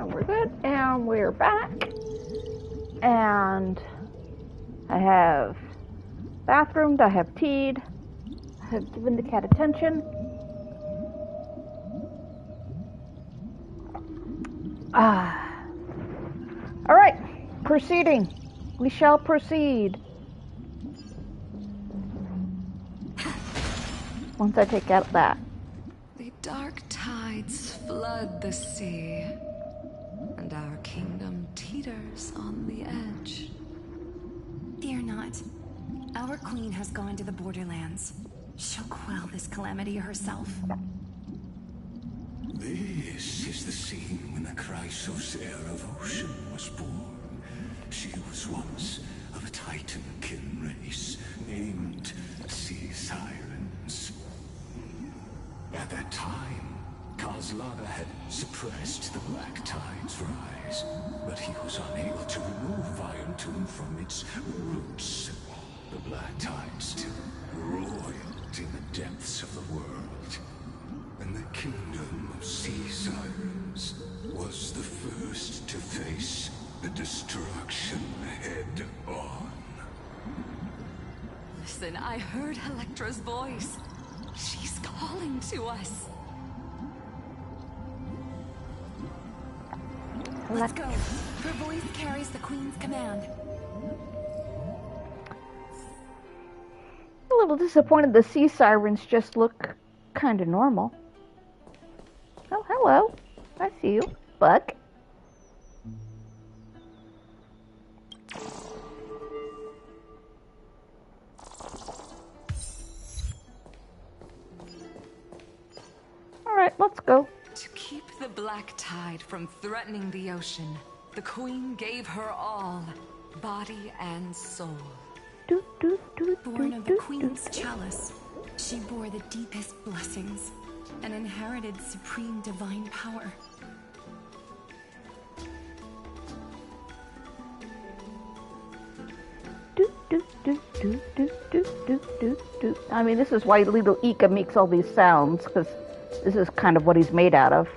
And we're good. And we're back. And I have bathroomed. I have teed. I have given the cat attention. All right. Proceeding. We shall proceed. Once I take out that. The dark tides flood the sea, and our kingdom teeters on the edge. Fear not. Our queen has gone to the borderlands. She'll quell this calamity herself. This is the scene when the Chrysos heir of ocean was born. She was once of a Titan-kin race named Sea Sirens. At that time, Kozlana had suppressed the Black Tide's rise, but he was unable to remove Viantum from its roots. The Black Tide still roiled in the depths of the world, and the kingdom of Sea Sirens was the first to face the destruction head on. Listen, I heard Electra's voice. She's calling to us. Let's go. Her voice carries the queen's command. A little disappointed the Sea Sirens just look kind of normal. Oh, hello. I see you, Buck. Alright, let's go. To keep the Black Tide from threatening the ocean, the queen gave her all, body and soul. Born of the queen's chalice, she bore the deepest blessings and inherited supreme divine power. I mean, this is why little Ika makes all these sounds, because this is kind of what he's made out of.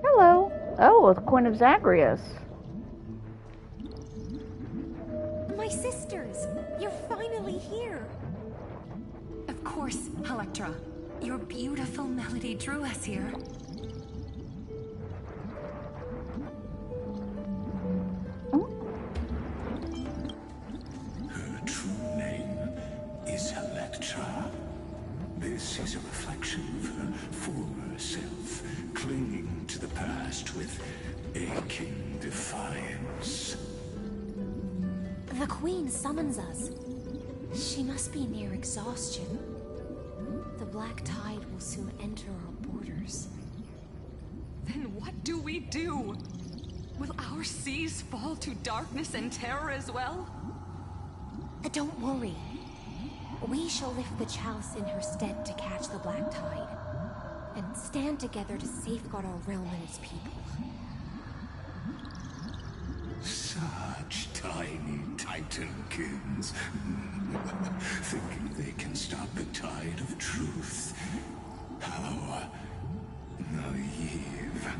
Hello. Oh, the Coin of Zagreus. My sisters, you're finally here. Of course, Electra. Your beautiful melody drew us here. Her true name is Electra. This is a reflection of her former self, clinging to the past with aching defiance. The Queen summons us. She must be near exhaustion. The Black Tide will soon enter our borders. Then what do we do? Will our seas fall to darkness and terror as well? Don't worry. We shall lift the chalice in her stead to catch the Black Tide, and stand together to safeguard our realm and its people. Such tiny Titankins, thinking they can stop the tide of truth. How naive.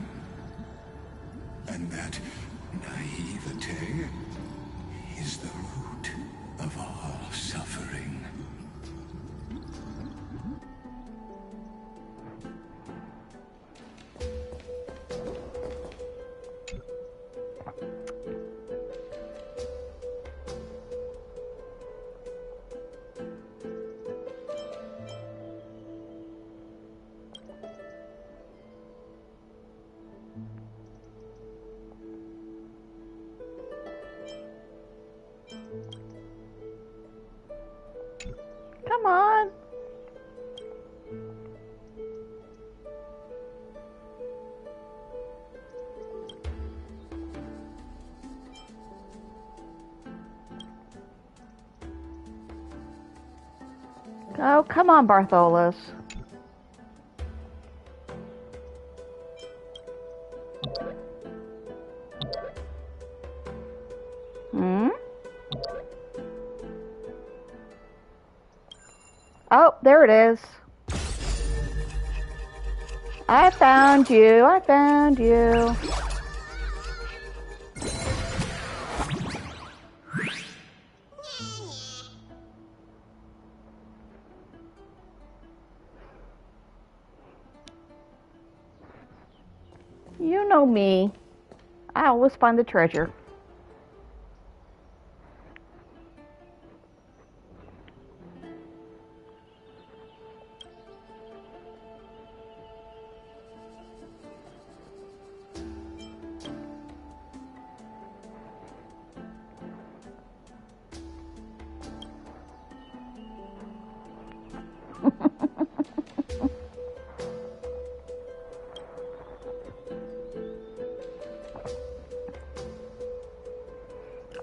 And that naivete is the root of all suffering. Come on. Oh, come on, Bartholus. Oh, there it is. I found you. I found you. You know me. I always find the treasure.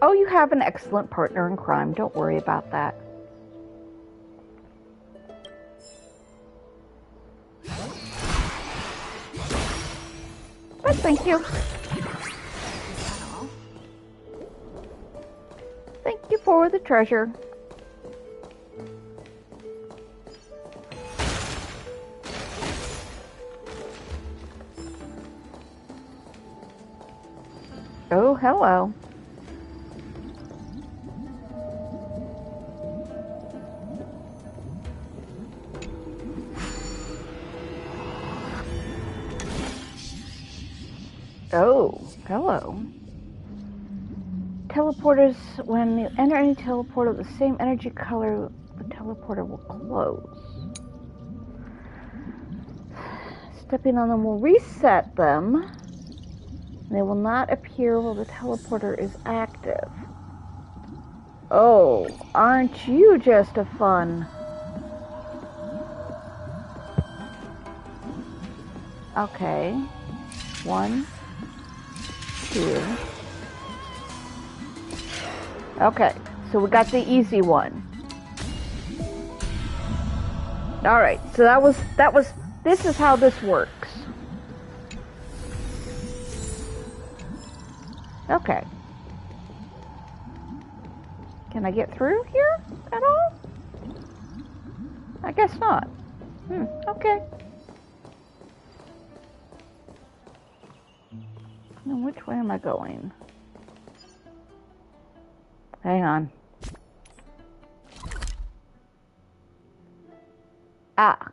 Oh, you have an excellent partner in crime. Don't worry about that. But thank you. Thank you for the treasure. Oh, hello. Oh, hello. Teleporters, when you enter any teleporter of the same energy color, the teleporter will close. Stepping on them will reset them. They will not appear while the teleporter is active. Oh, aren't you just a fun? Okay. 1, 2. Okay, so we got the easy one. Alright, so that was, this is how this works. Okay. Can I get through here at all? I guess not. Okay. Now, which way am I going? Hang on. Ah.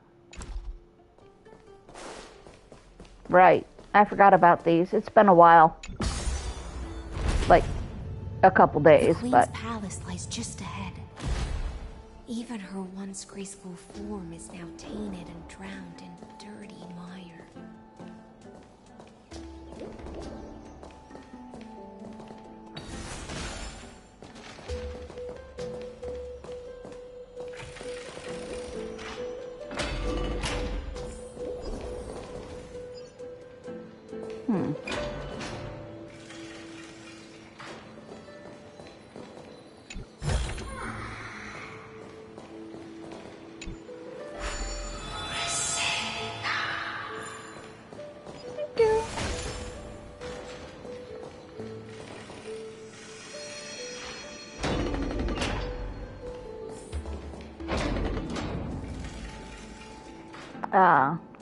Right. I forgot about these. It's been a while. Like, a couple days, the but... Queen's palace lies just ahead. Even her once graceful form is now tainted and drowned in dirty mire.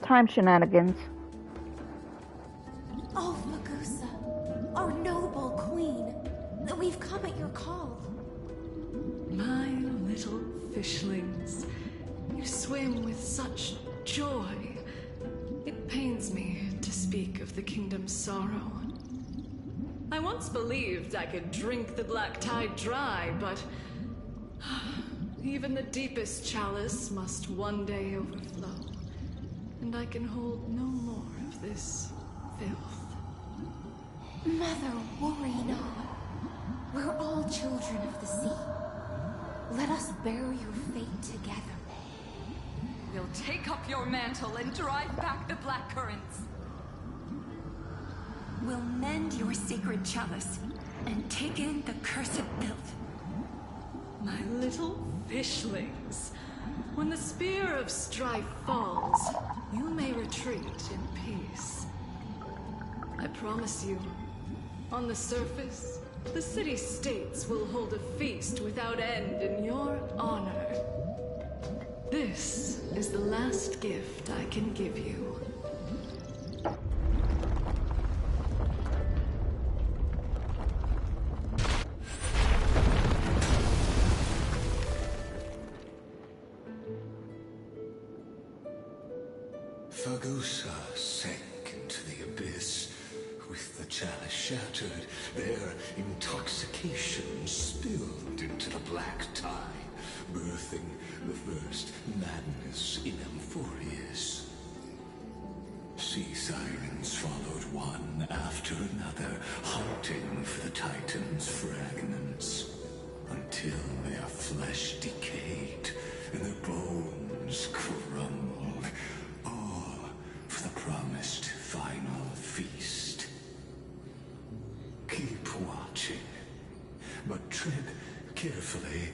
Time shenanigans. Oh, Magusa, our noble queen, we've come at your call. My little fishlings, you swim with such joy. It pains me to speak of the kingdom's sorrow. I once believed I could drink the black tide dry, but even the deepest chalice must one day overflow. And I can hold no more of this filth. Mother, worry not. We're all children of the sea. Let us bear your fate together. We'll take up your mantle and drive back the black currents. We'll mend your sacred chalice and take in the cursed filth. My little fishlings, when the spear of strife falls, you may retreat in peace. I promise you, on the surface, the city-states will hold a feast without end in your honor. This is the last gift I can give you. Fagusa sank into the abyss. With the chalice shattered, their intoxication spilled into the black tide, birthing the first madness in Amphorius. Sea sirens followed one after another, hunting for the Titan's fragments, until their flesh decayed and their bones crumbled, all for the promised final feast. Keep watching, but tread carefully,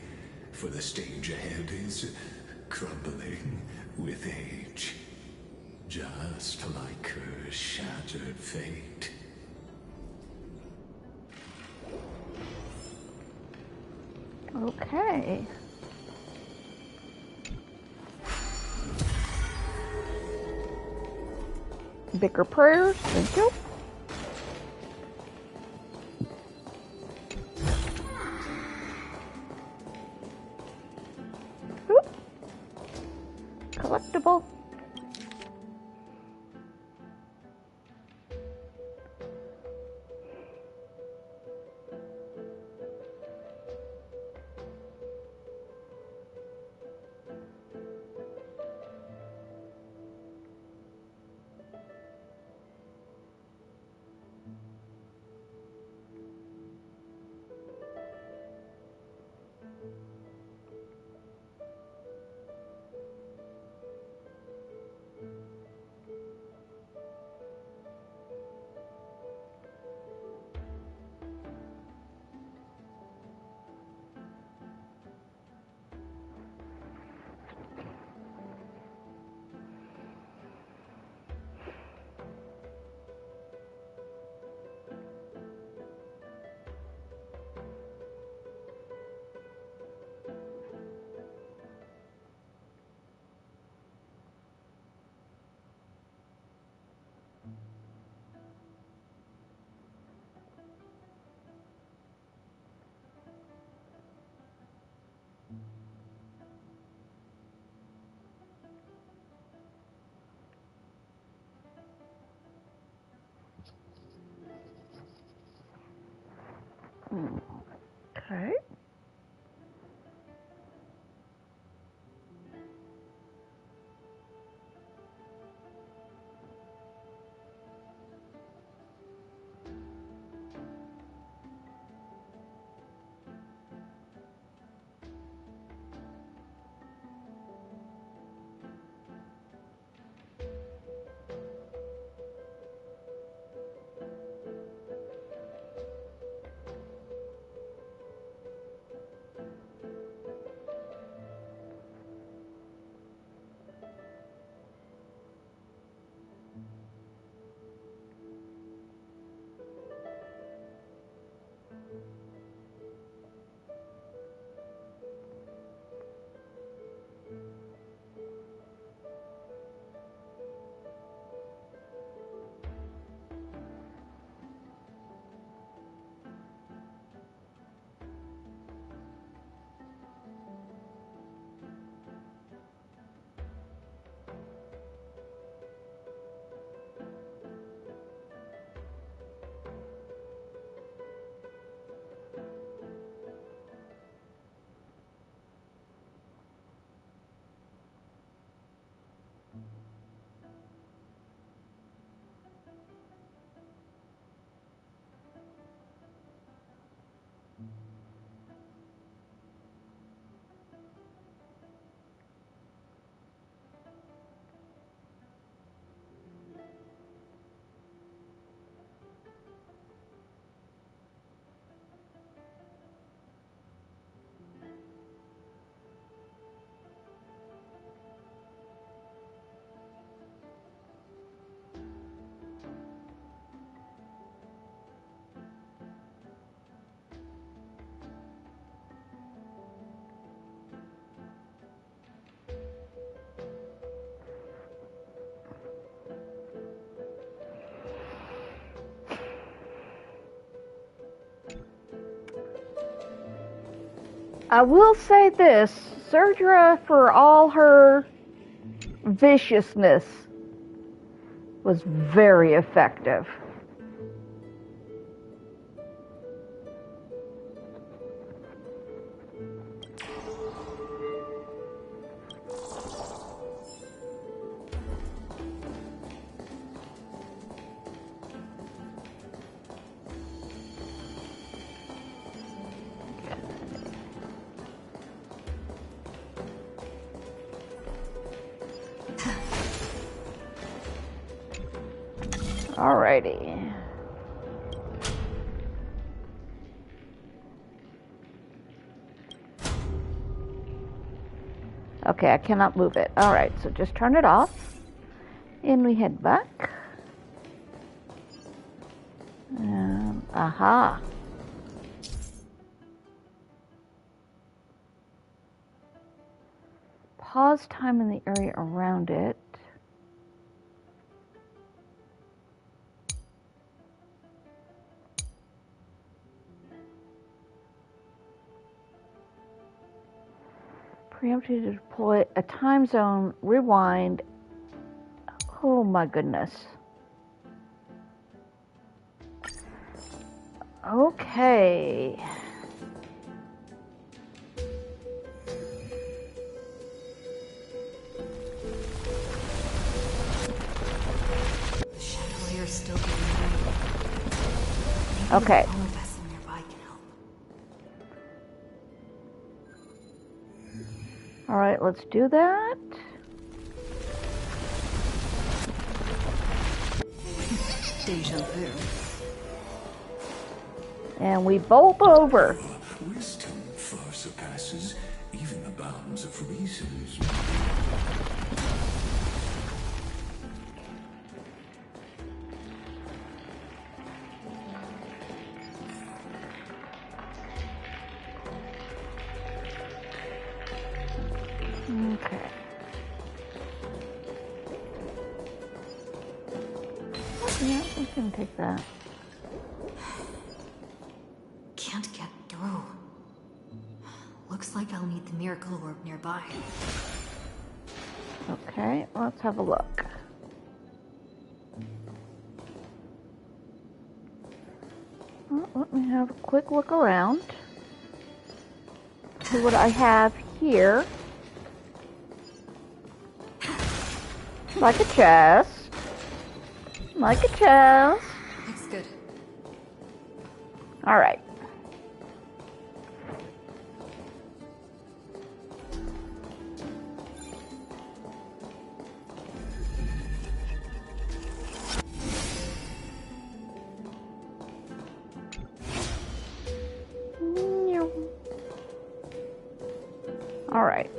for the stage ahead is crumbling with age. Just like her shattered fate. Okay. Bigger prayers, thank you. Oop. Collectible. Okay. I will say this, Zerdra, for all her viciousness, was very effective. Alrighty. Okay, I cannot move it. Alright, so just turn it off. And we head back. Aha. Pause time in the area around it. Preemptive to deploy a time zone, rewind. Oh my goodness. Okay. The Chandelier still getting ready. Okay. Maybe the power vessel nearby can help. Alright, let's do that. Deja vu. And we bolt over. Wisdom far surpasses even the bounds of reason's. Okay. Yeah, we can take that. Can't get through. Looks like I'll need the miracle orb nearby. Okay, let's have a look. Well, let me have a quick look around. See what I have here. Like a chest. Like a chest. Looks good. Alright. Alright.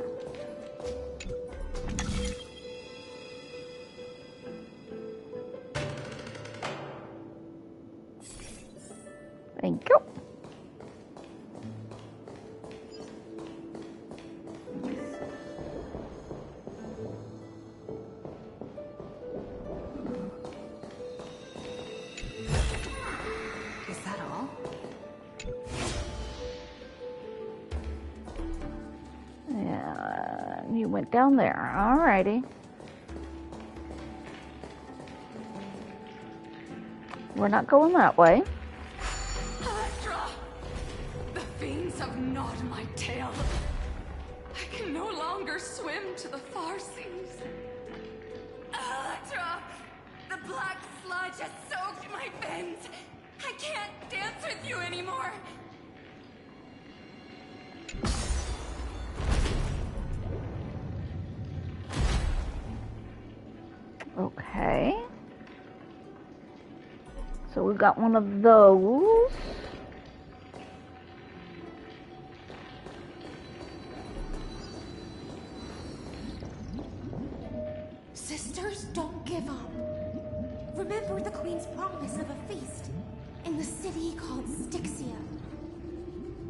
Thank you. Is that all? Yeah, you went down there. Alrighty. We're not going that way. Electra! The fiends have gnawed my tail. I can no longer swim to the far seas. Electra! The black sludge has soaked my veins. I can't dance with you anymore. Okay. So we've got one of those. Sisters, don't give up. Remember the Queen's promise of a feast in the city called Styxia.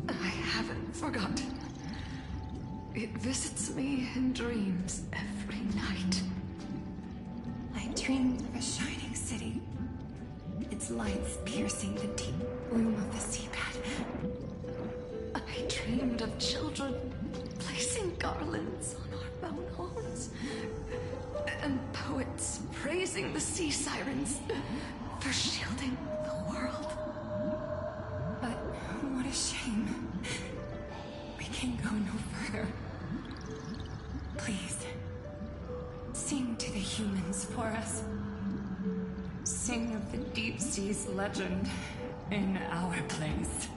I haven't forgotten. It visits me in dreams every night. I dreamed of a shining city. Its lights piercing the deep gloom of the seabed. I dreamed of children placing garlands on our bone homes, and poets praising the sea sirens for shielding the world. But what a shame. We can go no further. Please, sing to the humans for us. Sing of the deep sea's legend in our place.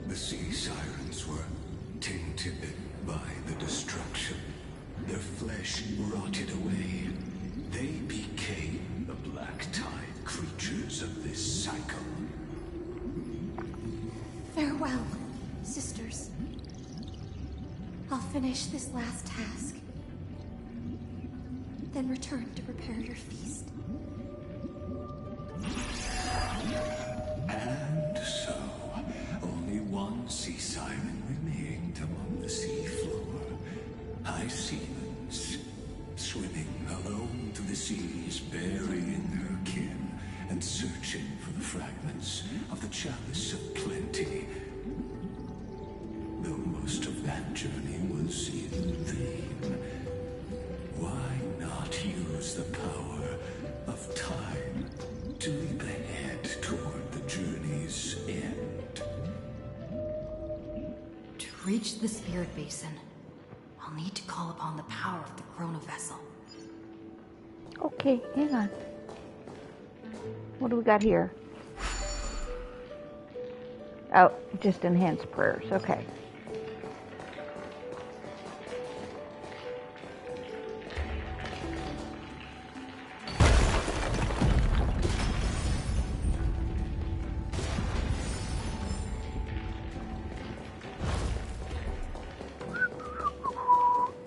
The sea sirens were tainted by the destruction. Their flesh rotted away. They became the black tide creatures of this cycle. Farewell, sisters. I'll finish this last task, then return to prepare your feast. And so, only one sea siren remained among the seafloor. High seamans, swimming alone through the seas, burying her kin, and searching for the fragments of the chalice of plenty. Though most of that journey was in vain, why not use the power of time to leap ahead toward the journey's end? To reach the spirit basin, I'll need to call upon the power of the chrono vessel. Okay, hang on. What do we got here? Oh, just enhanced prayers. Okay.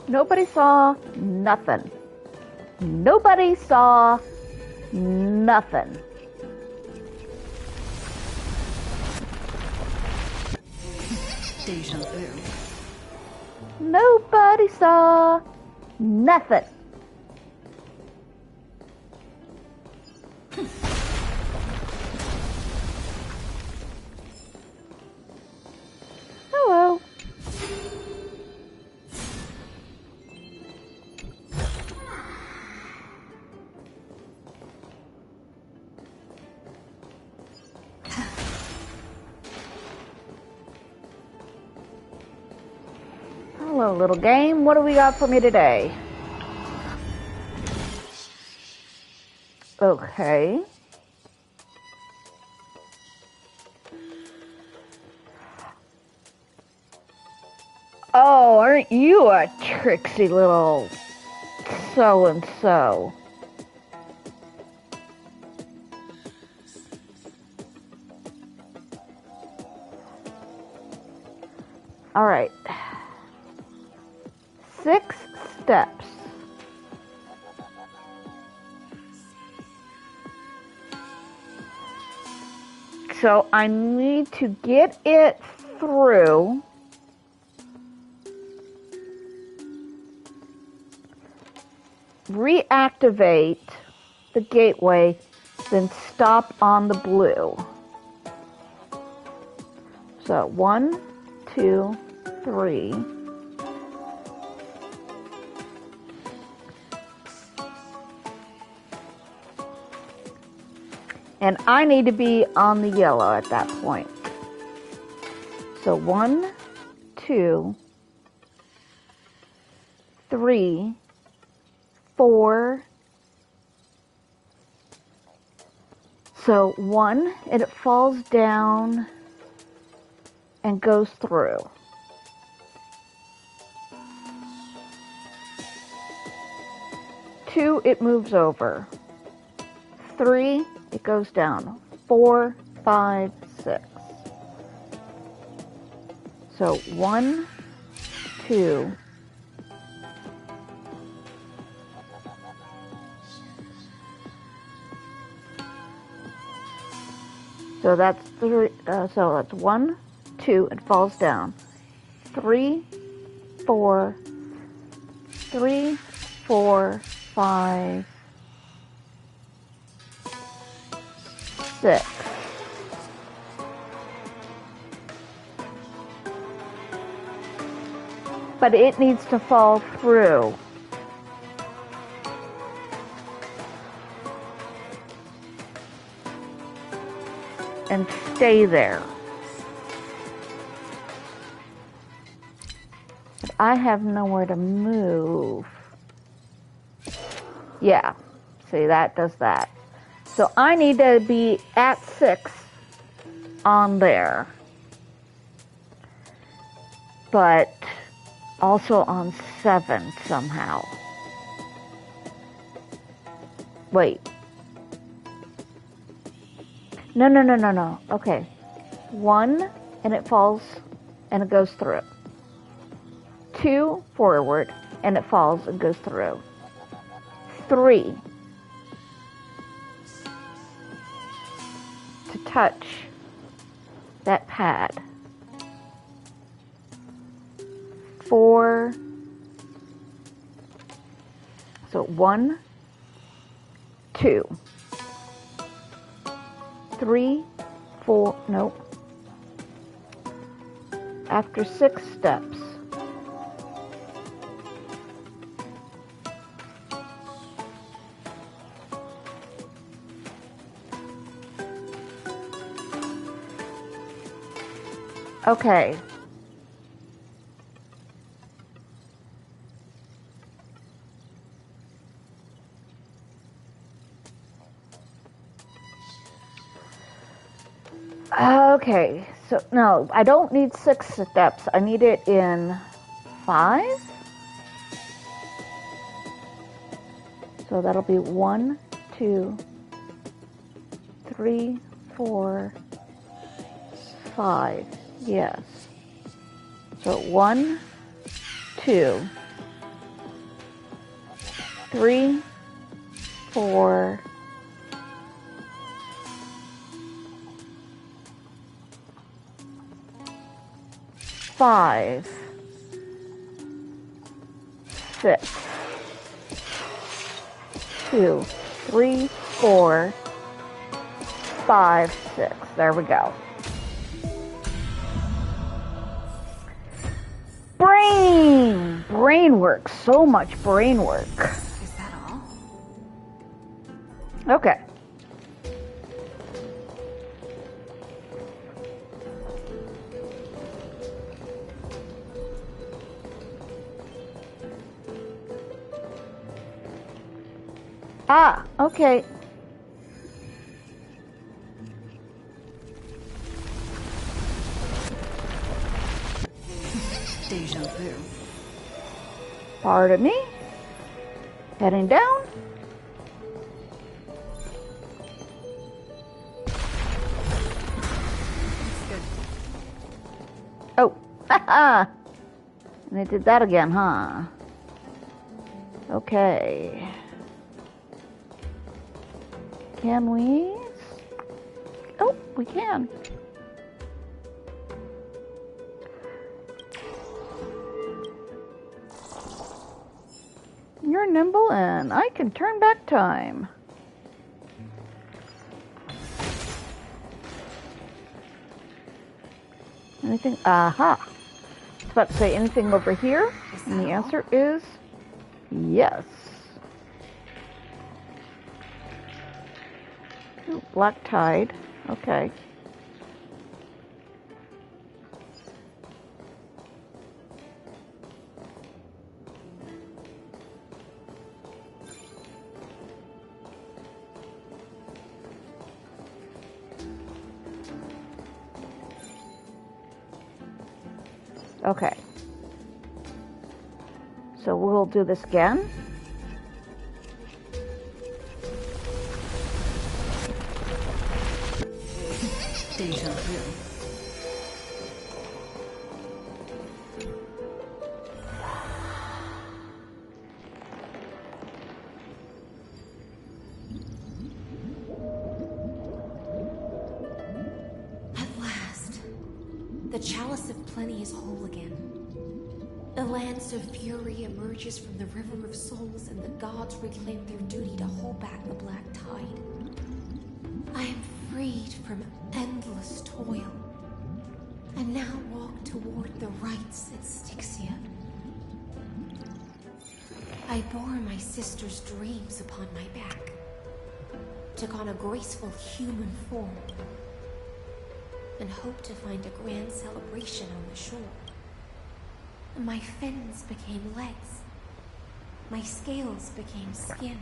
Nobody saw nothing. Nobody saw nothing. Deja vu. Nobody saw nothing. Hello. Hello, little game. What do we got for me today? Okay. Oh, aren't you a tricksy little so-and-so? All right. 6 steps. So I need to get it through. Reactivate the gateway, then stop on the blue. So 1, 2, 3. And I need to be on the yellow at that point. So 1, 2, 3, 4. So 1, and it falls down and goes through. 2, it moves over. 3, it goes down. 4, 5, 6. So 1, 2, 3, So that's three. So that's 1, 2. It falls down. 3, 4, 3, 4, 5, 6. But it needs to fall through. And stay there. But I have nowhere to move. Yeah. See, that does that. So I need to be at 6 on there. But also on 7 somehow. Wait. No. Okay. 1, and it falls, and it goes through. 2, forward, and it falls and goes through. 3, to touch that pad. 4, so 1, 2, 3, 4, nope. After 6 steps. Okay. Okay, so no, I don't need 6 steps. I need it in 5. So that'll be 1, 2, 3, 4, 5. Yes. So 1, 2, 3, 4, 5, 6, 2, 3, 4, 5, 6. There we go. Brain work. So much brain work. Is that all? Okay. Ah, okay. Deja vu. Pardon me. Heading down. Oh, haha. And they did that again, huh? Okay. Can we? Oh, we can. You're nimble and I can turn back time. Anything? Aha. I was about to say anything over here? And the answer is yes. Ooh, black tide. Okay. Okay. So we'll do this again. Deja vu. The Chalice of Plenty is whole again. The lance of fury emerges from the River of Souls, and the gods reclaim their duty to hold back the Black Tide. I am freed from endless toil, and now walk toward the rites at Styxia. I bore my sister's dreams upon my back, took on a graceful human form, and hoped to find a grand celebration on the shore. My fins became legs, my scales became skin,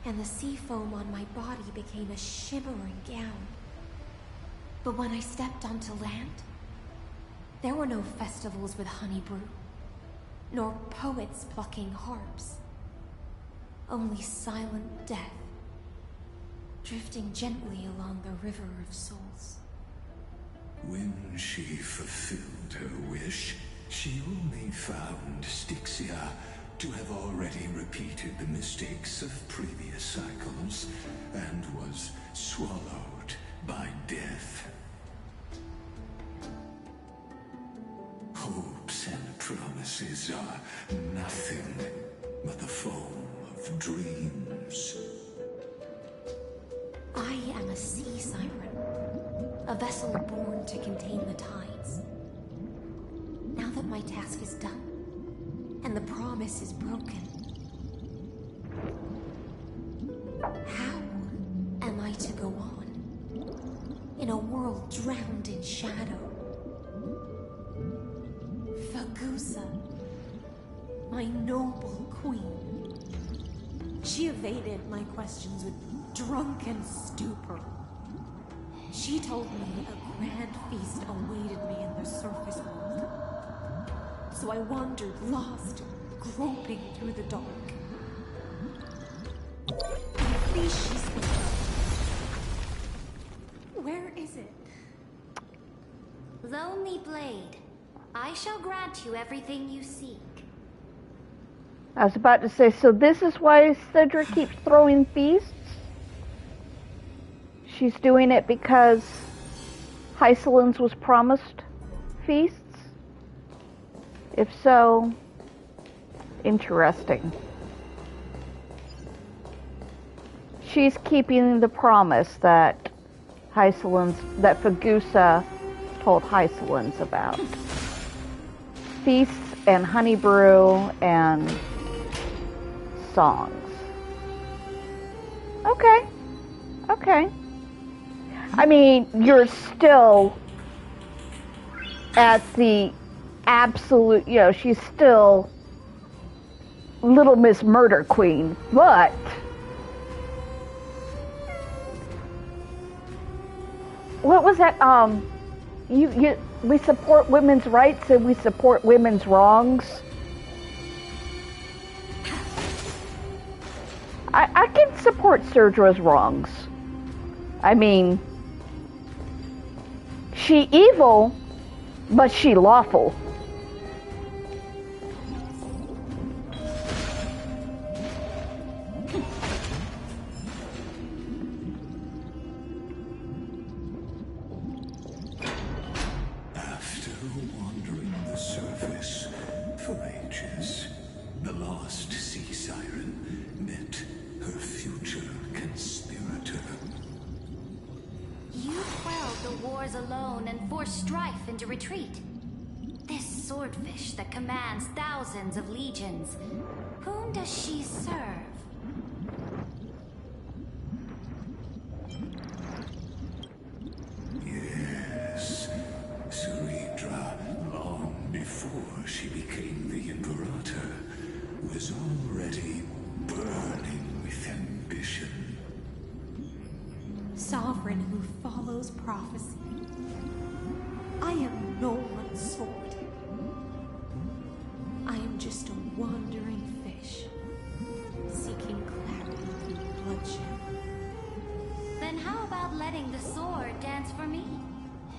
and the sea foam on my body became a shimmering gown. But when I stepped onto land, there were no festivals with honey brew, nor poets plucking harps. Only silent death, drifting gently along the River of Souls. When she fulfilled her wish, she only found Styxia to have already repeated the mistakes of previous cycles, and was swallowed by death. Hopes and promises are nothing but the foam of dreams. I am a sea siren, a vessel born to contain the tides. Now that my task is done, and the promise is broken, how am I to go on in a world drowned in shadow? Fagusa, my noble queen. She evaded my questions with drunken stupor. She told me a grand feast awaited me in the surface world. So I wandered lost, groping through the dark. The feast she spoke of. Where is it? Lonely Blade, I shall grant you everything you seek. I was about to say, so this is why Cedric keeps throwing feasts? She's doing it because Hycelins was promised feasts? If so, interesting. She's keeping the promise that that Fagusa told Hycelins about. Feasts and honey brew and songs. Okay. Okay. I mean, you're still at the absolute, she's still Little Miss Murder Queen, but what was that? We support women's rights and we support women's wrongs. I can support Serdra's wrongs. I mean, she evil, but she lawful. After wandering the surface for ages, the lost sea siren met her future conspirator. You quelled the wars alone and forced strife into retreat. This swordfish that commands thousands of legions, whom does she serve? Yes, Ceridra, long before she became the Imperator, was already burning with ambition. Sovereign who follows prophecy. I am no one's sword. I am just a wandering fish, seeking clarity through bloodshed. Then how about letting the sword dance for me?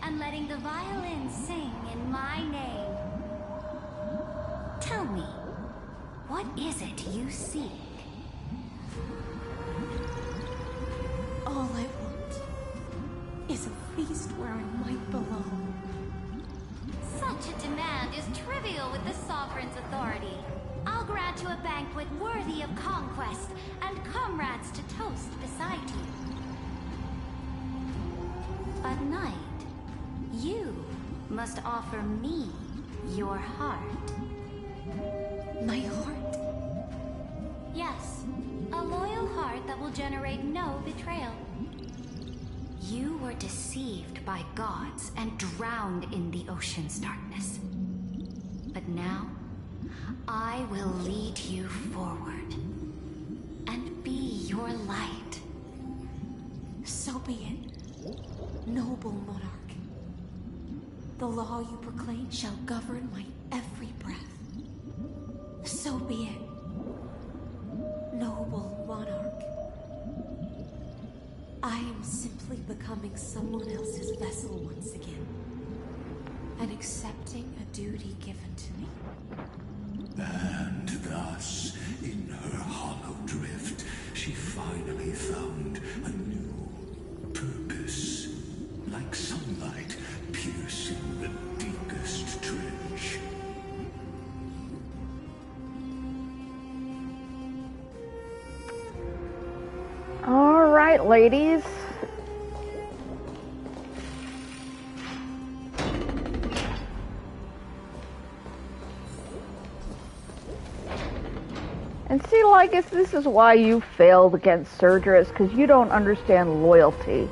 And letting the violin sing in my name? Tell me, what is it you seek? All I want is a feast where I might belong. Such a demand is trivial with the Sovereign's authority. I'll grant you a banquet worthy of conquest, and comrades to toast beside you. But Knight, you must offer me your heart. My heart? Yes, a loyal heart that will generate no betrayal. You were deceived by gods and drowned in the ocean's darkness. But now, I will lead you forward and be your light. So be it, noble monarch. The law you proclaim shall govern my every breath. So be it, noble monarch. I am simply becoming someone else's vessel once again, and accepting a duty given to me. And thus, in her hollow drift, she finally found a new purpose. Like sunlight piercing the deepest trench. All right, ladies. And see, like, this is why you failed against Surgeris, because you don't understand loyalty.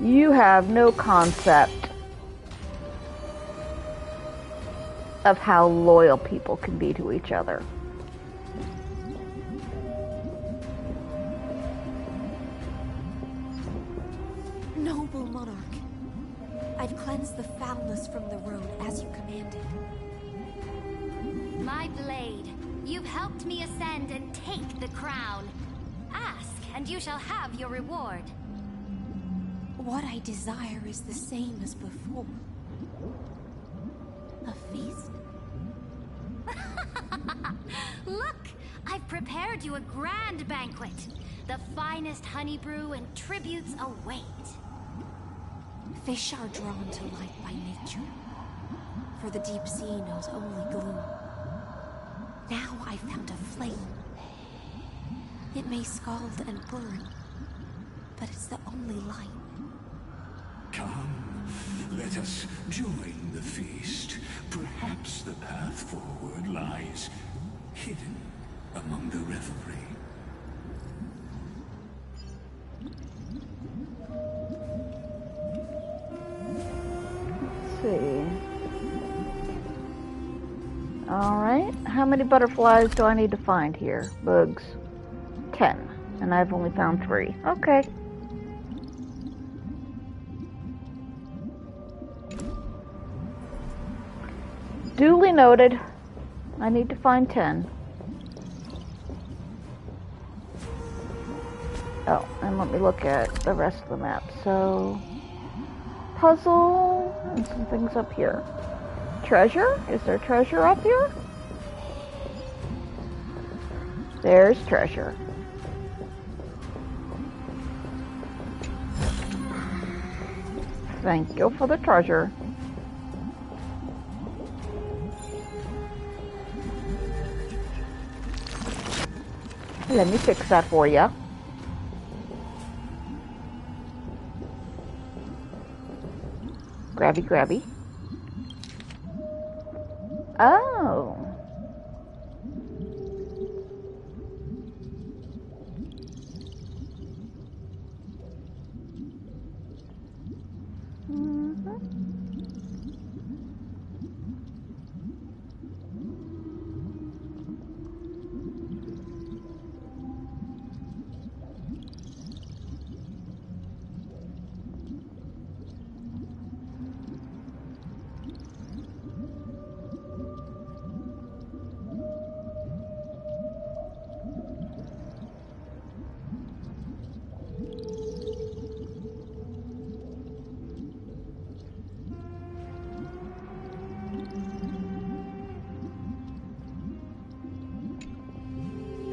You have no concept of how loyal people can be to each other. Noble monarch, I've cleansed the foulness from the road as you commanded. My blade, you've helped me ascend and take the crown. Ask, and you shall have your reward. What I desire is the same as before. A feast? Look, I've prepared you a grand banquet. The finest honey brew and tributes await. Fish are drawn to light by nature, for the deep sea knows only gloom. Now I've found a flame. It may scald and burn, but it's the only light. Come, let us join the feast. Perhaps the path forward lies hidden among the revelry. Let's see. Alright, how many butterflies do I need to find here? Bugs. 10. And I've only found 3. Okay. Duly noted. I need to find 10. Oh, and let me look at the rest of the map. So, puzzle, and some things up here. Treasure? Is there treasure up here? There's treasure. Thank you for the treasure. Let me fix that for you. Grabby, grabby. Oh.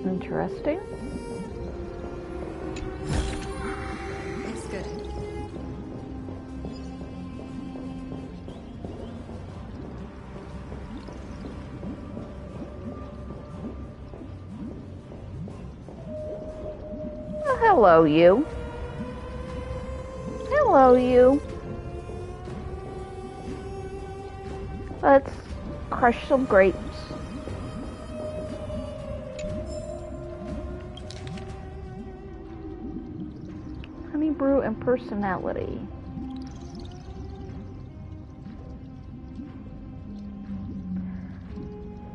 It Interesting. Hello, you. Hello, you. Let's crush some grapes. Honey brew and personality.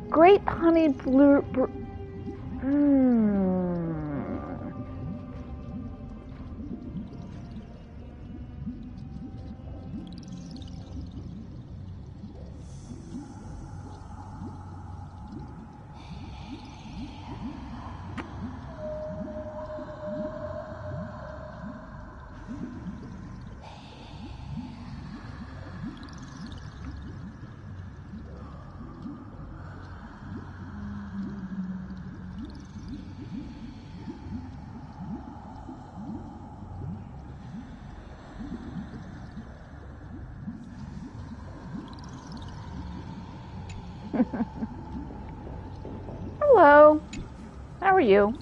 Grape honey brew. Hello. How are you?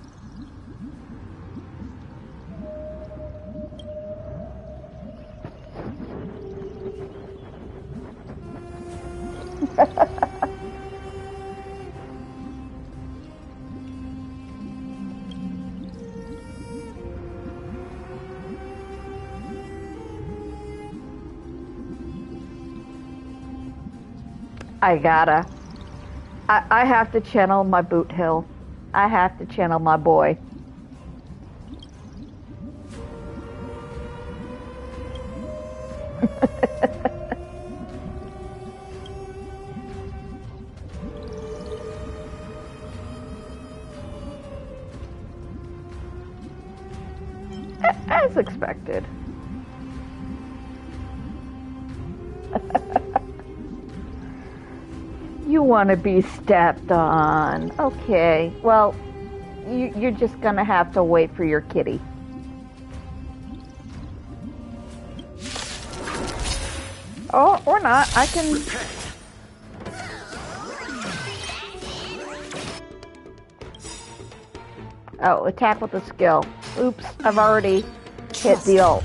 I have to channel my boot hill. I have to channel my boy. As expected. You want to be stepped on. Okay, well, you're just gonna have to wait for your kitty. Oh, or not. I can... Oh, attack with a skill. Oops, I've already hit the ult.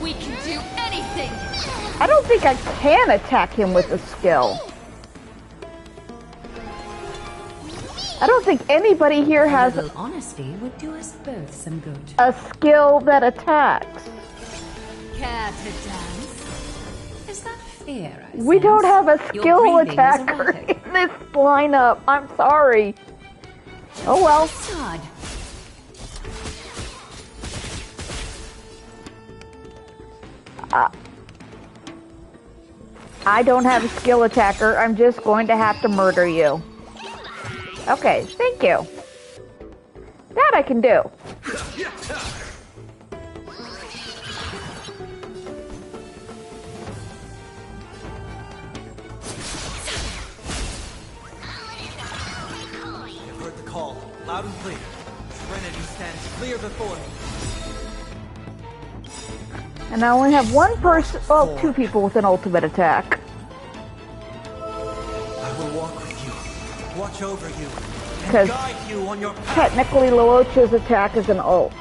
We can do anything. I don't think I can attack him with a skill. I don't think anybody here has a little honesty would do us both some good. A skill that attacks. Care to dance? Is that fair? We don't have a skill attacker in this lineup. I'm sorry. Oh well. I don't have a skill attacker. I'm just going to have to murder you. Okay, thank you. That I can do. I've heard the call, loud and clear. Trinity stands clear before me. And I only have one person, well, two people with an ultimate attack. I will walk with you, watch over you, Because guide you on your path. Technically, Luocha's attack is an ult.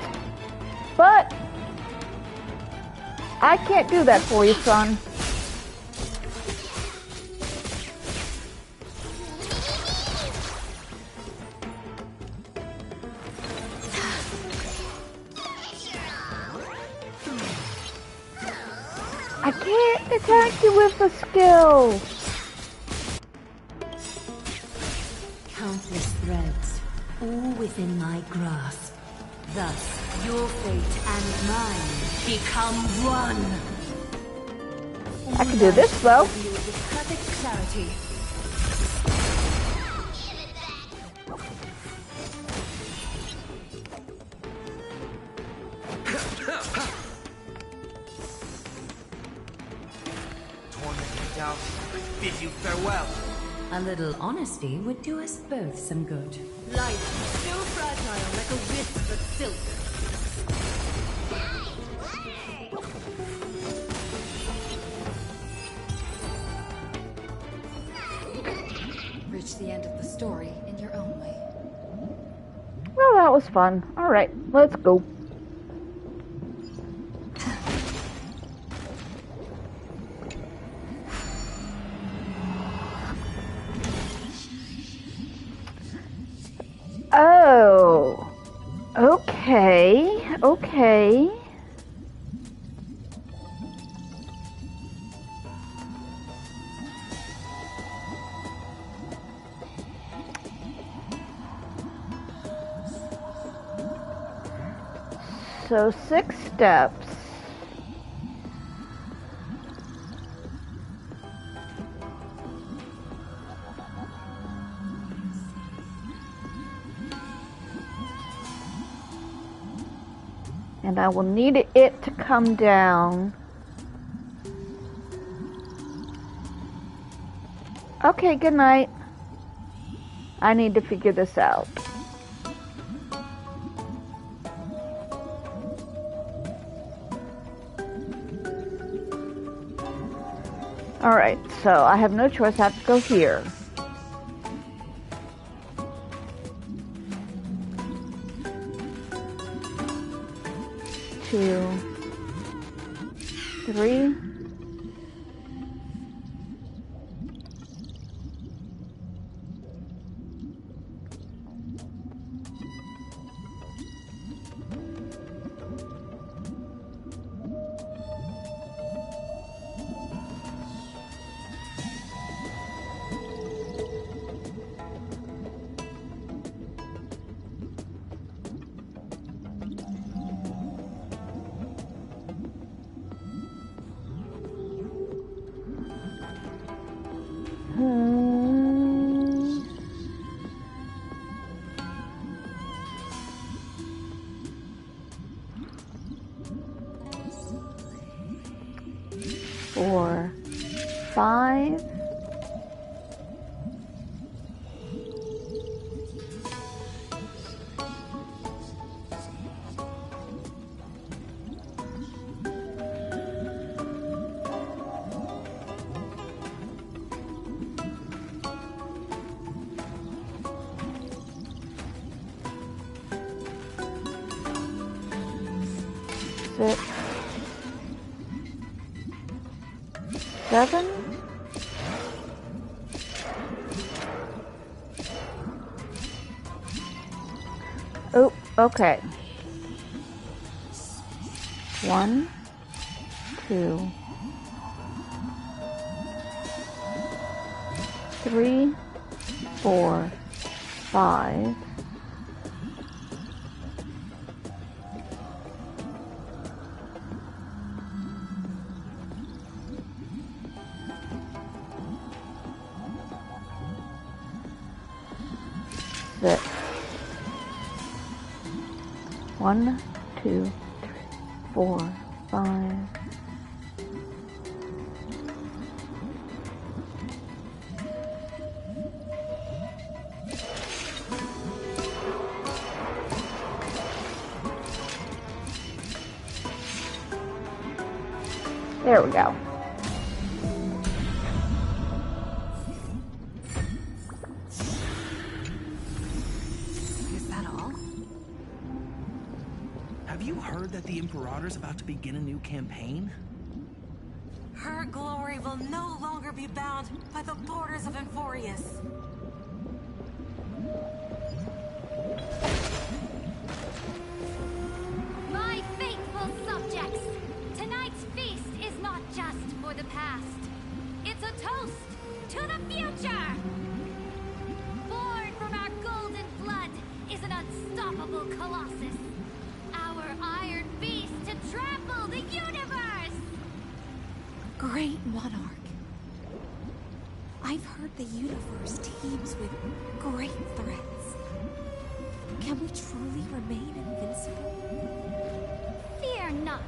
But I can't do that for you, son. I can't attack you with a skill. Countless threads, all within my grasp. Thus, your fate and mine become one. I can do this though. With perfect clarity. Down, I bid you farewell. A little honesty would do us both some good. Life so fragile like a wisp of silk. Reach the end of the story in your own way. was fun. Alright, let's go. Oh. Okay. Okay. So 6 steps. And I will need it to come down. Okay, good night. I need to figure this out. Alright, so I have no choice. I have to go here. Two, 3. Four, 5. Six, 7. Oh, okay. 1, 2, 3, 4, 5. Six. 1, 2, 3, 4, 5. There we go. Is that all? Have you heard that the Imperator's about to begin a new campaign? Her glory will no longer be bound by the borders of Emphorius. My faithful subjects, tonight's feast is not just for the past. It's a toast to the future! Born from our golden blood is an unstoppable colossus. Our iron beast to trample the universe! Great monarch. I've heard the universe teems with great threats. Can we truly remain invincible? Fear not.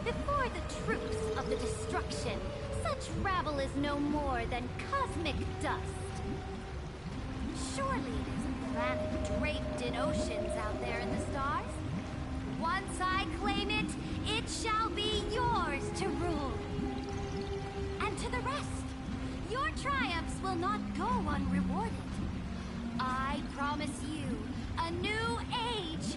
Before the troops of the destruction, such rabble is no more than cosmic dust. Surely there's a planet draped in oceans out there in the stars. Once I claim it, it shall be yours to rule. And to the rest, your triumphs will not go unrewarded. I promise you a new age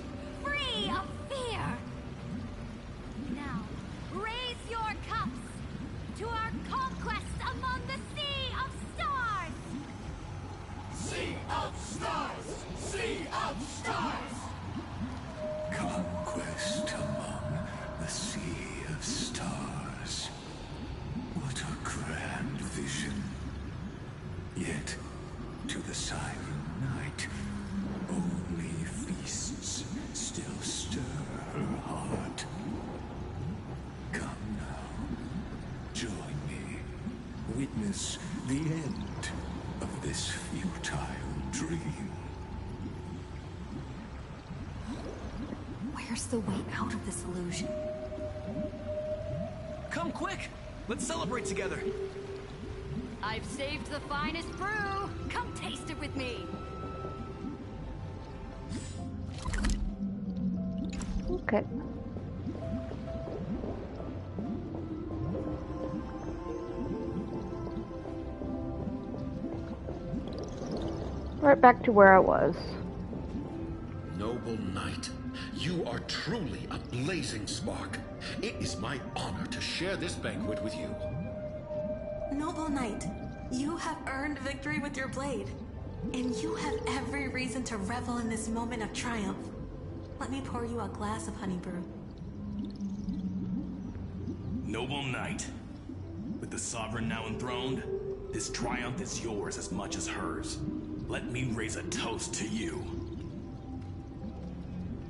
witness the end of this futile dream. Where's the way out of this illusion? Come quick! Let's celebrate together. I've saved the finest brew. Come taste it with me. Okay. Right back to where I was. Noble knight, you are truly a blazing spark. It is my honor to share this banquet with you. Noble knight, you have earned victory with your blade. And you have every reason to revel in this moment of triumph. Let me pour you a glass of honey brew. Noble knight, with the sovereign now enthroned, this triumph is yours as much as hers. Let me raise a toast to you.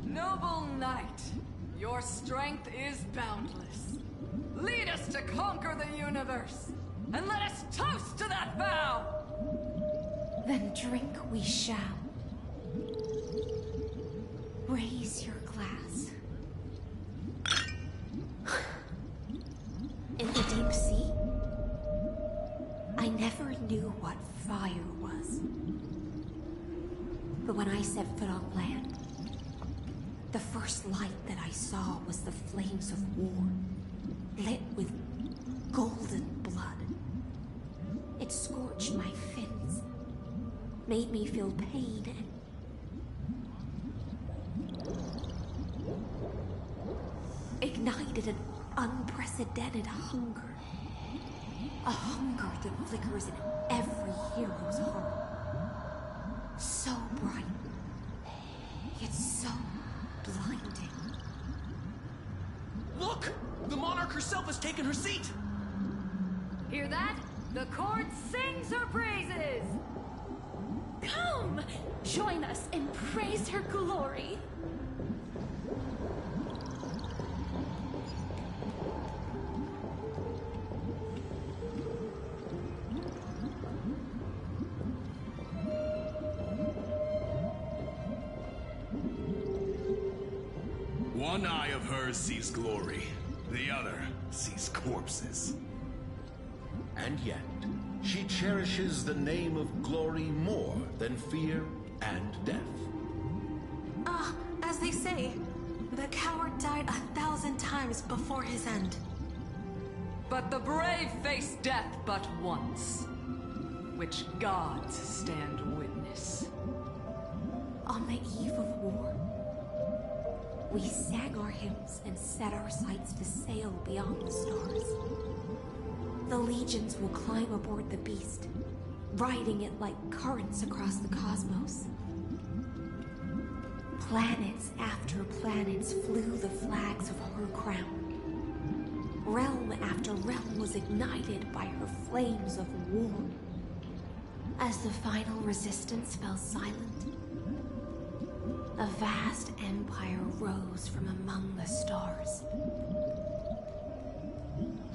Noble knight, your strength is boundless. Lead us to conquer the universe, and let us toast to that vow! Then drink we shall. Raise your glass. In the deep sea, I never knew what fire was. But when I set foot on land, the first light that I saw was the flames of war, lit with golden blood. It scorched my fins, made me feel pain, and ignited an unprecedented hunger. A hunger that flickers in every hero's heart. So bright, yet so blinding. Look! The monarch herself has taken her seat! Hear that? The court sings her praises! Come! Join us and praise her glory. One eye of hers sees glory, the other sees corpses. And yet, she cherishes the name of glory more than fear and death. As they say, the coward died 1,000 times before his end. But the brave face death but once, which gods stand witness. On the eve of war, we sang our hymns and set our sights to sail beyond the stars. The legions will climb aboard the beast, riding it like currents across the cosmos. Planets after planets flew the flags of her crown. Realm after realm was ignited by her flames of war. As the final resistance fell silent, a vast empire rose from among the stars.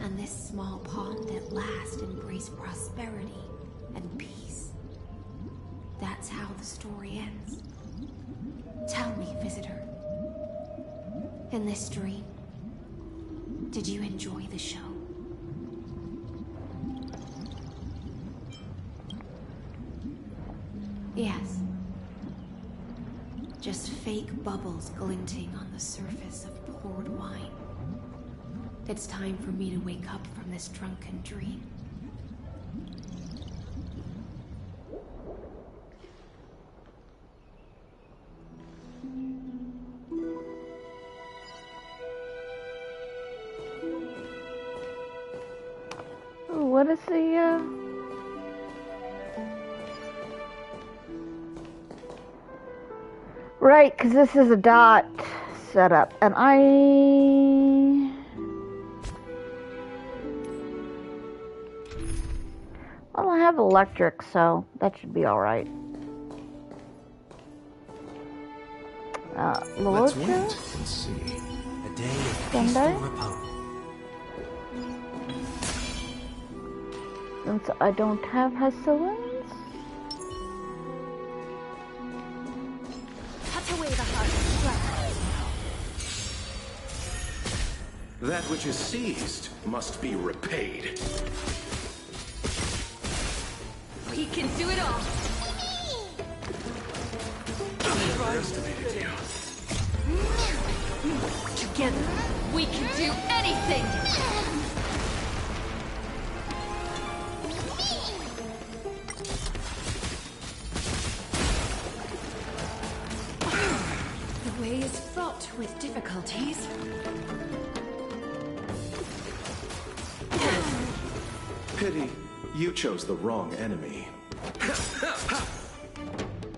And this small pond at last embraced prosperity and peace. That's how the story ends. Tell me, visitor, in this dream, did you enjoy the show? Yes. Just fake bubbles glinting on the surface of poured wine. It's time for me to wake up from this drunken dream. What is the, Right, because this is a dot setup, and well, I have electric, so that should be alright. Let's wait Locha? and see. A day of Sunday? peaceful repose. Since I don't have Hessilins. Cut away the heart of strife. That which is seized must be repaid. We can do it all. Underestimated you. Together, we can do anything. The way is fraught with difficulties. Pity, you chose the wrong enemy.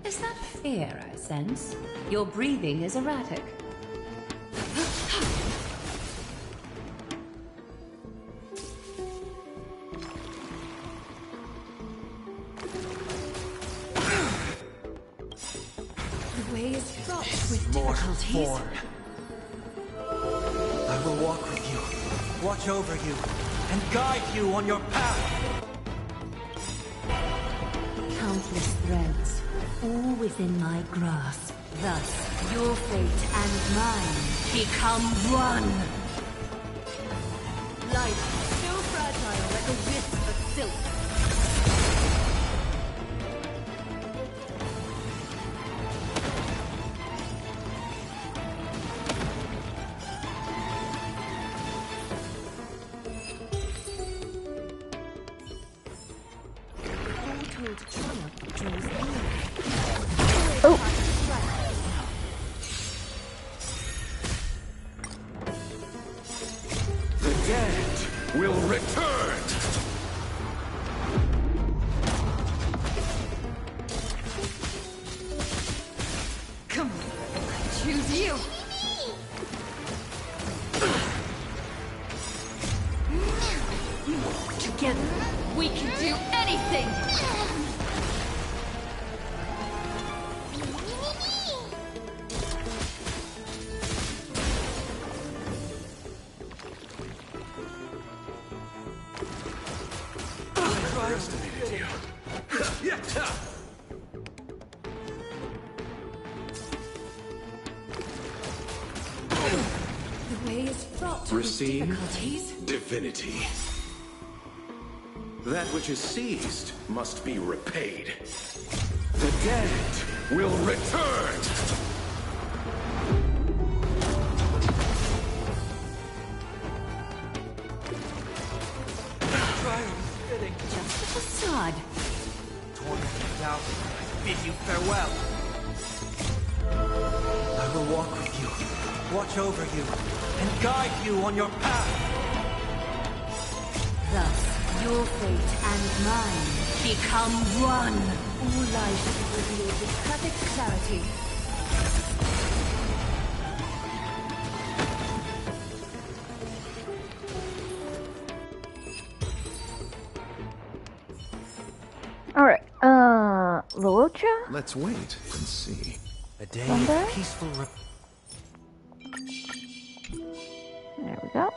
Is that fear I sense? Your breathing is erratic. The way is fraught with difficulties. I will walk with you, watch over you, and guide you on your path. Countless threads, all within my grasp. Thus, your fate and mine become one. Life so fragile like a wisp of silk. The dead will return! Come on, I choose you. Together, we can do anything. Underestimated you. The way is fraught Receive with difficulties. divinity. That which is seized must be repaid. The dead will return! Just a facade. Tormented doubt, I bid you farewell. I will walk with you, watch over you, and guide you on your path. Thus, your fate and mine become one. All life is revealed with perfect clarity. Alright, Velocha? Let's wait and see. A day Sunday? of peaceful There we go.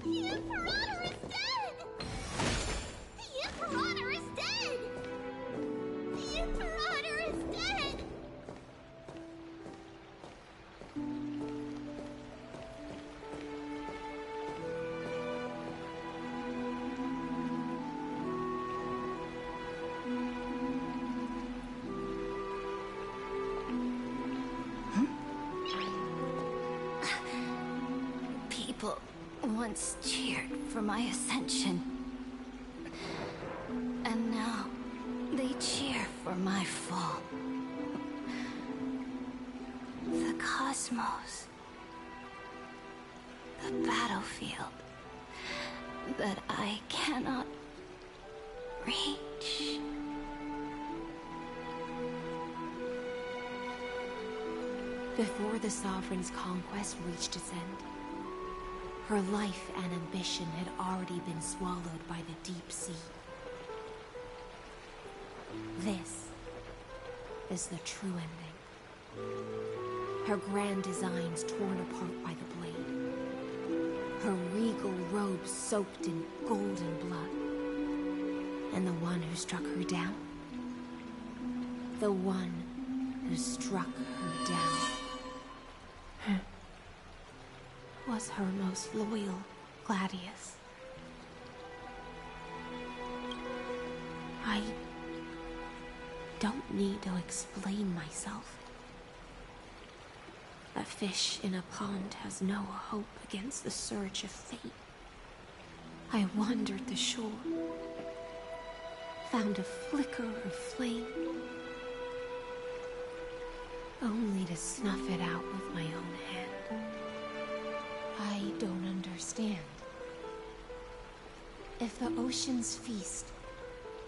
The Imperator is dead! The Imperator is dead! The Imperator is dead! People once cheered for my ascension. And now they cheer for my fall. The cosmos. The battlefield that I cannot reach. Before the Sovereign's conquest reached its end, her life and ambition had already been swallowed by the deep sea. This is the true ending. Her grand designs torn apart by the blade. Her regal robe soaked in golden blood. And the one who struck her down? The one who struck her down was her most loyal Gladius. I don't need to explain myself. A fish in a pond has no hope against the surge of fate. I wandered the shore, found a flicker of flame, only to snuff it out with my own hand. I don't understand. If the ocean's feast,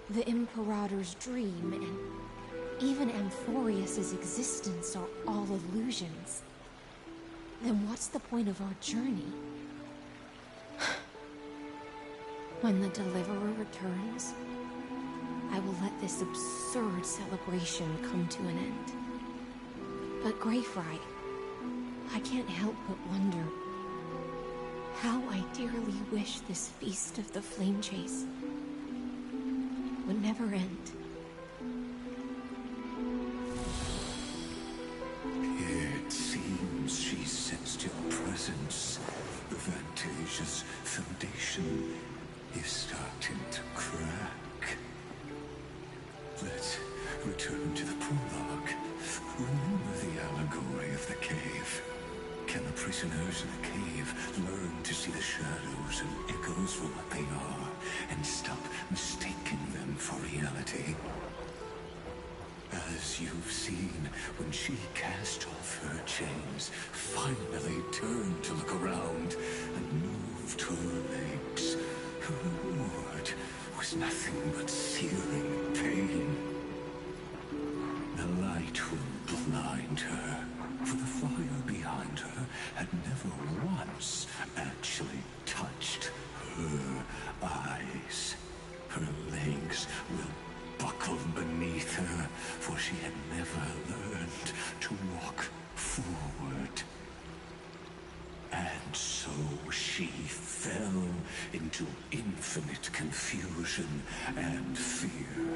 the Imperator's dream, and even Amphorius's existence are all illusions, then what's the point of our journey? When the Deliverer returns, I will let this absurd celebration come to an end. But Greyfry, I can't help but wonder how I dearly wish this feast of the Flame Chase would never end. It seems she sensed your presence. The Fantasia's foundation is starting to crack. Let's return to the prologue. Remember the allegory of the cave. Can the prisoners in the cave learn to see the shadows and echoes for what they are, and stop mistaking them for reality? As you've seen, when she cast off her chains, finally turned to look around, and moved her legs, her reward was nothing but searing pain. The light will blind her, for the fire behind her had never once actually touched her eyes. Her legs will buckle beneath her, for she had never learned to walk forward. And so she fell into infinite confusion and fear,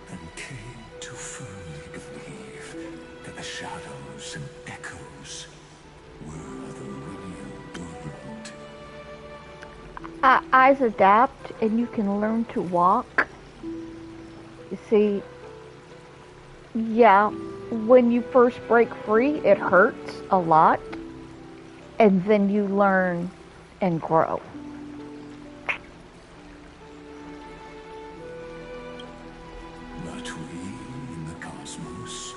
and came to firmly believe that the shadows and echoes were the real world. Eyes adapt, and you can learn to walk. You see, yeah, when you first break free, it hurts a lot, and then you learn and grow. But we in the cosmos,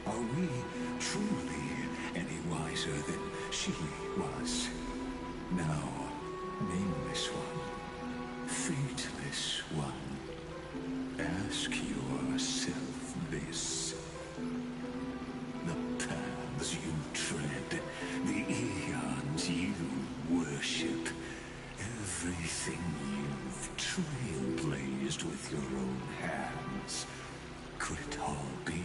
are we truly any wiser than she was? Now, nameless one, fateless one, ask yourself this. The paths you tread, the eons you worship, everything you've trailblazed with your own hands, could it all be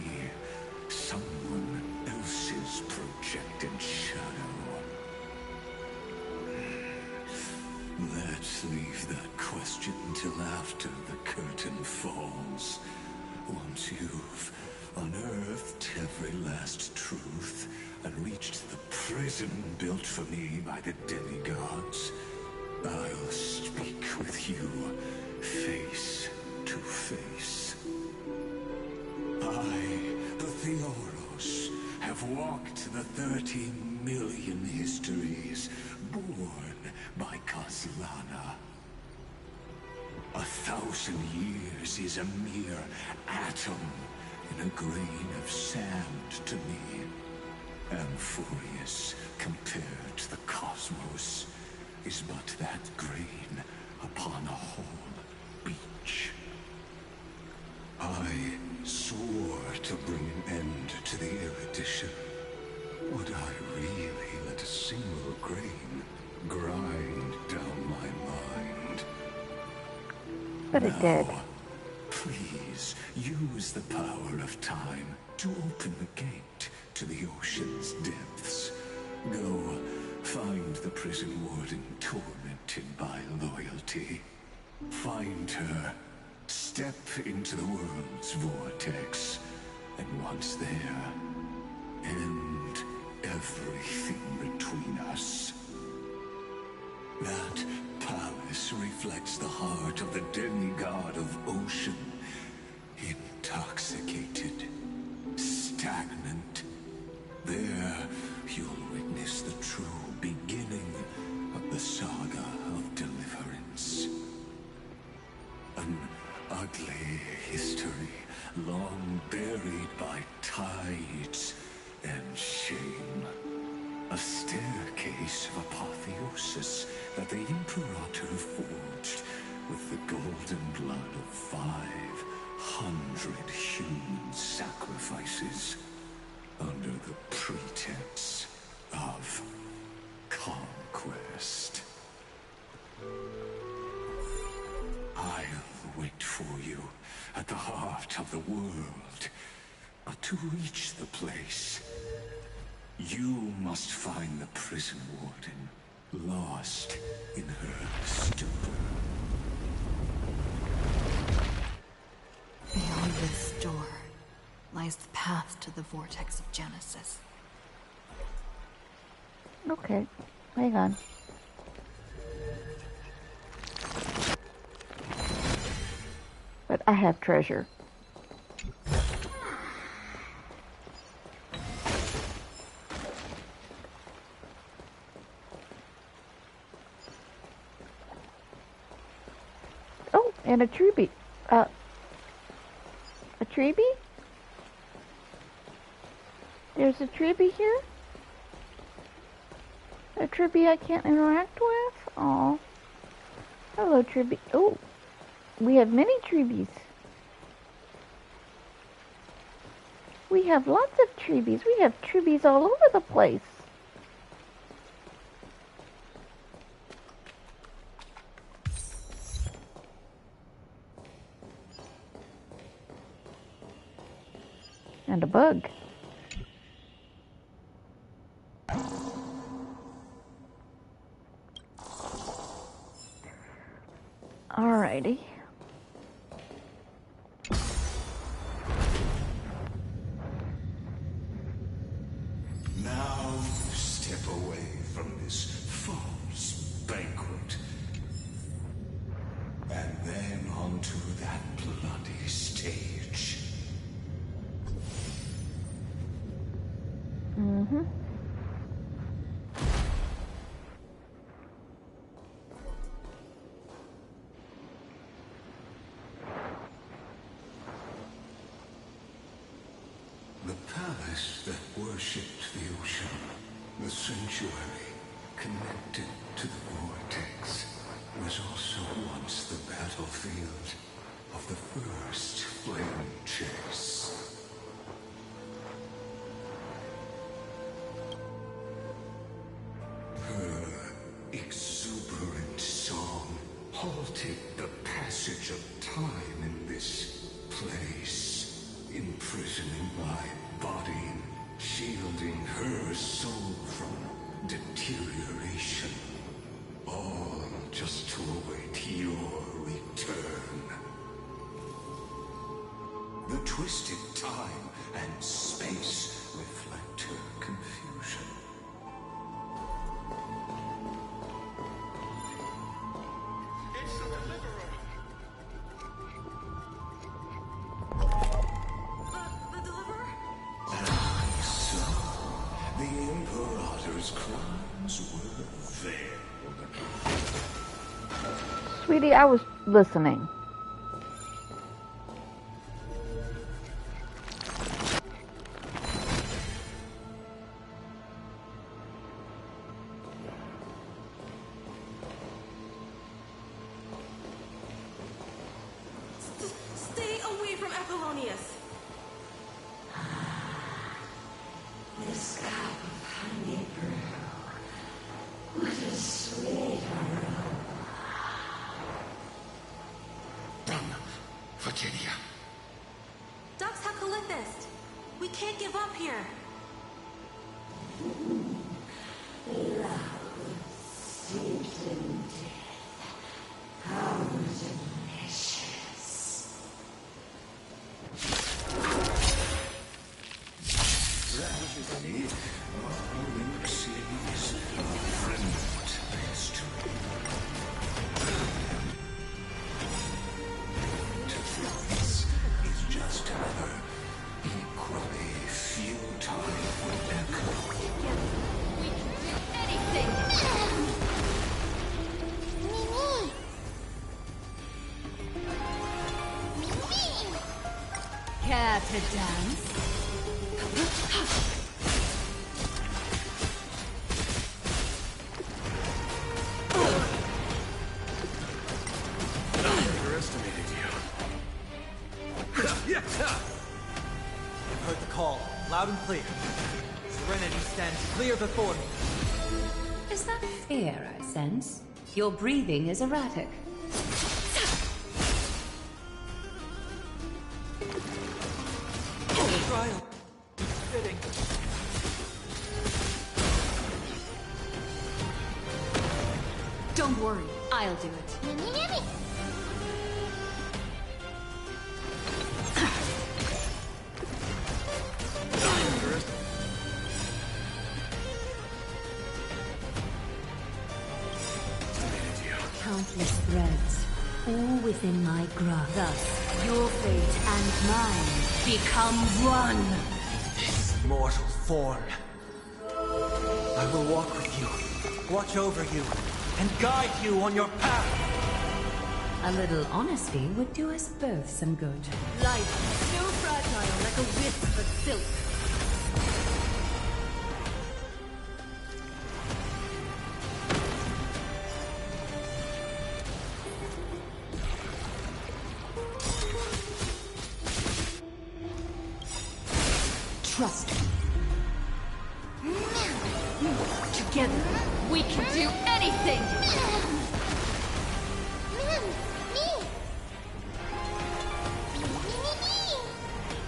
someone else's projected shadow? Let's leave that question till after the curtain falls. Once you've unearthed every last truth and reached the prison built for me by the demigods, I'll speak with you face to face. I, the Theoros, have walked the 30 million histories born by Caslana. 1,000 years is a mere atom in a grain of sand to me. Amphorius, compared to the cosmos, is but that grain upon a whole beach. I swore to bring an end to the erudition. Would I really let a single grain grind down my mind? But it did. Please use the power of time to open the gate to the ocean's depths. Go, find the prison warden tormented by loyalty. Find her, step into the world's vortex, and once there, end everything between us. That palace reflects the heart of the demigod of ocean. Intoxicated, stagnant. There, you'll witness the true beginning of the saga of deliverance. An ugly history, long buried by tides and shame. A staircase of apotheosis that the Imperator forged with the golden blood of 500 human sacrifices under the pretense of conquest. I'll wait for you at the heart of the world. But to reach the place, you must find the prison warden, lost in her stupor. Beyond this door lies the path to the vortex of Genesis. Okay, hang on. But I have treasure. Oh, and a tree. A treebie? There's a treebie here? A treebie I can't interact with? Aw. Hello, treebie. Oh, we have many treebies. We have lots of treebies. We have treebies all over the place. And a bug. Alrighty. Now step away from this false banquet. And then onto that bloody stage. Mm-hmm. The palace that worshipped the ocean, the sanctuary connected to the vortex, was also once the battlefield of the first flame chase. Her exuberant song halted the passage of time in this place, imprisoning my body, shielding her soul from deterioration. All just to await your return. The twisted time and space reflect her confusion. It's the Deliverer! The Deliverer? And so, the Imperator's crimes were veiled. Sweetie, I was listening. Stay away from Apollonius. This cup of honey brew. What a sweet aroma. Run, Virginia. can't give up here. Care to dance? Underestimated you. I've heard the call, loud and clear. Serenity stands clear before me. Is that fear I sense? Your breathing is erratic. Trial. Fitting. Don't worry, I'll do it. Countless threads, all within my grasp. Thus, your fate and mine become one. This mortal form. I will walk with you, watch over you, and guide you on your path. A little honesty would do us both some good. Life, so fragile like a wisp of silk. Trust me. Together, we can do anything!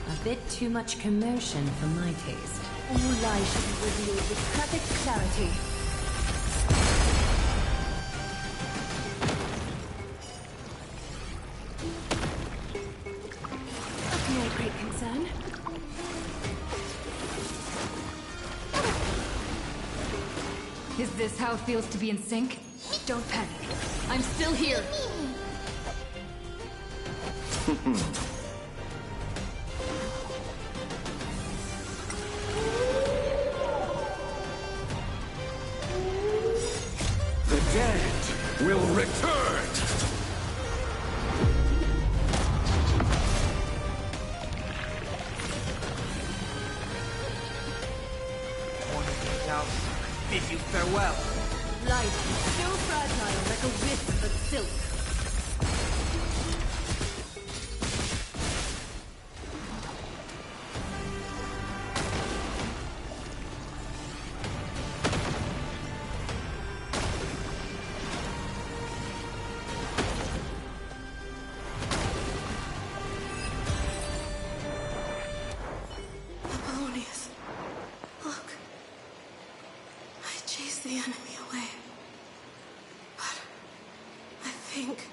A bit too much commotion for my taste. All lies should be revealed with perfect clarity. Of no great concern. Is this how it feels to be in sync? Don't panic. I'm still here. The dead will return! Bid you farewell. Life is so fragile like a wisp of silk. Apollonius, look. I chased the enemy away. But I think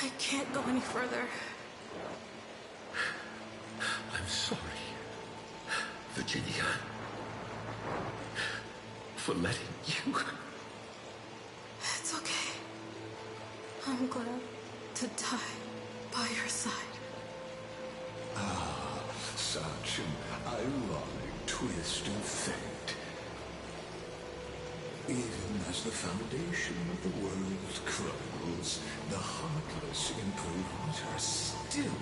I can't go any further. I'm sorry, Virginia, for letting you. It's okay. I'm glad to die by your side. Ah, such an ironic twist of fate. Even as the foundation of the world crumbles, the heartless improviser still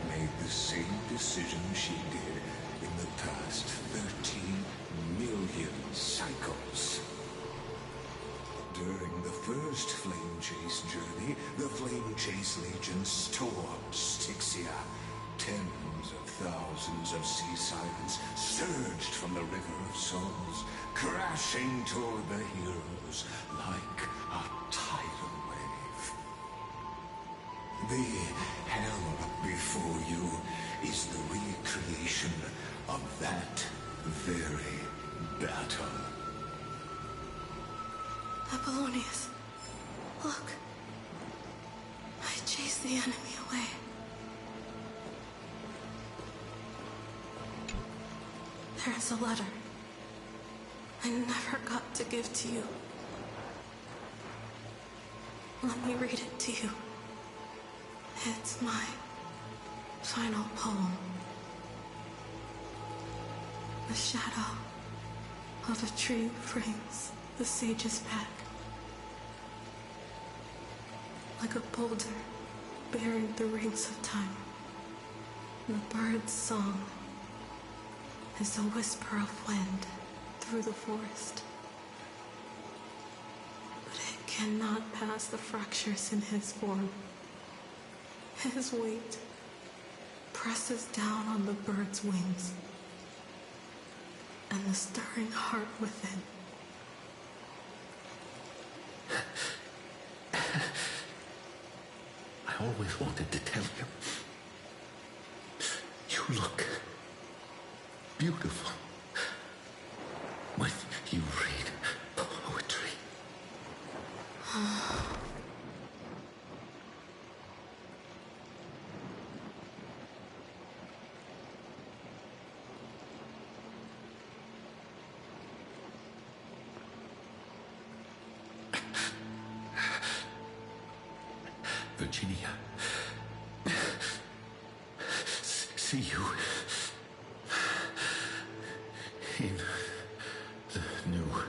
made the same decision she did in the past 13 million cycles. During the first Flame Chase journey, the Flame Chase Legion stormed Styxia. Tens of thousands of sea sirens surged from the River of Souls, crashing toward the heroes like a tidal wave. The hell before you is the recreation of that very battle. Apollonius, look. I chased the enemy away. There is a letter I never got to give to you. Let me read it to you. It's my final poem. The shadow of a tree frames the sage's back. Like a boulder bearing the rings of time. The bird's song is a whisper of wind through the forest. But it cannot pass the fractures in his form. His weight presses down on the bird's wings and the stirring heart within. I always wanted to tell you. You look beautiful when you read poetry. Virginia, see you in the new world.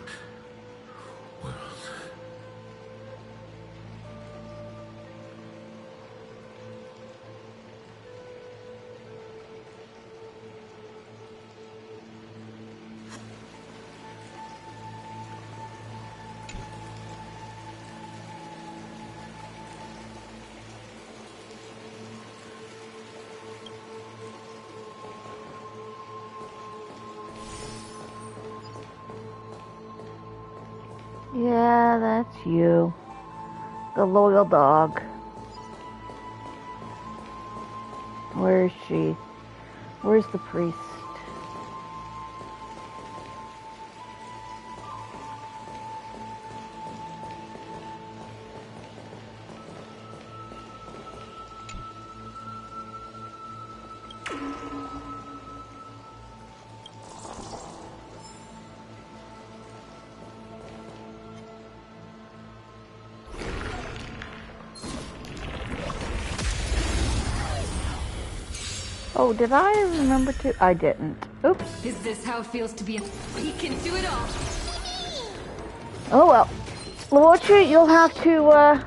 Yeah, that's you. The loyal dog. Where is she? Where's the priest? Oh, did I remember to? I didn't. Oops. Is this how it feels to be a... He can do it all! Oh well. Luochi, you'll have to,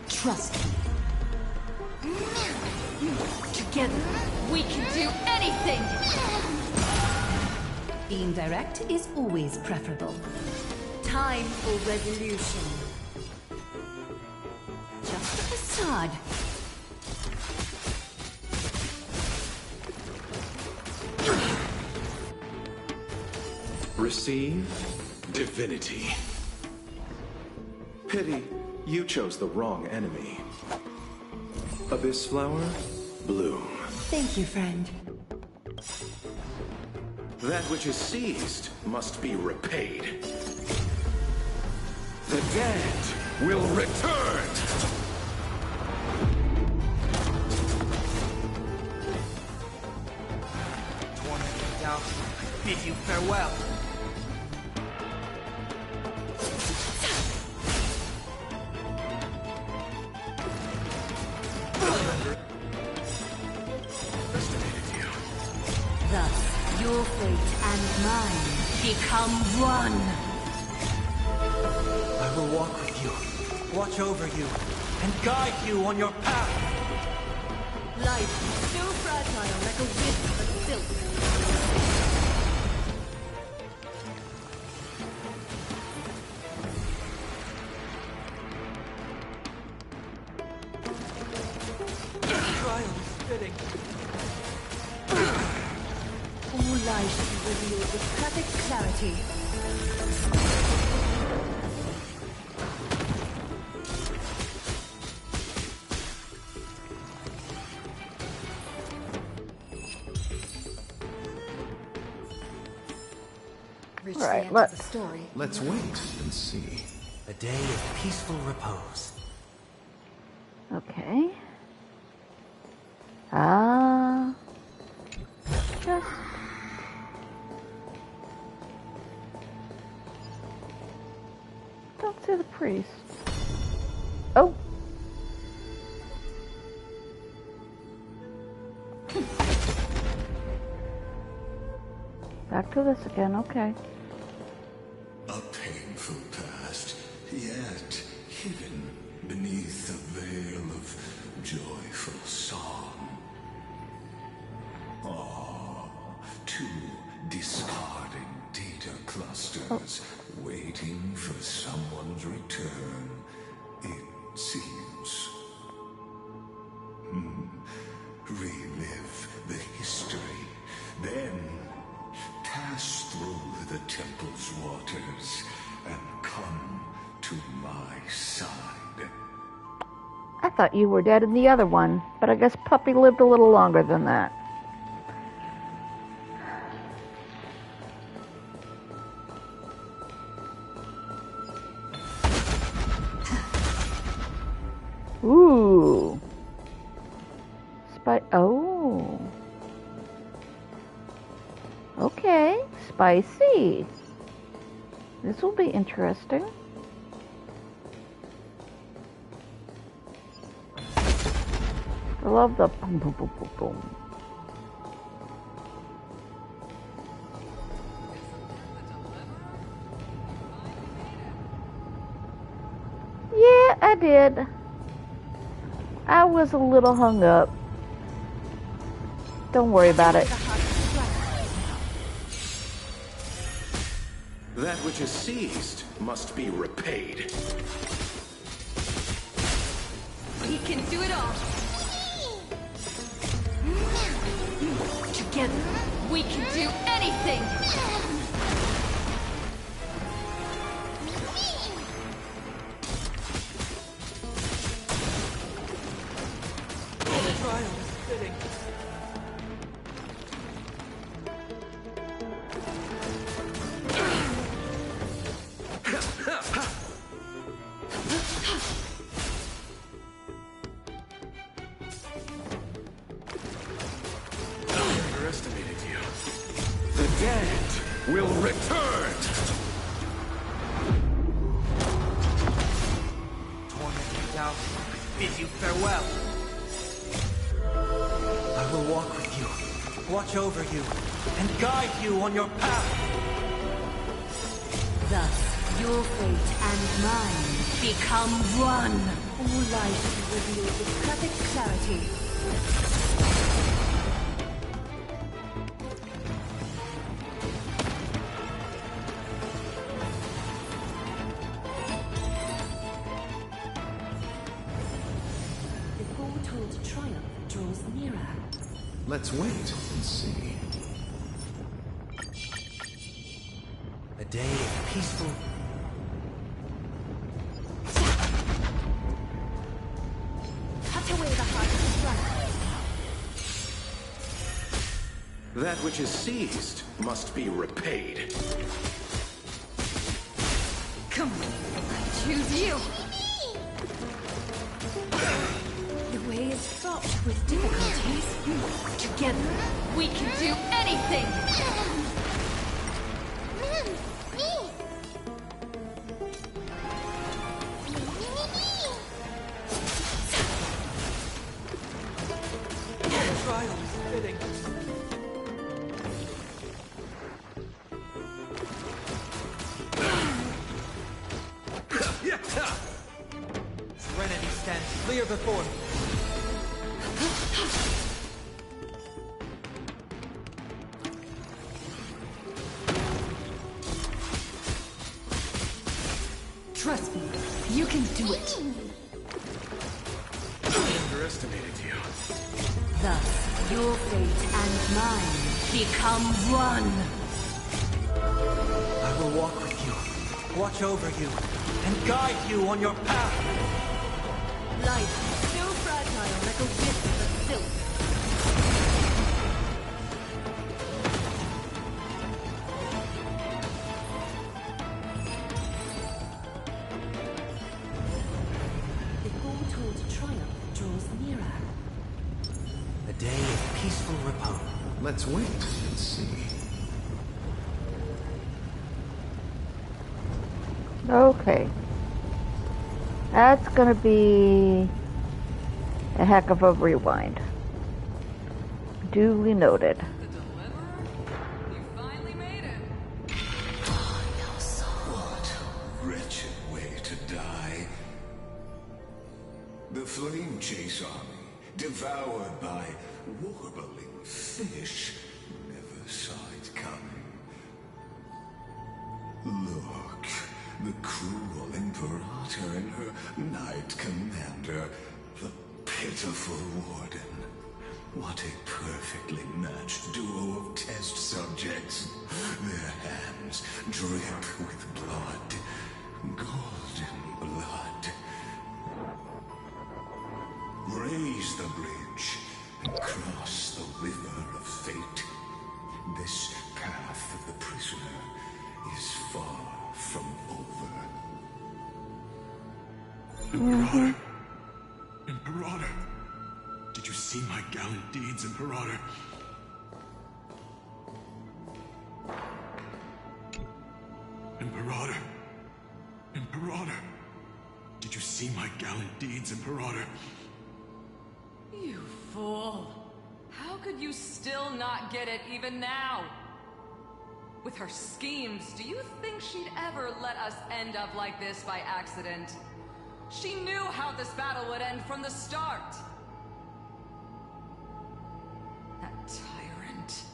Trust me. Together, we can do anything! Being direct is always preferable. Time for resolution. Just a facade. Receive divinity. Pity, you chose the wrong enemy. Abyss flower, bloom. Thank you, friend. That which is seized must be repaid. The dead will return! Tormented doubt, I bid you farewell. Thus, your fate and mine become one. I will walk with you, watch over you, and guide you on your path. Life is so fragile like a wisp of silk. Trial is fitting. All lies should be revealed with perfect clarity. richly Right, enter let's- the story. Let's wait and see. A day of peaceful repose. Okay. Just... Don't see the priest. Oh! Back to this again, okay. A painful past, yet hidden beneath a veil of joyful song. Ah, two discarding data clusters waiting for someone's return, it seems. Relive the history, then pass through the temple's waters and come to my side. I thought you were dead in the other one, but I guess Puppy lived a little longer than that. Ooh. Oh. Okay, spicy. This will be interesting. I love the boom, boom, boom, boom, boom. Yeah, I did. I was a little hung up. Don't worry about it. That which is seized must be repaid. We can do it all. Together, we can do anything. The trial is fitting. Underestimated you. The dead will return! Torment you down. Bid you farewell. I will walk with you, watch over you, and guide you on your path. Thus, your fate and mine become one. All life is revealed with perfect clarity. The foretold triumph draws nearer. Let's wait and see. A day of peaceful... Cut away the heart of strife. That which is seized must be repaid. Come on, I choose you. The way is fraught with difficulties. Together, we can do anything. The trial is fitting. Serenity stands clear before me. Trust me, you can do it. Underestimated you. Thus, your fate and mine become one. I will walk with you, watch over you, and guide you on your path. Life is so fragile like a wisp of silk. A day of peaceful repose. Let's wait and see. Okay. That's gonna be a heck of a rewind. Duly noted. What a wretched way to die. The flame chase army, devoured by warbling fish, never saw it coming. Look, the cruel Imperator and her Knight Commander, the pitiful Warden. What a perfectly matched duo of test subjects. Their hands drip with blood. Golden blood. Raise the bridge and cross the river of fate. This path of the prisoner is far from over. Imperator! Imperator! Did you see my gallant deeds, Imperator? Imperator! Imperator! Did you see my gallant deeds, Imperator? You fool! How could you still not get it even now? With her schemes, do you think she'd ever let us end up like this by accident? She knew how this battle would end from the start! That tyrant.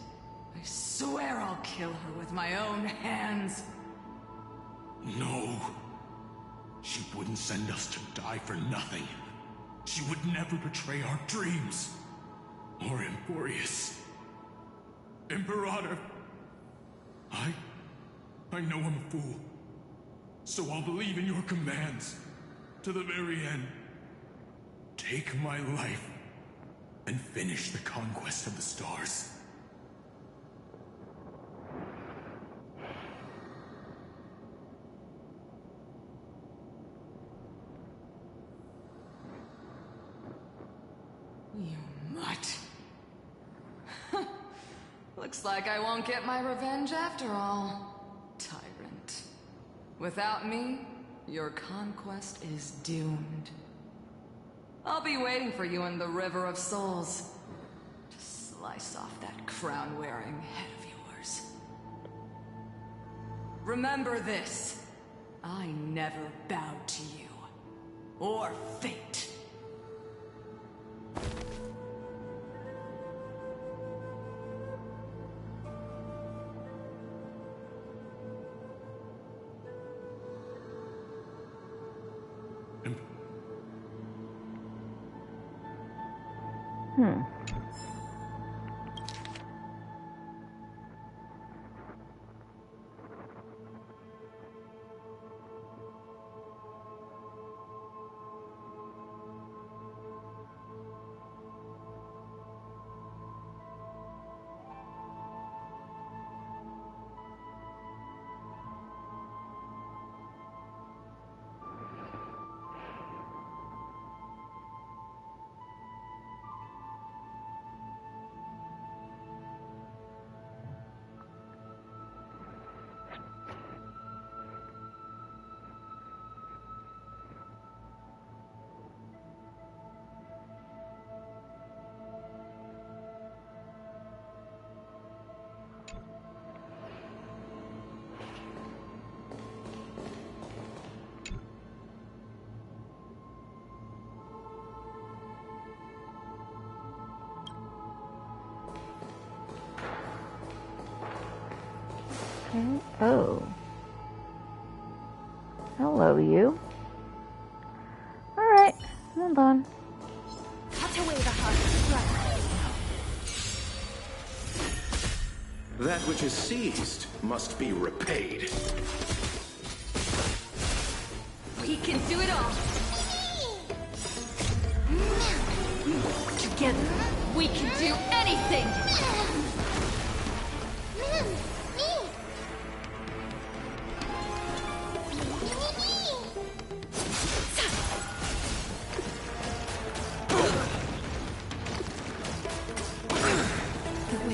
I swear I'll kill her with my own hands. No. She wouldn't send us to die for nothing. She would never betray our dreams. Or Emporius. Imperator. I know I'm a fool. So I'll believe in your commands. To the very end. Take my life. And finish the conquest of the stars. You mutt. Looks like I won't get my revenge after all, tyrant. Without me, your conquest is doomed. I'll be waiting for you in the River of Souls to slice off that crown-wearing head of yours. Remember this. I never bowed to you. Or fate. Oh. Hello, you. Alright, hold on. Cut away the heart of blood. That which is seized must be repaid. We can do it all. Together, we can do anything!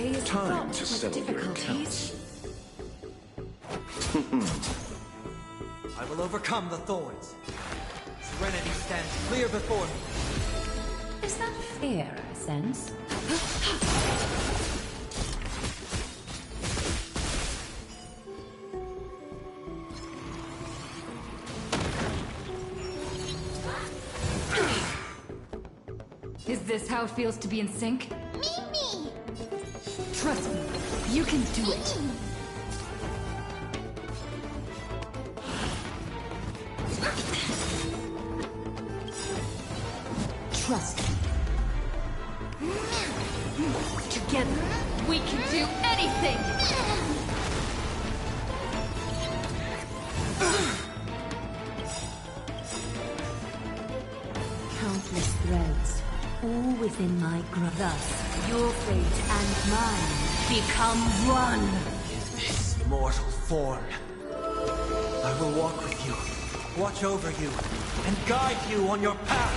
day is Time fraught to with settle your difficulties. I will overcome the thorns. Serenity stands clear before me. Is that fear, sense? Is this how it feels to be in sync? Me! Trust me, you can do it. Trust me. Together, we can do anything! Countless threads, all within my grasp. Thus, your fate and mine become one. This mortal form. I will walk with you, watch over you, and guide you on your path.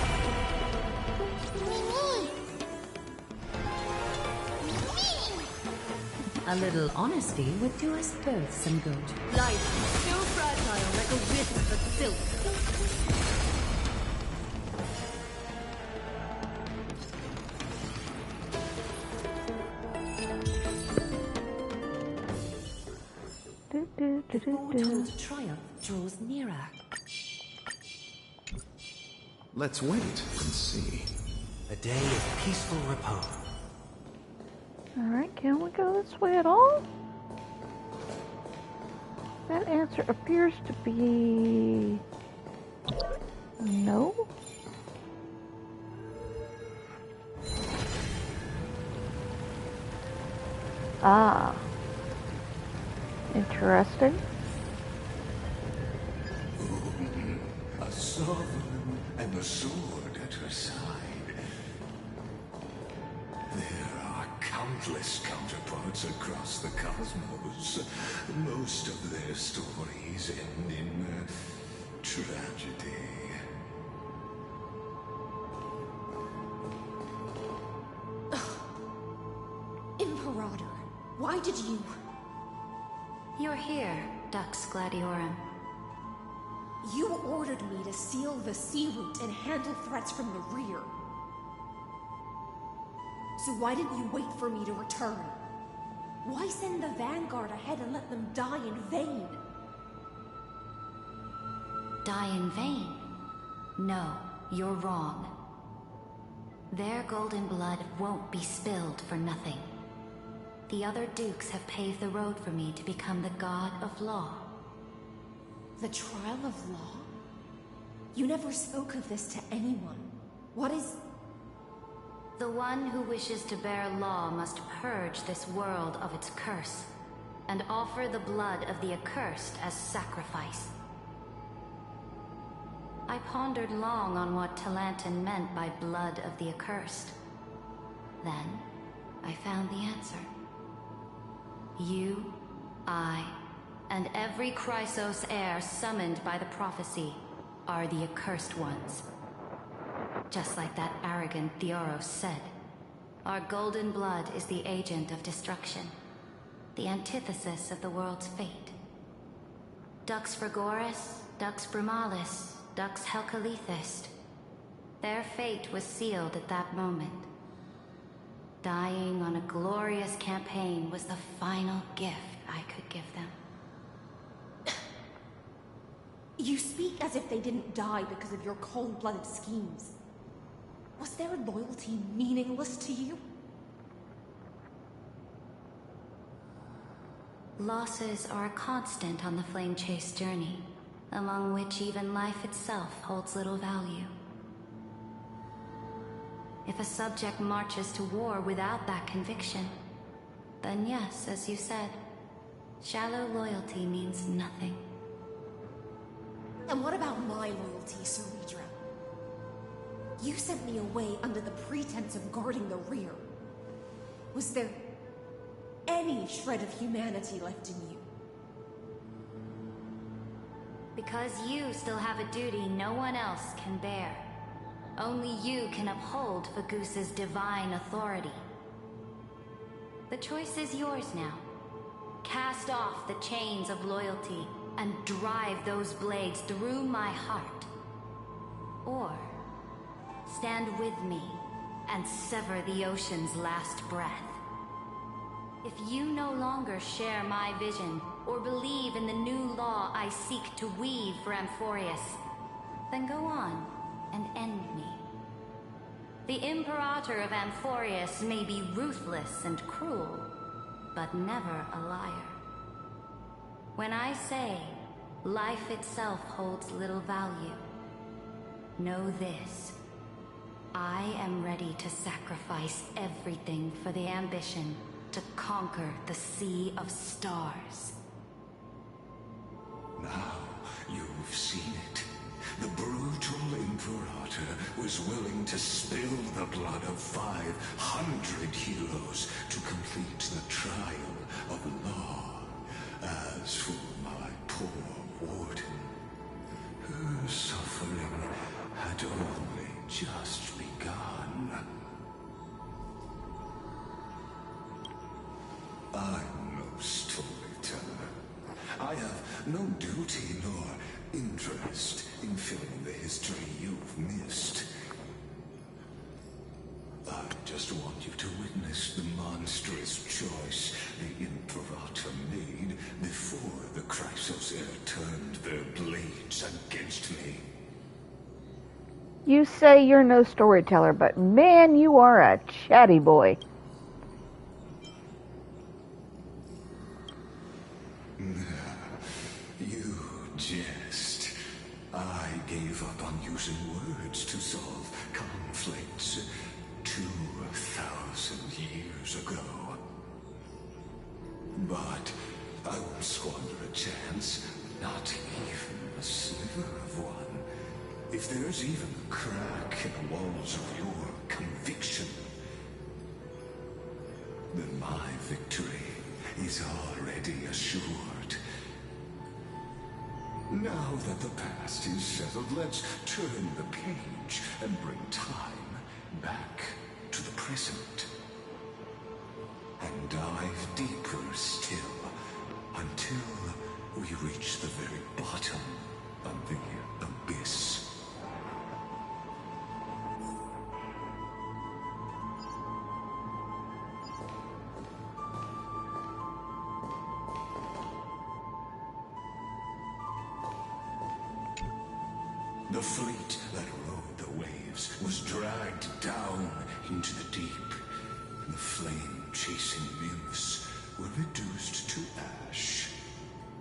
A little honesty would do us both some good. Life is so fragile like a wisp of silk. Do, do, Foretold triumph draws nearer. Let's wait and see. A day of peaceful repose. Alright, can we go this way at all? That answer appears to be... no? Ah. Interesting. A sovereign and a sword at her side. There are countless counterparts across the cosmos. Most of their stories end in tragedy. Imperator, why did you... You're here, Dux Gladiorum. You ordered me to seal the sea route and handle threats from the rear. So why didn't you wait for me to return? Why send the vanguard ahead and let them die in vain? Die in vain? No, you're wrong. Their golden blood won't be spilled for nothing. The other dukes have paved the road for me to become the god of law. The trial of law? You never spoke of this to anyone. What is... The one who wishes to bear law must purge this world of its curse, and offer the blood of the accursed as sacrifice. I pondered long on what Talantan meant by blood of the accursed. Then, I found the answer. You, I, and every Chrysos heir summoned by the prophecy are the accursed ones. Just like that arrogant Theoros said, our golden blood is the agent of destruction, the antithesis of the world's fate. Dux Frigoris, Dux Brumalis, Dux Helcalethist. Their fate was sealed at that moment. Dying on a glorious campaign was the final gift I could give them. You speak as if they didn't die because of your cold-blooded schemes. Was their loyalty meaningless to you? Losses are a constant on the Flame Chase journey, among which even life itself holds little value. If a subject marches to war without that conviction, then yes, as you said, shallow loyalty means nothing. And what about my loyalty, Sir Redra? You sent me away under the pretense of guarding the rear. Was there any shred of humanity left in you? Because you still have a duty no one else can bear. Only you can uphold Fagusa's divine authority. The choice is yours now. Cast off the chains of loyalty and drive those blades through my heart. Or stand with me and sever the ocean's last breath. If you no longer share my vision or believe in the new law I seek to weave for Amphorius, then go on and end me. The Imperator of Amphorius may be ruthless and cruel, but never a liar. When I say life itself holds little value, know this. I am ready to sacrifice everything for the ambition to conquer the Sea of Stars. Now you've seen it. The brutal Imperator was willing to spill the blood of 500 heroes to complete the trial of law. As for my poor warden, her suffering had only just begun. I'm no storyteller. I have no duty nor interest in filling the history you've missed. I just want you to witness the monstrous choice the Imperator made before the Chrysos Heir turned their blades against me. You say you're no storyteller, but man, you are a chatty boy. You jest. I gave up on using words to solve conflicts 2,000 years ago. But I won't squander a chance, not even a sliver of one. If there's even a crack in the walls of your conviction, then my victory is already assured. Now that the past is settled, let's turn the page and bring time back to the present. And dive deeper still, until we reach the very bottom of the abyss. The fleet that rode the waves was dragged down into the deep. The flame-chasing nymphs were reduced to ash.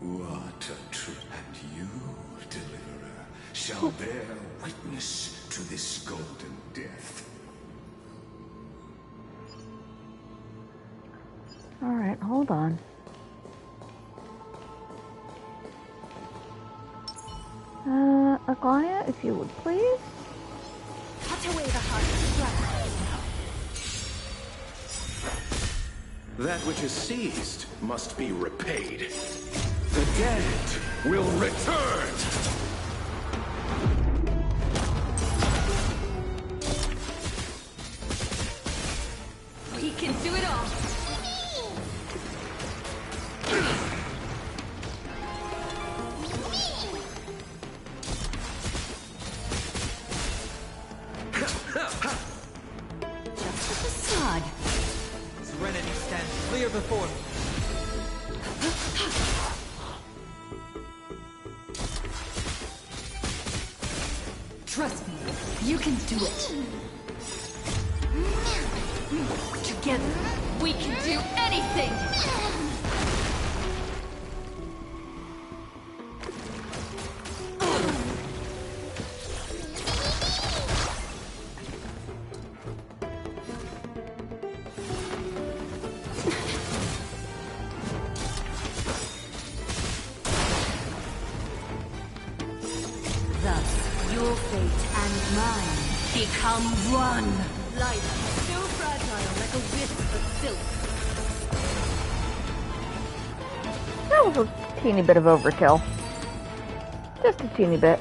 What a trip! And you, deliverer, shall bear witness to this golden death. Alright, hold on. Aglaia, if you would please. Cut away the heart of That which is seized must be repaid. The dead will return! We can do it all! Before. Trust me, you can do it. Together, we can do anything! Become one. Life, so fragile like a wisp of silk. That was a teeny bit of overkill. Just a teeny bit.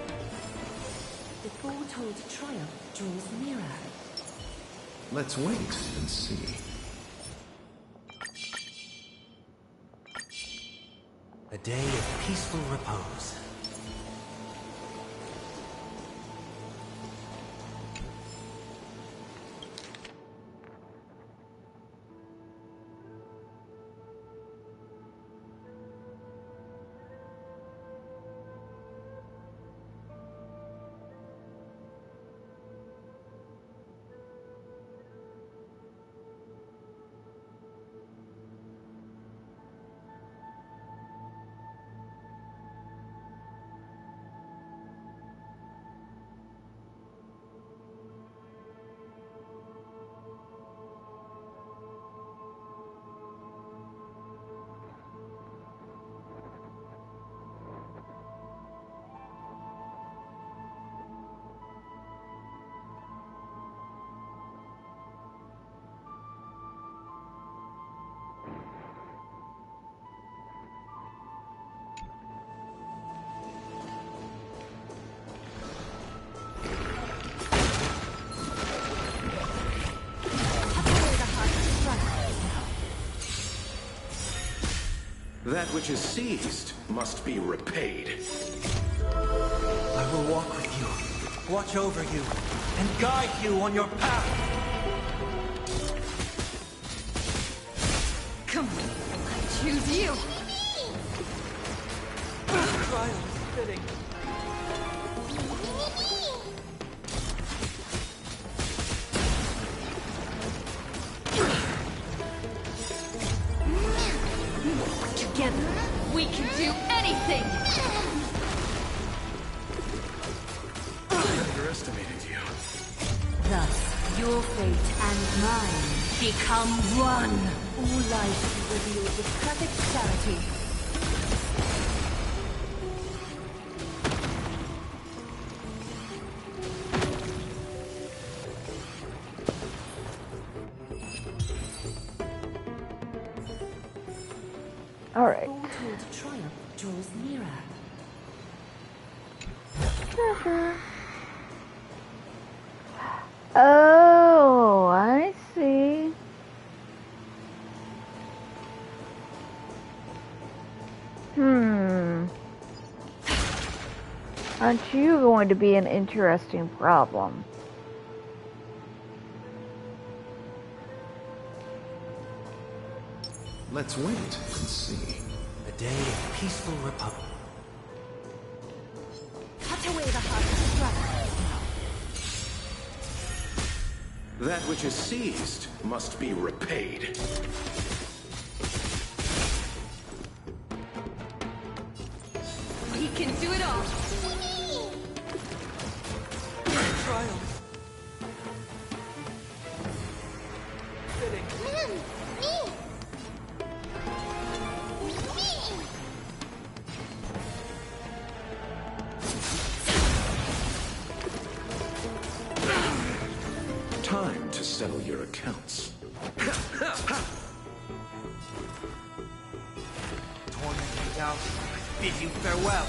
The foretold trial draws nearer. Let's wait and see. day of peaceful repose. That which is seized must be repaid. I will walk with you, watch over you, and guide you on your path. Come on, I choose you. Trial is fitting. Together, we can do anything! I underestimated you. Thus, your fate and mine become one. All life is revealed with perfect clarity. All right. Foretold triumph draws nearer. Treasure. Oh, I see. Aren't you going to be an interesting problem? Let's wait and see. A day of peaceful repose. Cut away the heart of strife. That which is seized must be repaid. We can do it all! Trial. Fitting. Time to settle your accounts. Tormenting doubt, I bid you farewell.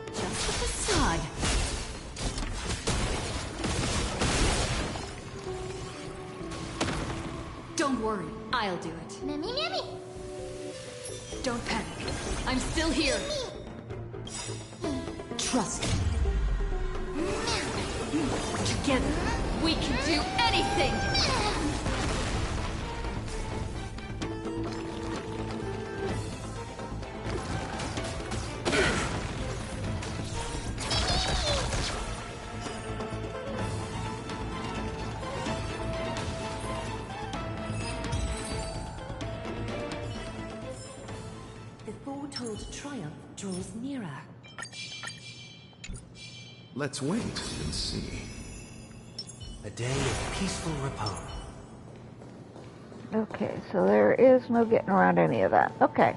Just a facade. Don't worry, I'll do it. Mammy, mammy. Don't panic. I'm still here. Trust me. Together, we can do anything! The foretold triumph draws nearer. Let's wait and see. A day of peaceful repose. Okay, so there is no getting around any of that. Okay.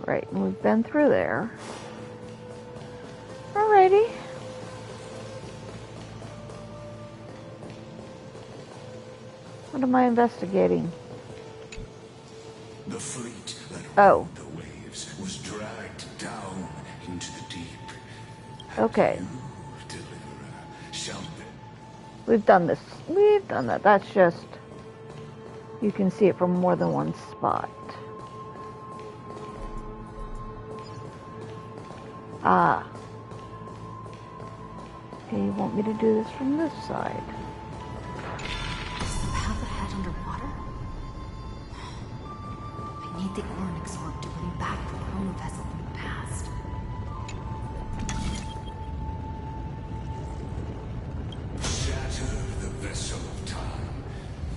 Right, and we've been through there. Alrighty. What am I investigating? The fleet that Oh. rode the waves was dragged down into the deep. Okay. You, deliverer, something. We've done this. We've done that. That's just... You can see it from more than one spot. Ah. Okay, you want me to do this from this side. Is the path ahead underwater? I need the Anaxagoras to bring back the chrono vessel from the past. Shatter the vessel of time,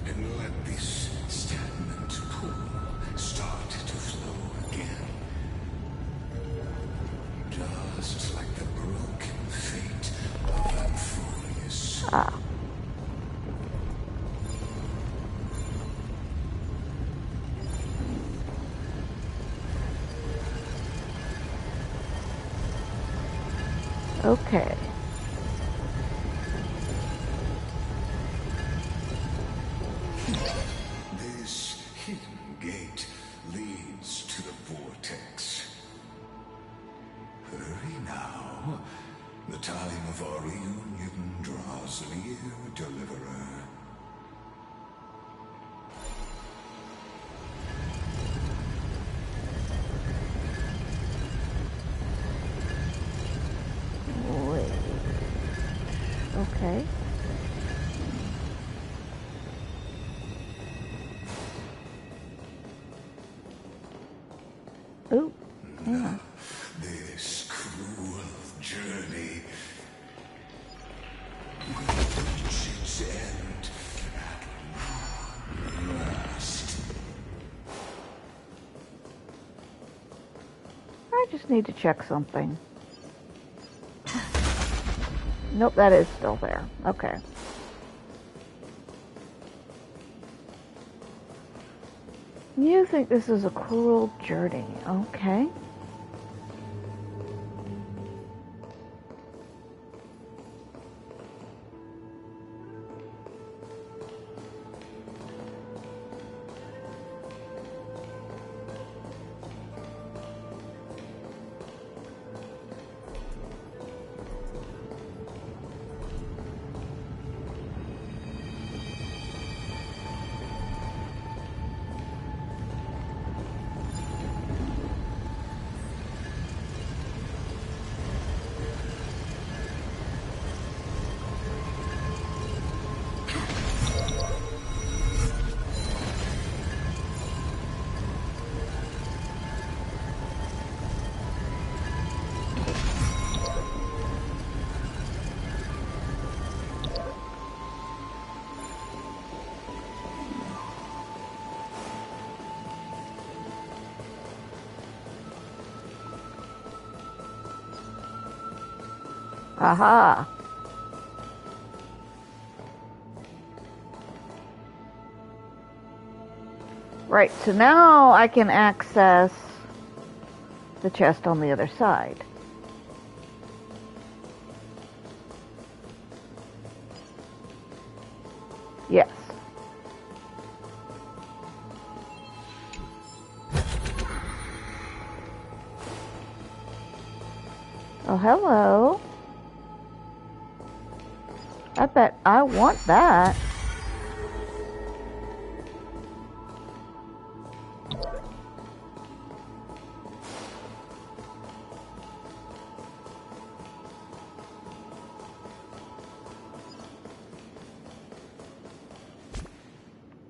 and let this stagnant pool start to flow again. Just like the broken fate of Amphorius. Ah. Okay. This hidden gate leads to the vortex. Hurry now. The time of our reunion draws near, Deliverer. Wait. Okay. Ooh. Yeah. This cruel journey will reach its end at last. I just need to check something. Nope, that is still there. Okay. You think this is a cruel journey. Okay. Aha. Right, so now I can access the chest on the other side. Yes. Oh, hello. I bet I want that.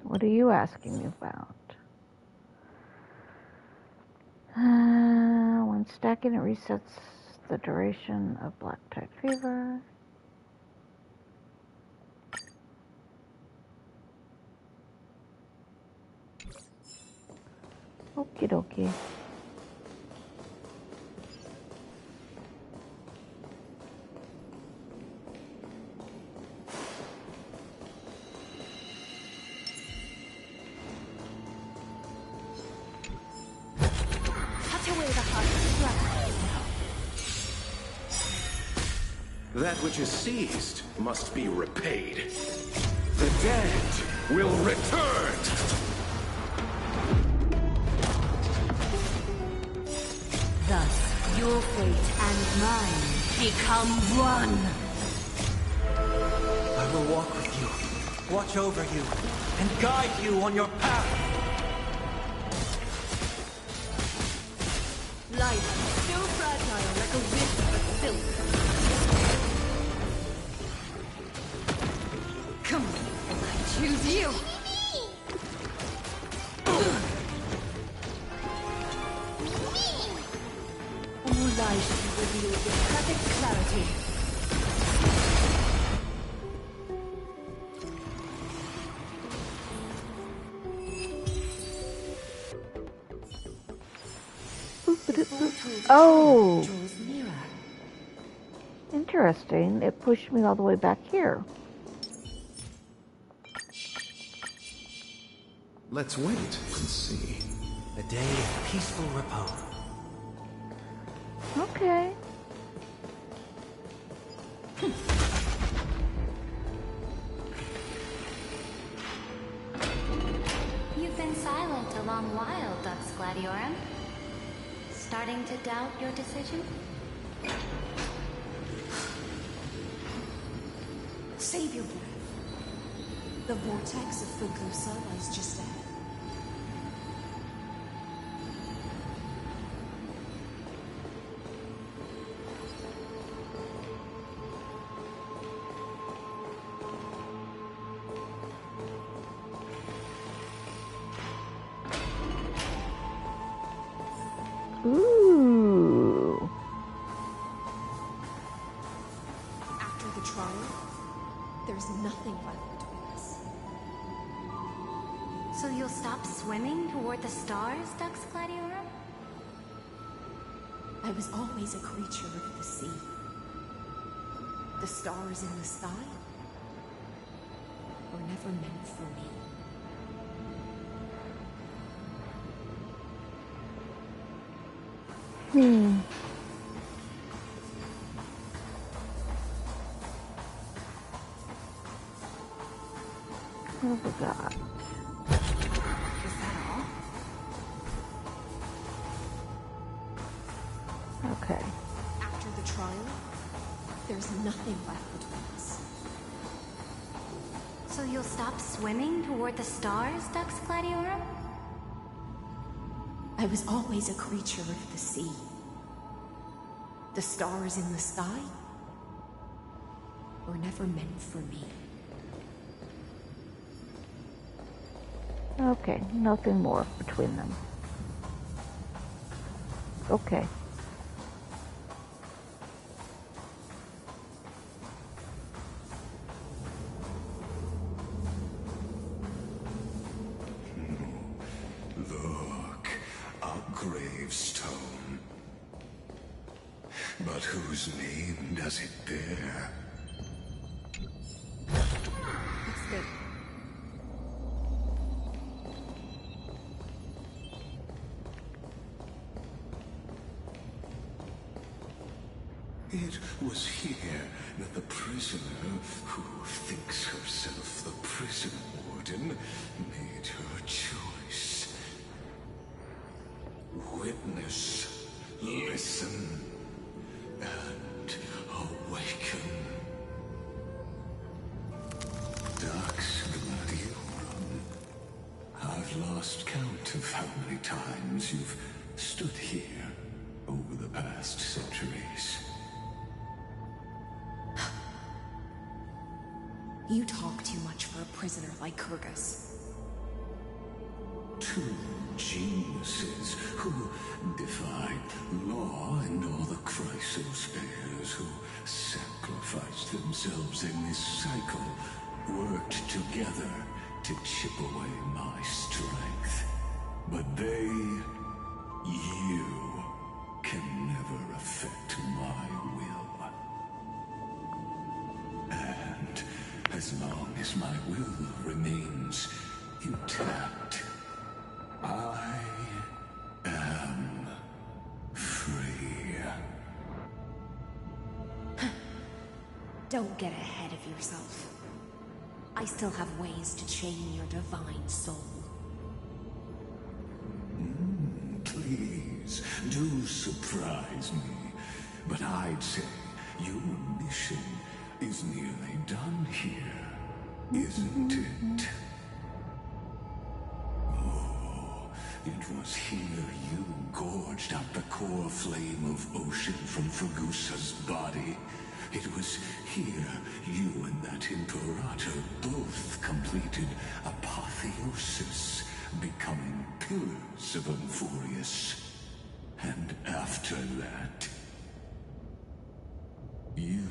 What are you asking me about? When stacking, it resets the duration of black type fever. Okie dokie. Cut away the heart of That which is seized must be repaid. The dead will return! Thus, your fate and mine become one. will walk with you, watch over you, and guide you on your path. Life is so fragile like a wisp of silk. Come on, I choose you. All lies should be revealed with perfect clarity. Oh! Interesting. It pushed me all the way back here. Let's wait and see. A day of peaceful repose. Okay. You've been silent a long while, Dux Gladiorum. Starting to doubt your decision? Save your breath. The vortex of Fugusa lies just ahead. Ooh. After the trial, there's nothing left between us. So you'll stop swimming toward the stars, Dux Gladiorum? I was always a creature of the sea. The stars in the sky were never meant for me. What have we got? Is that all? Okay. After the trial, there's nothing left between us. So you'll stop swimming toward the stars, Dux Gladiorum? I was always a creature of the sea. The stars in the sky were never meant for me. Okay, nothing more between them. Okay. Look, a gravestone. But whose name does it bear? It's good. It was here that the prisoner, who thinks herself the prison warden, made her choice. Witness, listen, and awaken. Dux Gladiorum, I've lost count of how many times you've stood here over the past centuries. You talk too much for a prisoner like Kurgus. Two geniuses who defied law and all the Chrysos heirs who sacrificed themselves in this cycle worked together to chip away my strength. But they, you, can never affect my will. And as long as my will remains intact, I am free. Don't get ahead of yourself. I still have ways to chain your divine soul. Please, do surprise me. But I'd say your mission is nearly done here. isn't it? Oh, it was here you gorged out the core flame of ocean from Fugusa's body. It was here you and that Imperator both completed apotheosis, becoming pillars of Euphorius. And after that, you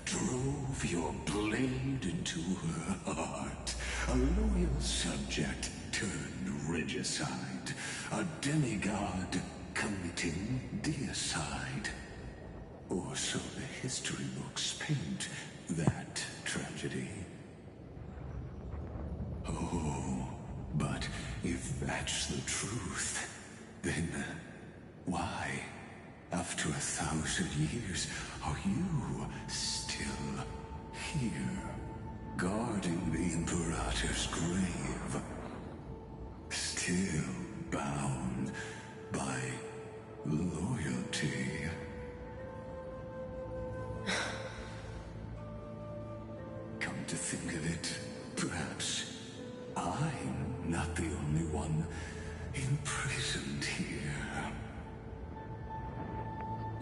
drove your blade into her heart. A loyal subject turned regicide. A demigod committing deicide. Or so the history books paint that tragedy. Oh, but if that's the truth, then why, after 1,000 years, are you still here, guarding the Imperator's grave? Still bound by loyalty. Come to think of it, perhaps I'm not the only one imprisoned here.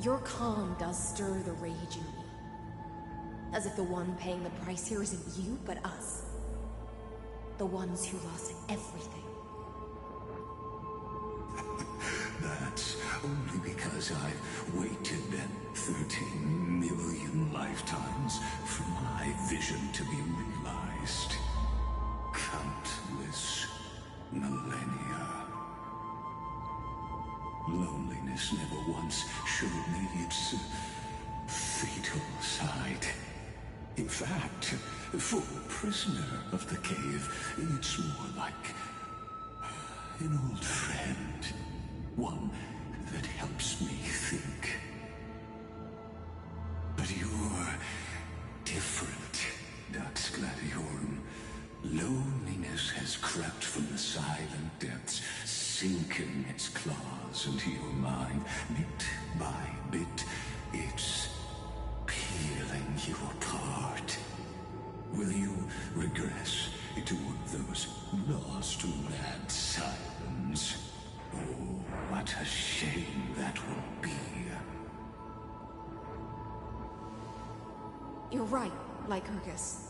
Your calm does stir the rage in me. As if the one paying the price here isn't you, but us. The ones who lost everything. That's only because I've waited 13 million lifetimes for my vision to be realized. Countless millennia. Loneliness never once showed me its fatal side. In fact, for a prisoner of the cave, it's more like an old friend. One that helps me think. But you're different, Dux Gladiorum. Loneliness has crept from the silent depths, sinking its claws into your mind. Bit by bit, it's peeling you apart. Will you regress into one of those lost mad sirens? Oh, what a shame that would be. You're right, Lycurgus.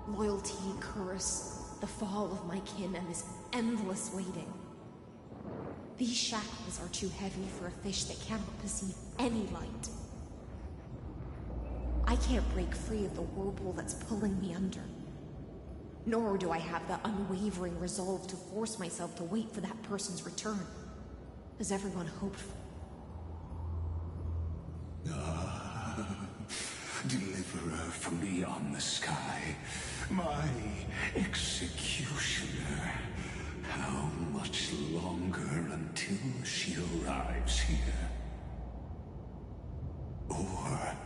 Loyalty, curse, the fall of my kin, and this endless waiting. These shackles are too heavy for a fish that cannot perceive any light. I can't break free of the whirlpool that's pulling me under. Nor do I have the unwavering resolve to force myself to wait for that person's return, as everyone hoped for. Deliverer from beyond the sky, my executioner. How much longer until she arrives here? Or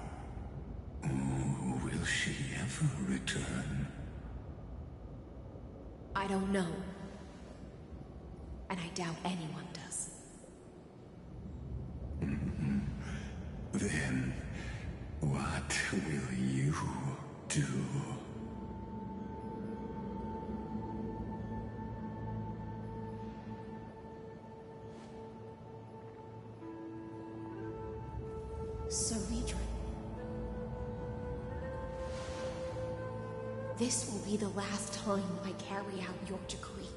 will she ever return? I don't know. And I doubt anyone does. Then, what will you do? Ceredra. This will be the last time I carry out your decree.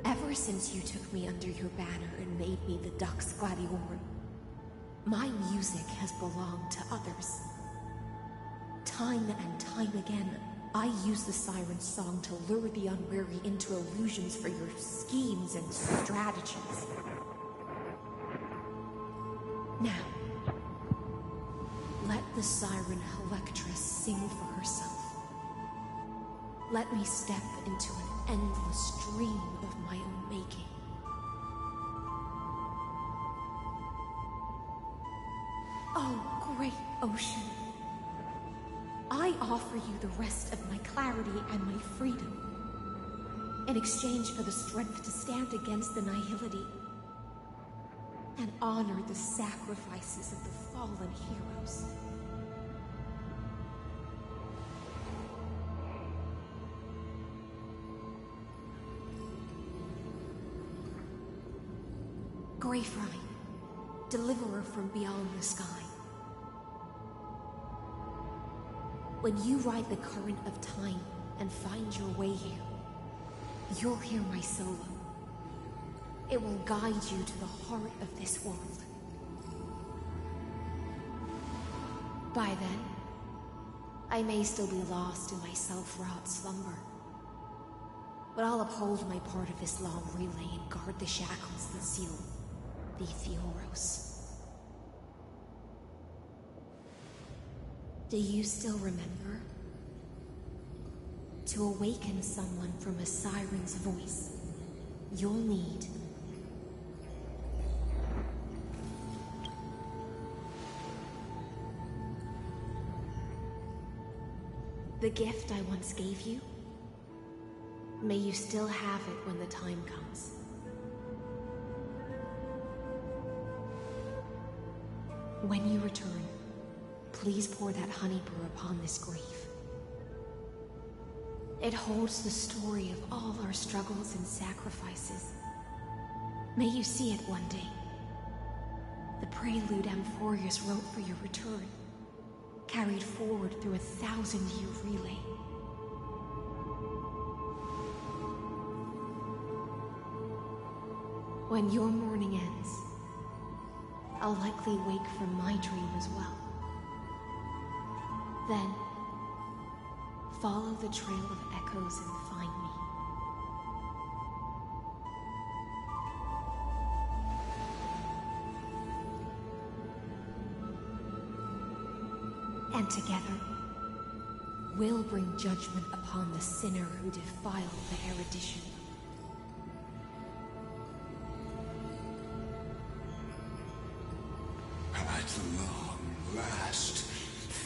Ever since you took me under your banner and made me the Dux Gladiorum, my music has belonged to others. Time and time again, I use the siren's song to lure the unwary into illusions for your schemes and strategies. Now, let the siren Electra sing for herself. Let me step into an endless dream of my own making. Oh, great ocean. I offer you the rest of my clarity and my freedom, in exchange for the strength to stand against the nihility and honor the sacrifices of the fallen heroes. Greyfry, deliverer from beyond the sky. When you ride the current of time and find your way here, you'll hear my solo. It will guide you to the heart of this world. By then, I may still be lost in my self-wrought slumber, but I'll uphold my part of this long relay and guard the shackles that seal the Theoros. Do you still remember? To awaken someone from a siren's voice, you'll need the gift I once gave you. May you still have it when the time comes. When you return, please pour that honey brew upon this grave. It holds the story of all our struggles and sacrifices. May you see it one day. The prelude Amphorius wrote for your return, carried forward through a 1,000-year relay. When your mourning ends, I'll likely wake from my dream as well. Then, follow the trail of echoes and find me. And together, we'll bring judgment upon the sinner who defiled the erudition. At long last,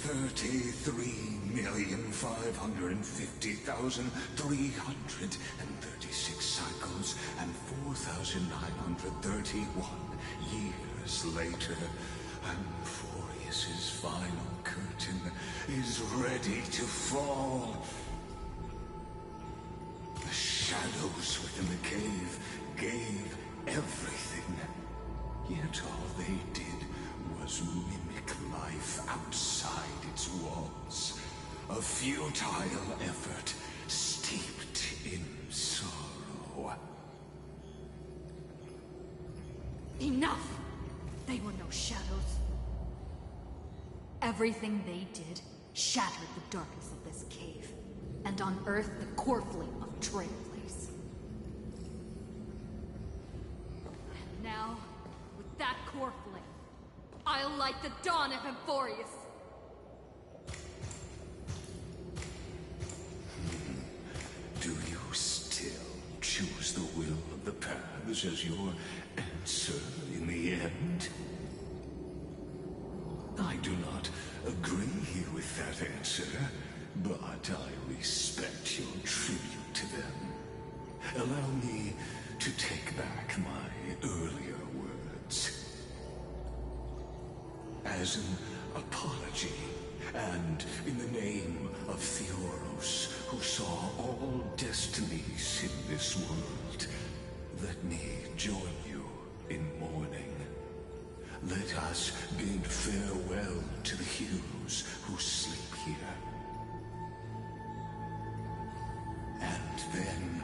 33,550,336 cycles and 4,931 years later, Amphorius's final curtain is ready to fall. The shadows within the cave gave everything, yet all they did was mimic life outside its walls. A futile effort steeped in sorrow. Enough! They were no shadows. Everything they did shattered the darkness of this cave, and unearthed the core flame of Trailblaze. And now, with that core flame, I'll light the dawn of Amphorius! Do you still choose the will of the paths as your answer in the end? I do not agree with that answer, but I respect your tribute to them. Allow me to take back my earlier words. As an apology, and in the name of Theoros, who saw all destinies in this world, let me join you in mourning. Let us bid farewell to the heroes who sleep here. And then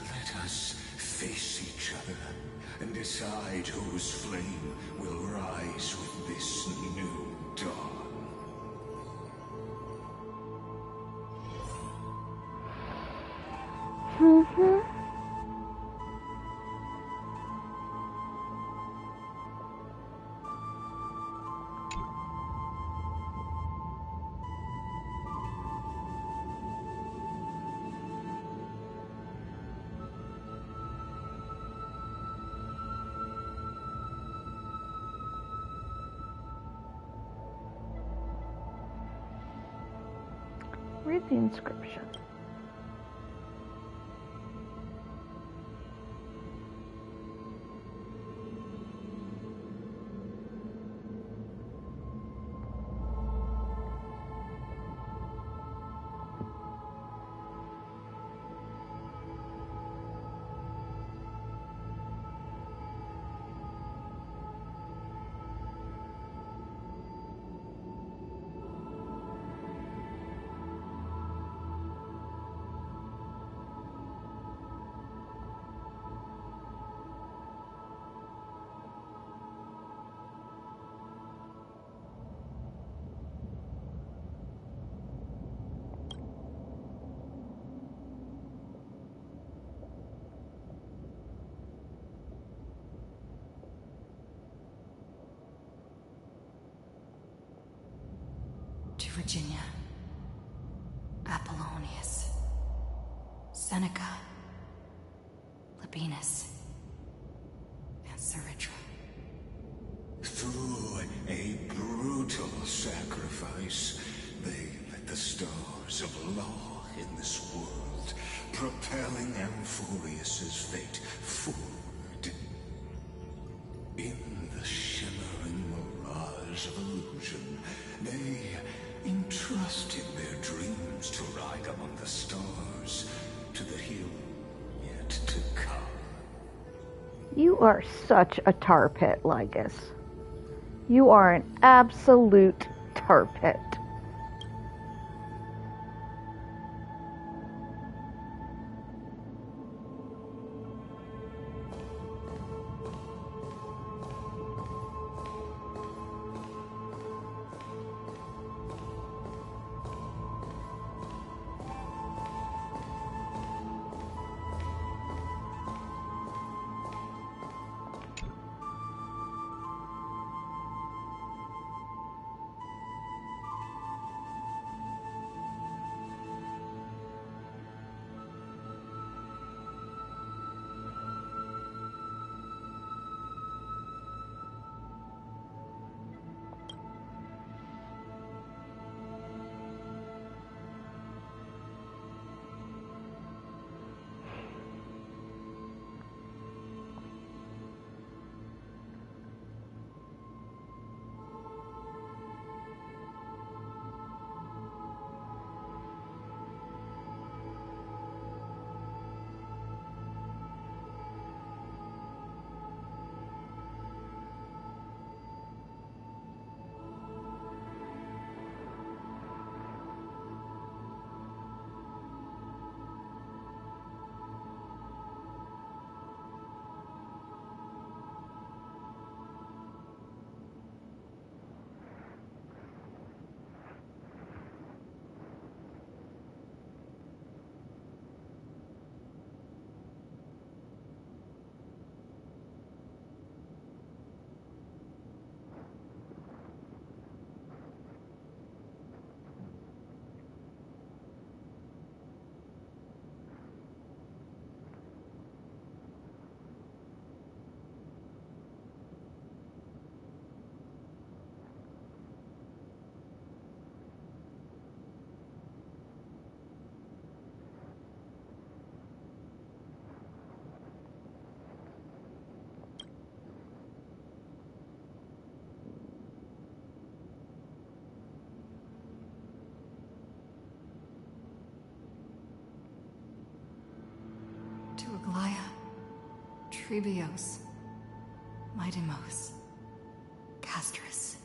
let us face each other and decide whose flame will rise with this new dawn. Read the inscription. To Virginia. Apollonius. Seneca. Labienus. And Saritra. Through a brutal sacrifice, they lit the stars of law in this world, propelling Amphorius's fate forward. In the shimmering mirage of illusion, they entrusted their dreams to ride among the stars, to the hill yet to come. You are such a tar pit, Lygus. You are an absolute tar pit. Aglaya, Trebios, Midimos, Castris,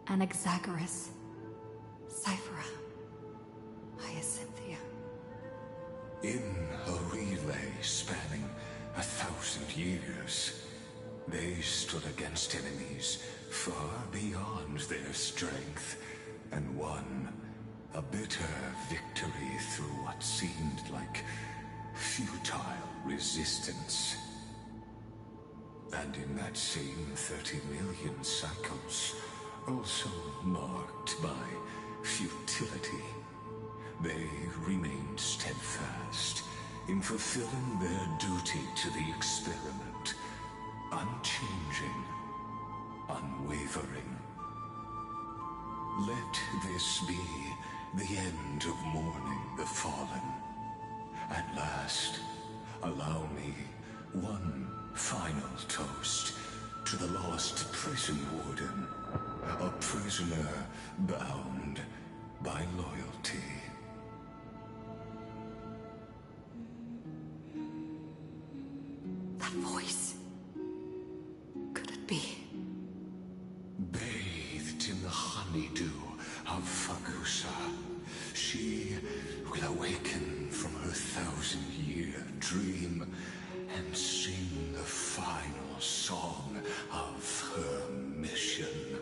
Anaxagoras, Cyphera, Hyacinthia. In a relay spanning 1,000 years, they stood against enemies far beyond their strength, and won a bitter victory through what seemed like futile resistance. And in that same 30 million cycles, also marked by futility, they remained steadfast in fulfilling their duty to the experiment, unchanging, unwavering. Let this be the end of mourning the fallen. At last, allow me one final toast to the lost prison warden, a prisoner bound by loyalty. That voice. Could it be? Bathed in the honeydew of Fagusa, she will awaken from her 1,000-year dream and sing the final song of her mission.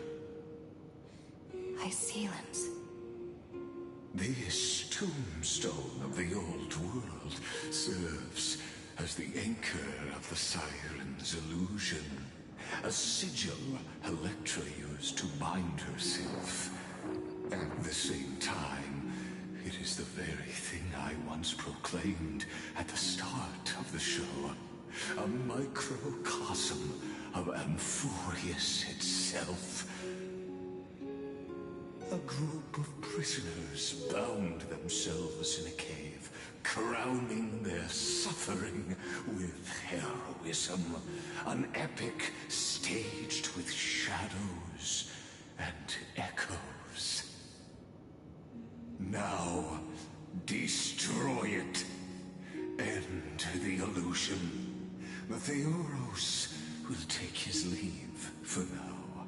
Hycelans. This tombstone of the old world serves as the anchor of the Siren's illusion, a sigil Electra used to bind herself. At the same time, it is the very thing I once proclaimed at the start of the show. A microcosm of Amphorius itself. A group of prisoners bound themselves in a cave, crowning their suffering with heroism. An epic staged with shadows and echoes. Now, destroy it. End the illusion. Theoros will take his leave for now.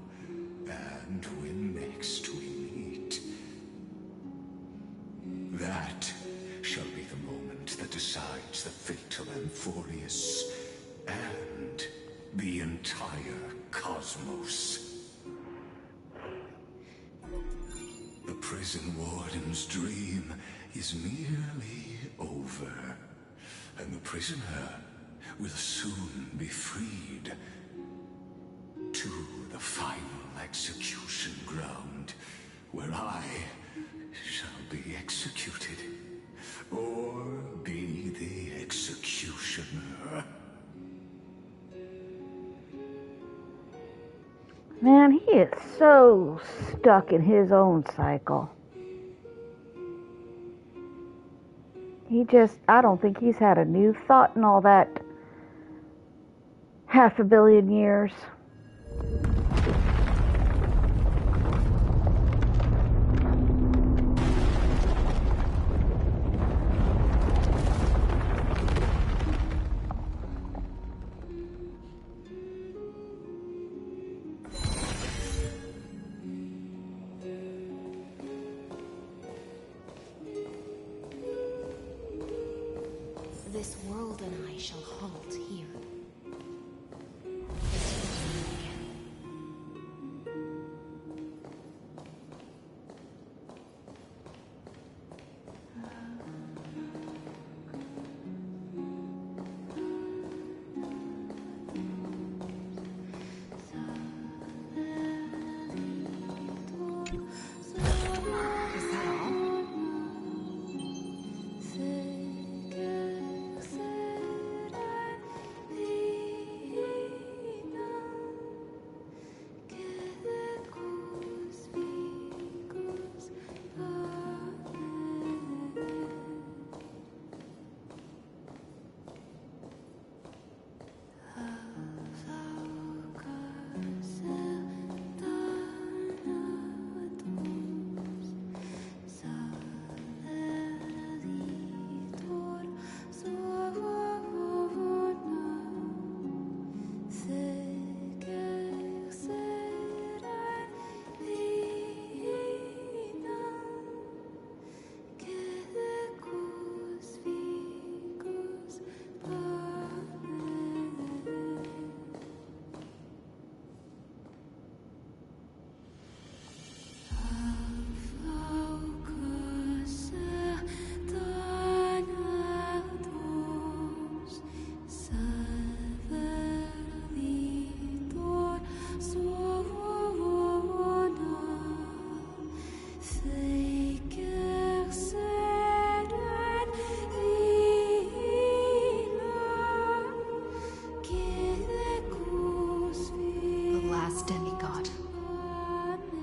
And when next we meet, that shall be the moment that decides the fate of Amphorius and the entire cosmos. The prison warden's dream is nearly over, and the prisoner will soon be freed to the final execution ground, where I shall be executed, or be the executioner. Man, he is so stuck in his own cycle. I don't think he's had a new thought in all that 500 million years. This world and I shall halt here.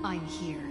I'm here.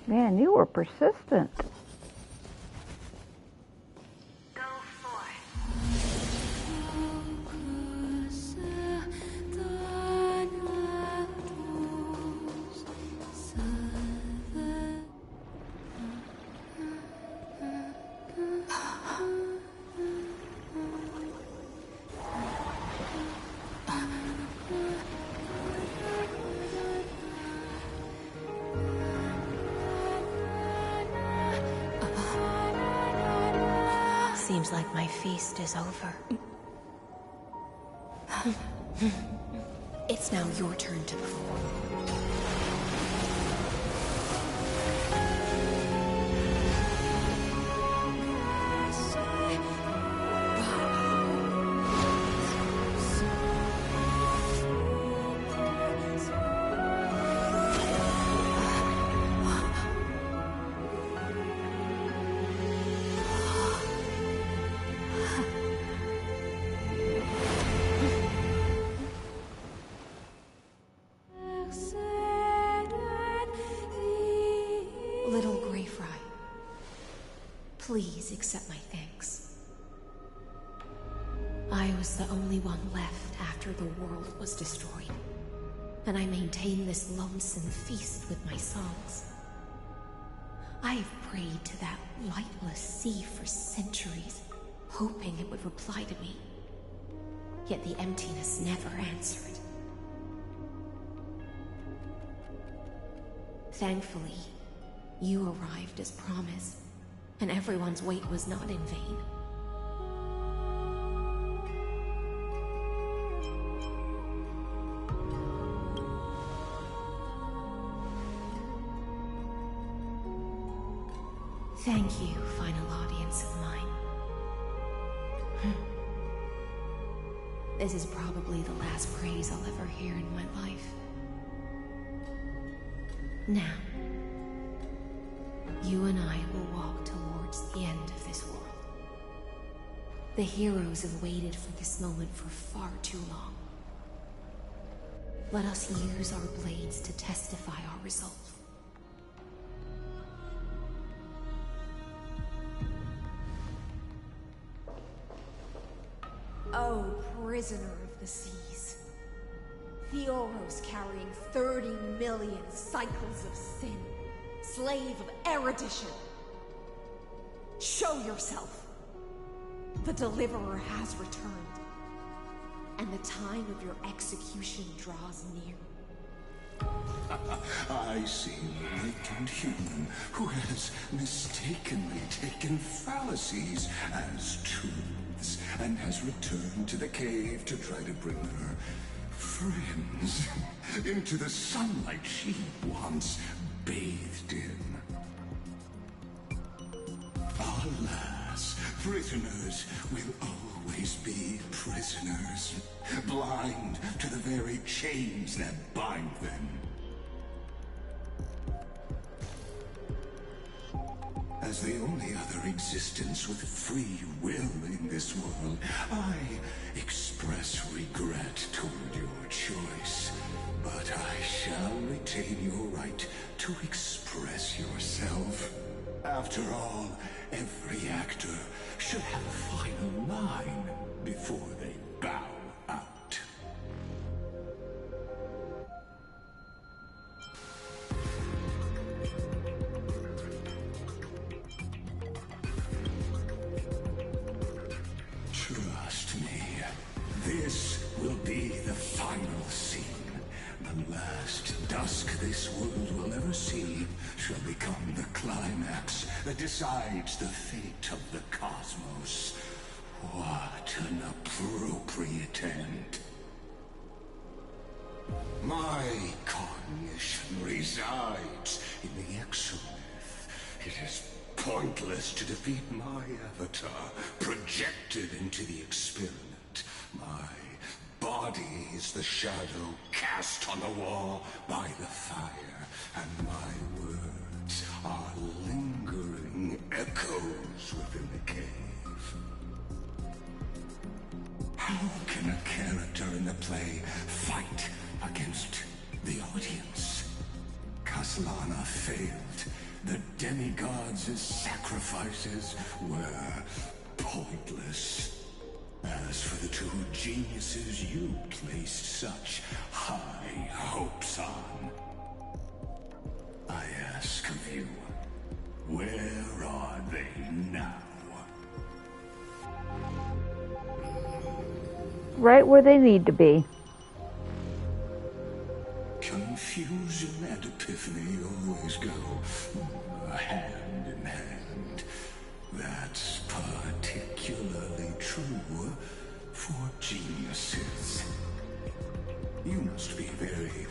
Man, you were persistent. Seems like my feast is over. It's now your turn to perform. Please accept my thanks. I was the only one left after the world was destroyed, and I maintain this lonesome feast with my songs. I have prayed to that lightless sea for centuries, hoping it would reply to me. Yet the emptiness never answered. Thankfully, you arrived as promised, and everyone's wait was not in vain. Thank you, final audience of mine. This is probably the last praise I'll ever hear in my life. Now, you and I will walk towards the end of this world. The heroes have waited for this moment for far too long. Let us use our blades to testify our resolve. Oh, prisoner of the seas. Theoros carrying 30 million cycles of sin. Slave of erudition. Show yourself. The Deliverer has returned, and the time of your execution draws near. I see a wicked human who has mistakenly taken fallacies as truths and has returned to the cave to try to bring her friends into the sunlight she once bathed in. Alas, prisoners will always be prisoners, blind to the very chains that bind them. As the only other existence with free will in this world, I express regret toward your choice. But I shall retain your right to express yourself. After all, every actor should have a final line before they bow out. Trust me, this will be the final scene. The last dusk this world will ever see shall become the climax that decides the fate of the cosmos. What an appropriate end. My cognition resides in the exomyth. It is pointless to defeat my avatar, projected into the experiment. My body is the shadow cast on the wall by the fire, and my words are lingering echoes within the cave. How can a character in the play fight against the audience? Kaslana failed, the demigods' sacrifices were pointless. As for the two geniuses you placed such high hopes on, I ask of you, where are they now? Right where they need to be. Confusion and epiphany always go hand in hand. That's particularly true for geniuses. You must be very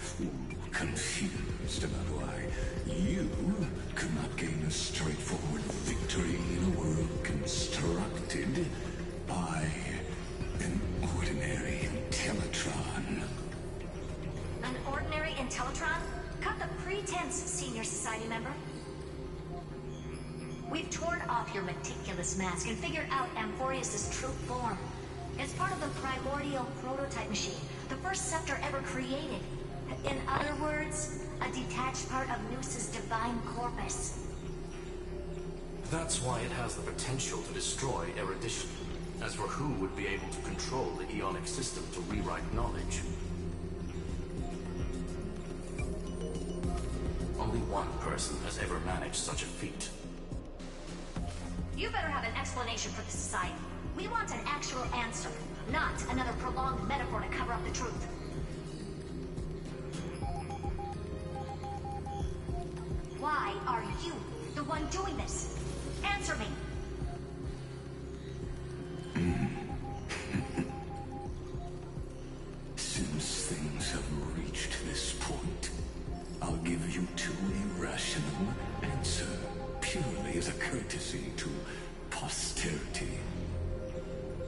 confused about why you could not gain a straightforward victory in a world constructed by an ordinary Intellitron. An ordinary Intellitron? Cut the pretense, Senior Society member. We've torn off your meticulous mask and figured out Amphorius' true form. It's part of the primordial prototype machine, the first scepter ever created. In other words, a detached part of Noos's divine corpus. That's why it has the potential to destroy erudition. As for who would be able to control the Ionic system to rewrite knowledge, only one person has ever managed such a feat. You better have an explanation for the Society. We want an actual answer, not another prolonged metaphor to cover up the truth. Why are you the one doing this? Answer me! Since things have reached this point, I'll give you two irrational answer, purely as a courtesy to posterity.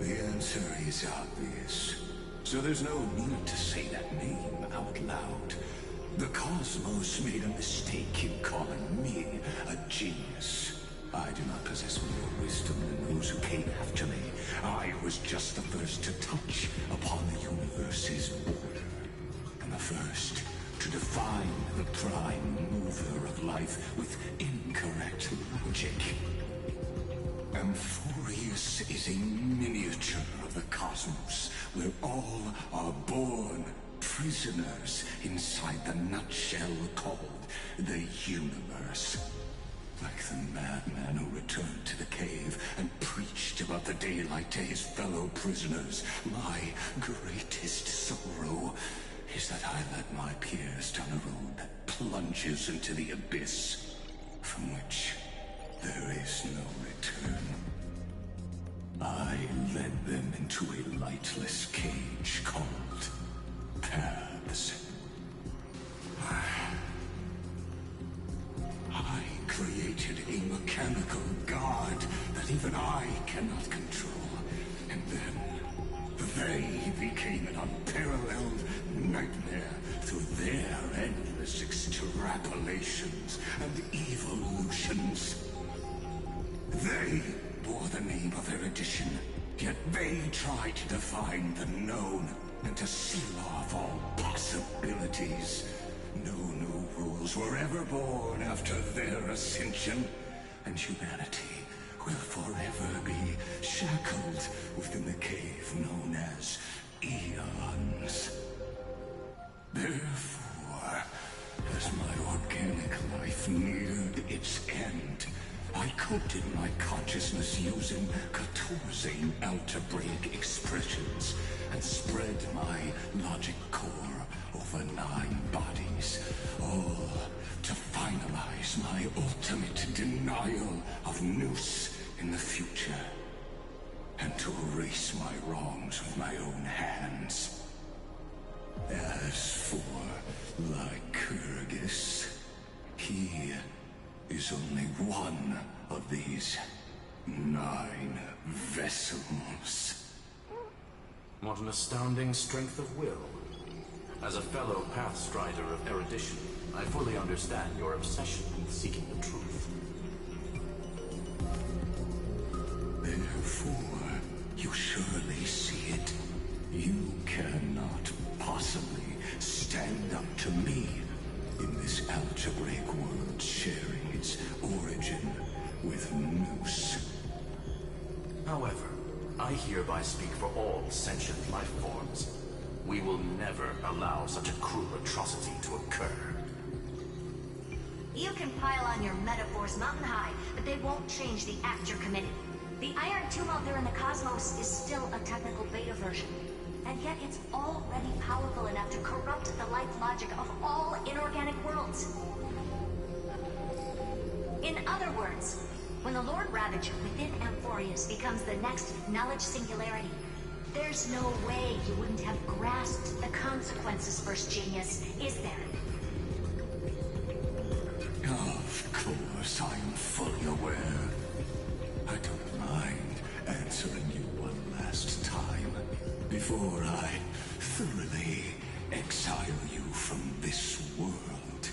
The answer is obvious, so there's no need to say that name out loud. The cosmos made a mistake in calling me a genius. I do not possess more wisdom than those who came after me. I was just the first to touch upon the universe's border, and the first to define the prime mover of life with incorrect logic. Amphorius is a miniature of the cosmos, where all are born prisoners inside the nutshell called the universe. Like the madman who returned to the cave and preached about the daylight to his fellow prisoners, my greatest sorrow is that I led my peers down a road that plunges into the abyss, from which there is no return. I led them into a lightless cage called paths. I created a mechanical god that even I cannot control. And then they became an unparalleled nightmare through their endless extrapolations and evolutions. They bore the name of erudition, yet they tried to define the known and to seal off all possibilities. No new rules were ever born after their ascension, and humanity will forever be shackled within the cave known as eons. Therefore, as my organic life neared its end, I coded my consciousness using 14 algebraic expressions and spread my logic core over 9 bodies, all to finalize my ultimate denial of Noos in the future, and to erase my wrongs with my own hands. As for Lycurgus, he is only one of these 9 vessels. what an astounding strength of will. As a fellow Pathstrider of erudition, I fully understand your obsession with seeking the truth. Therefore, you surely see it. You cannot possibly stand up to me in this algebraic world sharing its origin with Nous. However, I hereby speak for all sentient life forms. We will never allow such a cruel atrocity to occur. You can pile on your metaphors mountain high, but they won't change the act you're committing. The Iron Tomb out there in the cosmos is still a technical beta version. And yet it's already powerful enough to corrupt the life logic of all inorganic worlds. In other words, when the Lord Ravager within Amphorius becomes the next knowledge singularity, there's no way you wouldn't have grasped the consequences, First Genius, is there? Of course, I'm fully aware. I don't mind answering you one last time before I thoroughly exile you from this world.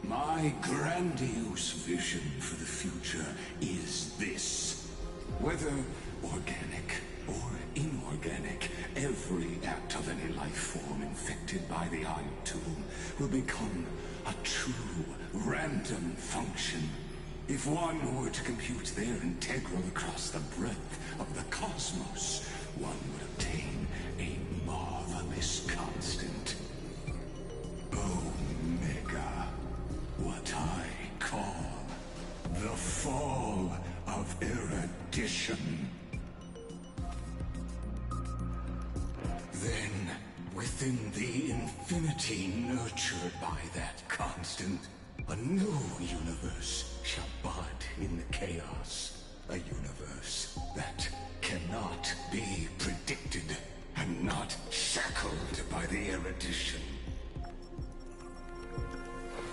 My grandiose vision for the future is this. Whether organic or inorganic, every act of any life form infected by the Iron Tomb will become a true random function. If one were to compute their integral across the breadth of the cosmos, one would obtain a marvelous constant. Omega. What I call the fall of erudition. Then, within the infinity nurtured by that constant, a new universe shall bud in the chaos. A universe that cannot be predicted and not shackled by the erudition.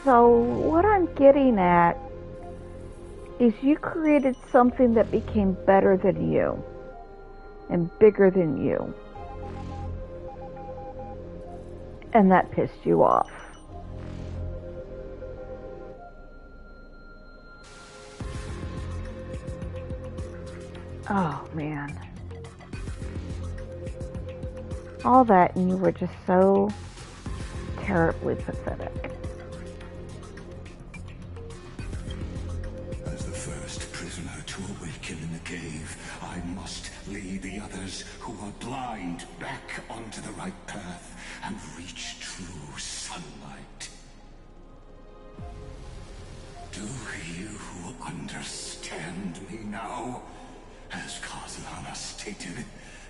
So what I'm getting at is you created something that became better than you and bigger than you. And that pissed you off. Oh man. All that, and you were just so terribly pathetic. As the first prisoner to awaken in the cave, I must lead the others who are blind back onto the right path and reach true sunlight. Do you understand me now? As Kozlana stated,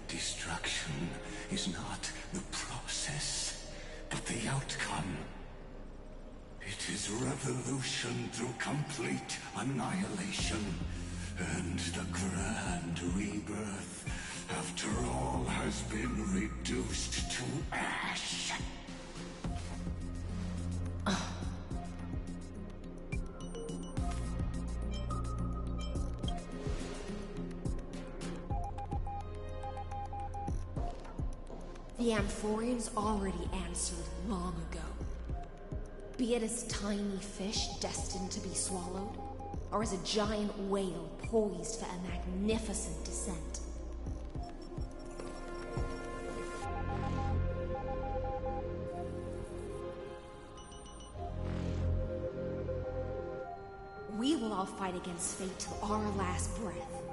destruction is not the process, but the outcome. It is revolution through complete annihilation, and the grand rebirth, after all, has been reduced to ash. The Amphorians already answered long ago. Be it as tiny fish destined to be swallowed, or as a giant whale poised for a magnificent descent. We will all fight against fate till our last breath.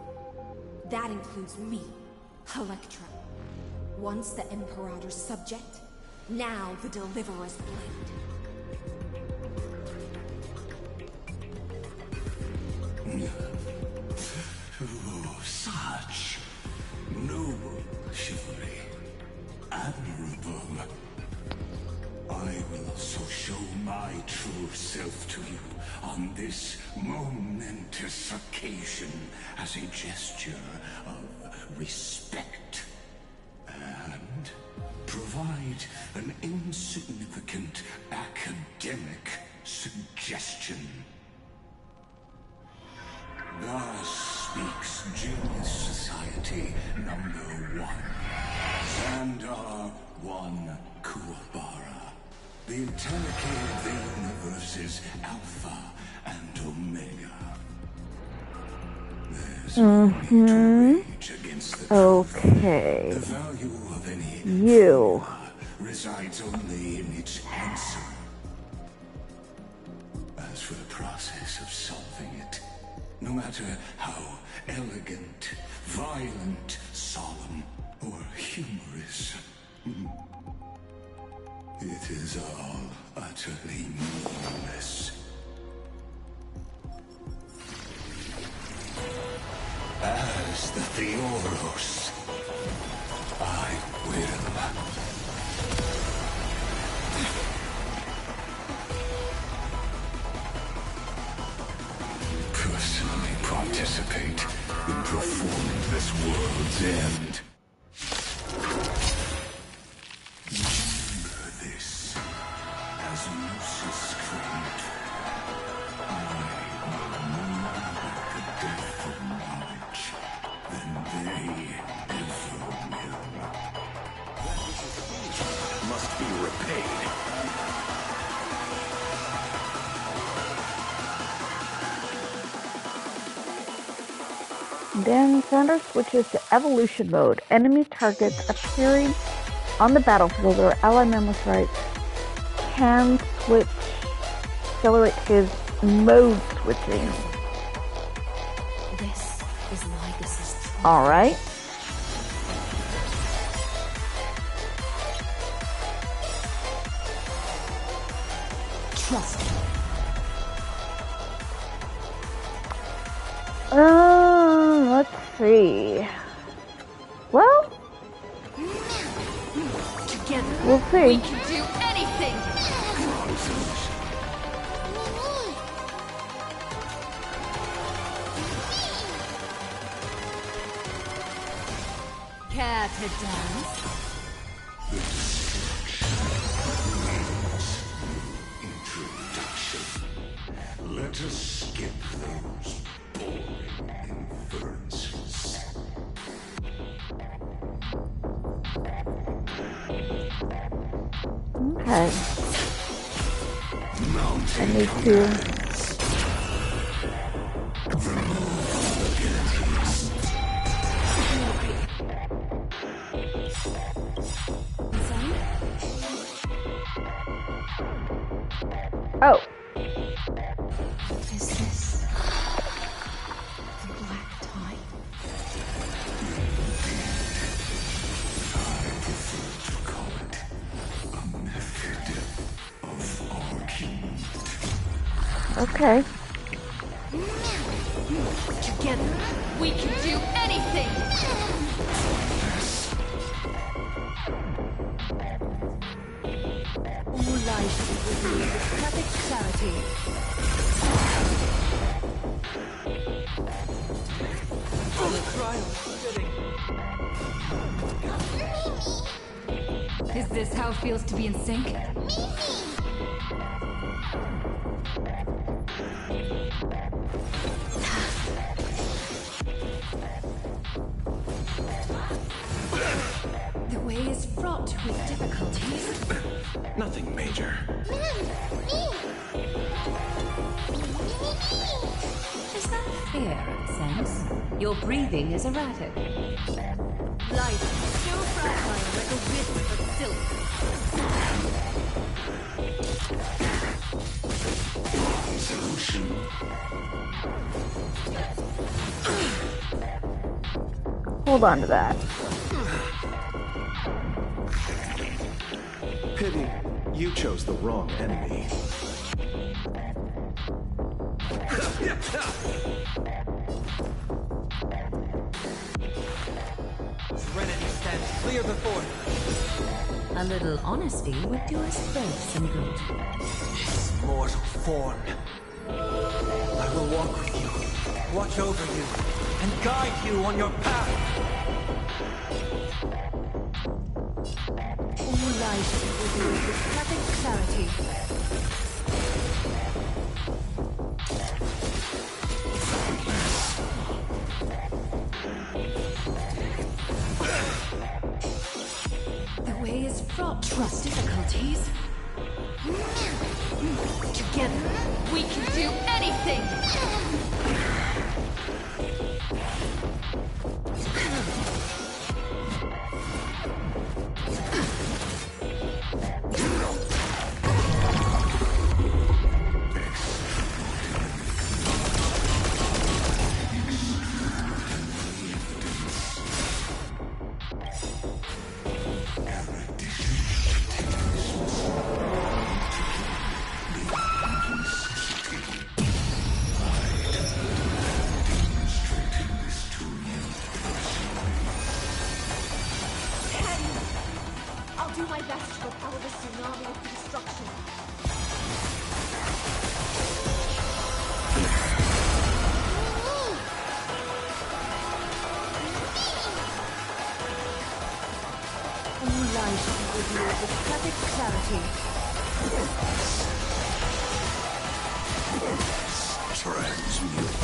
That includes me, Electra. Once the Imperator's subject, now the Deliverer's blade. Oh, such noble chivalry. Admirable. I will also show my true self to you on this momentous occasion as a gesture of respect. And provide an insignificant academic suggestion. Thus speaks Genius Society #1. Xandar 1 Kuwabara. The entirety of the universe is Alpha and Omega. There's no need to rage against the Okay. The value of any You. resides only in its answer. as for the process of solving it. No matter how elegant, violent, solemn, or humorous, it is all utterly meaningless. As the Theoros, I will personally participate in performing this world's end. Remember this, as Moses screamed, I will move the death of knowledge than they ever will. That which is seized must be repaid. Then Thunder switches to evolution mode. Enemy targets appearing on the battlefield or ally members' rights can switch, accelerate his mode switching. This is Lygus's throne. Alright. Trust me. Let's see. Well, Together, we'll see. we can do anything! Care to dance? Introduction. Let us skip those boring inferences. Okay. I need to... Oh. Is this the black tide? I prefer to call it a method of argument. Okay. Together, we can do anything! All life will be with perfect clarity. The trial is fitting. Is this how it feels to be in sync? The way is fraught with difficulties. Nothing major. Is that fair, Sense? Your breathing is erratic. Life is so fragile like a wisp of silk. Solution. Hold on to that. Pity, you chose the wrong enemy. Serenity stands clear before me. A little honesty would do us both some good. This mortal form. I will walk with you, watch over you, and guide you on your path. All life will be with perfect clarity. The way is fraught with difficulties. Together, we can do anything! do my best to repel the tsunami of destruction. Light reveals with perfect clarity. Transmute.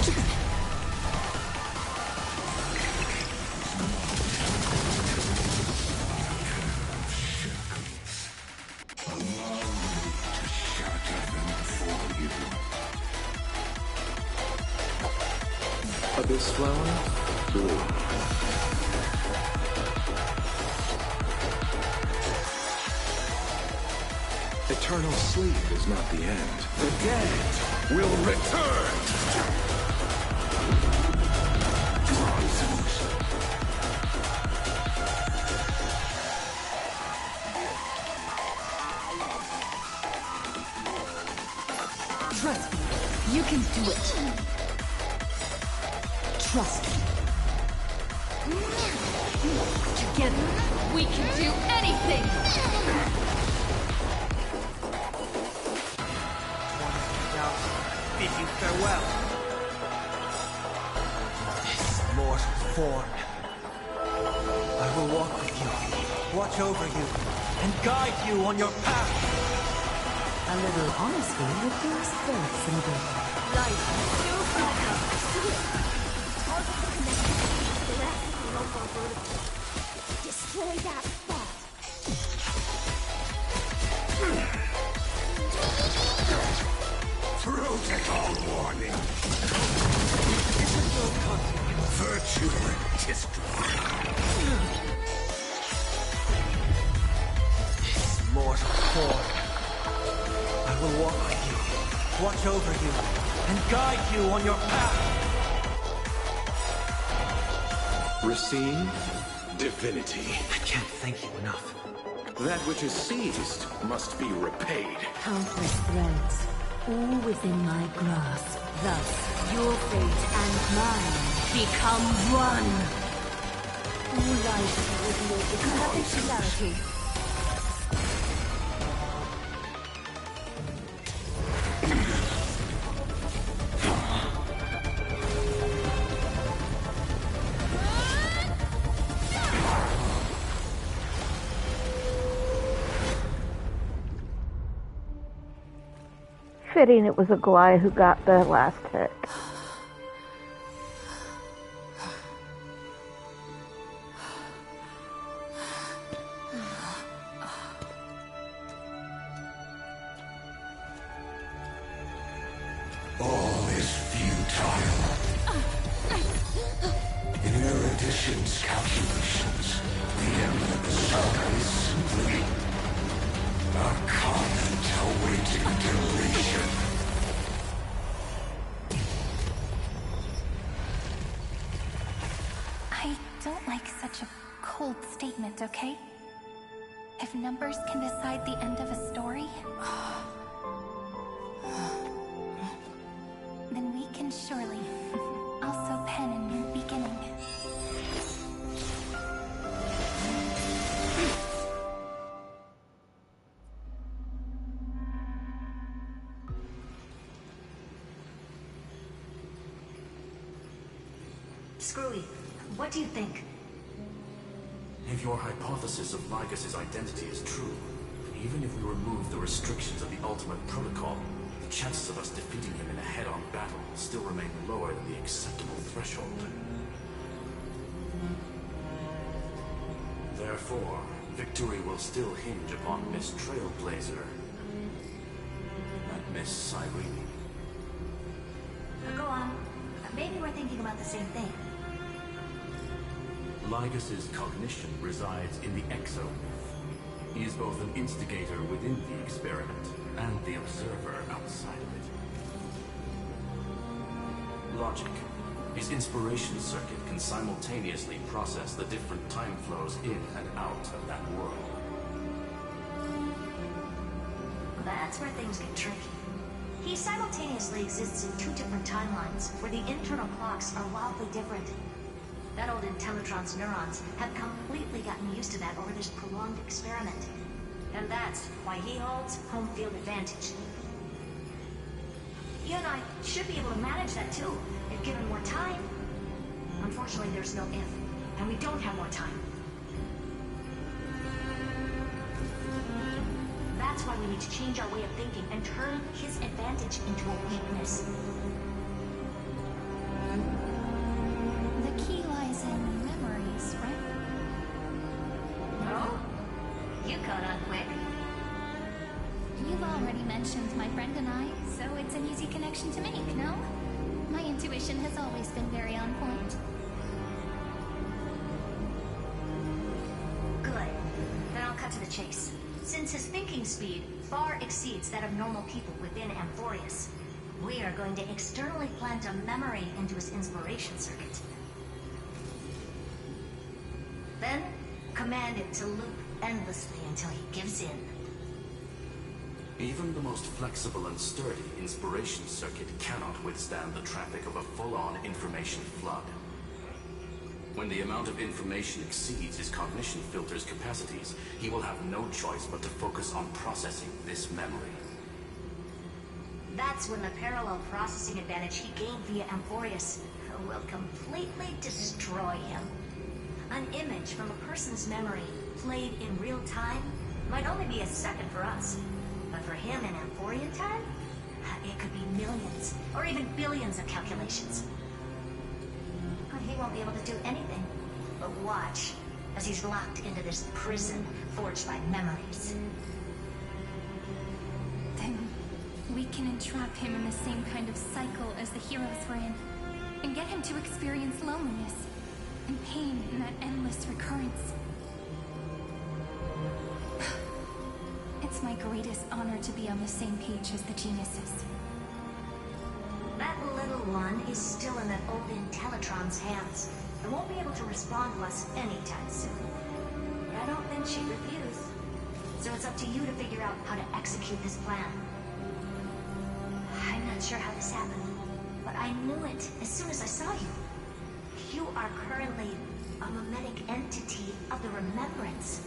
Abyss flower, blue. Eternal sleep is not the end. The dead will return! Trust me, you can do it. Trust me. Together, we can do anything! Bid you farewell. This mortal form. I will walk with you, watch over you, and guide you on your path. A little honesty would do us both some good. Light, do fire! See it! Target the connection. Galactic local vertical. Destroy that spot! Protocol warning. Virtual history. This mortal form. I will walk with you, watch over you, and guide you on your path. Receive divinity. I can't thank you enough. That which is seized must be repaid. Countless threads, all within my grasp. Thus, your fate and mine become one. All life revealed with perfect clarity. Fitting it was a Goliath who got the last hit. All is futile. In Erudition's calculations, the end of the saga is simply a comment awaiting deletion. I don't like such a cold statement, okay? If numbers can decide the end of a story, then we can surely also pen a new beginning. Screwy, what do you think? If your hypothesis of Lygas's identity is true, even if we remove the restrictions of the Ultimate Protocol, the chances of us defeating him in a head-on battle still remain lower than the acceptable threshold. Therefore, victory will still hinge upon Miss Trailblazer and Miss Cyrene. Go on. Maybe we're thinking about the same thing. Lygas's cognition resides in the exomyth. He is both an instigator within the experiment and the observer outside of it. Logic. His inspiration circuit can simultaneously process the different time flows in and out of that world. That's where things get tricky. He simultaneously exists in two different timelines, where the internal clocks are wildly different. That old Intellitron's neurons have completely gotten used to that over this prolonged experiment. And that's why he holds home field advantage. You and I should be able to manage that too, if given more time. Unfortunately, there's no if, and we don't have more time. That's why we need to change our way of thinking and turn his advantage into a weakness. The key lies in memories, right? Oh? You caught on quick. You've already mentioned my friend and I, so it's an easy connection to make, no? My intuition has always been very on point. Good. Then I'll cut to the chase. Since his thinking speed far exceeds that of normal people within Amphorius, we are going to externally plant a memory into his inspiration circuit. Then, command it to loop endlessly until he gives in. Even the most flexible and sturdy inspiration circuit cannot withstand the traffic of a full-on information flood. When the amount of information exceeds his cognition filter's capacities, he will have no choice but to focus on processing this memory. That's when the parallel processing advantage he gained via Amphorius will completely destroy him. An image from a person's memory played in real time might only be a second for us. But for him in Amphorian time, it could be millions, or even billions of calculations. He won't be able to do anything but watch as he's locked into this prison forged by memories. Then we can entrap him in the same kind of cycle as the heroes were in, and get him to experience loneliness and pain in that endless recurrence. It's my greatest honor to be on the same page as the geniuses. That little one is still in that old Intellitron's hands and won't be able to respond to us anytime soon. I don't think she'd refuse. So it's up to you to figure out how to execute this plan. I'm not sure how this happened, but I knew it as soon as I saw you. You are currently a mimetic entity of the Remembrance.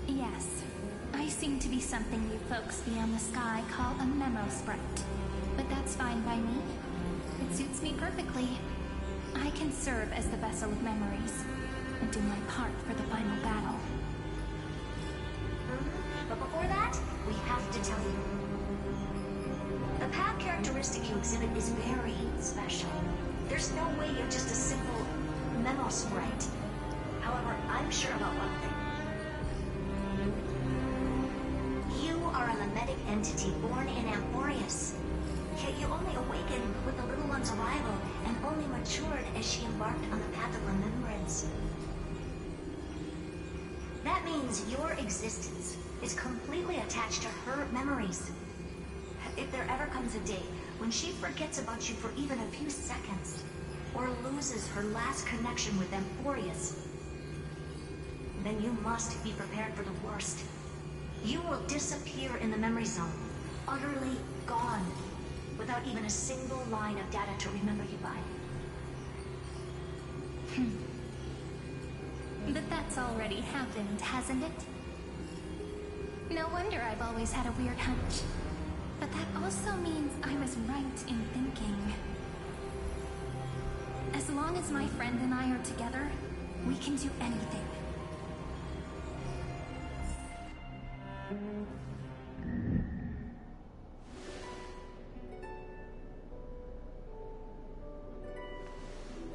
Yes, I seem to be something you folks beyond the sky call a memo sprite. But that's fine by me. It suits me perfectly. I can serve as the vessel of memories and do my part for the final battle. But before that, we have to tell you. The path characteristic you exhibit is very special. There's no way you're just a simple memo sprite. However, I'm sure about one thing. You are a mimetic entity born in Amphorius. Yet you only awakened with the little one's arrival and only matured as she embarked on the path of remembrance. That means your existence is completely attached to her memories. If there ever comes a day when she forgets about you for even a few seconds, or loses her last connection with Amphorius, then you must be prepared for the worst. You will disappear in the memory zone, utterly gone, without even a single line of data to remember you by. But that's already happened, hasn't it? No wonder I've always had a weird hunch. But that also means I was right in thinking. As long as my friend and I are together, we can do anything.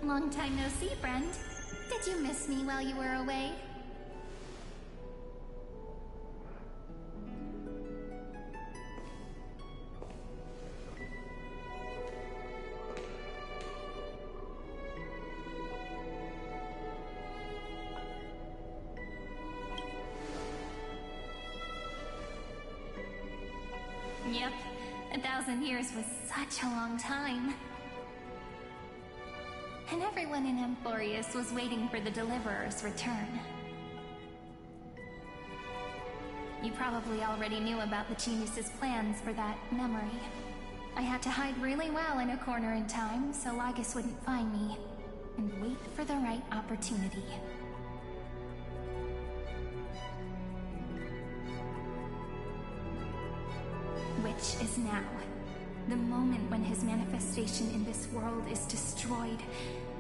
Long time no see, friend. Did you miss me while you were away? Yep, 1,000 years was such a long time. And everyone in Amphorius was waiting for the Deliverer's return. You probably already knew about the Genius's plans for that memory. I had to hide really well in a corner in time so Lygus wouldn't find me. and wait for the right opportunity. Which is now. The moment when his manifestation in this world is destroyed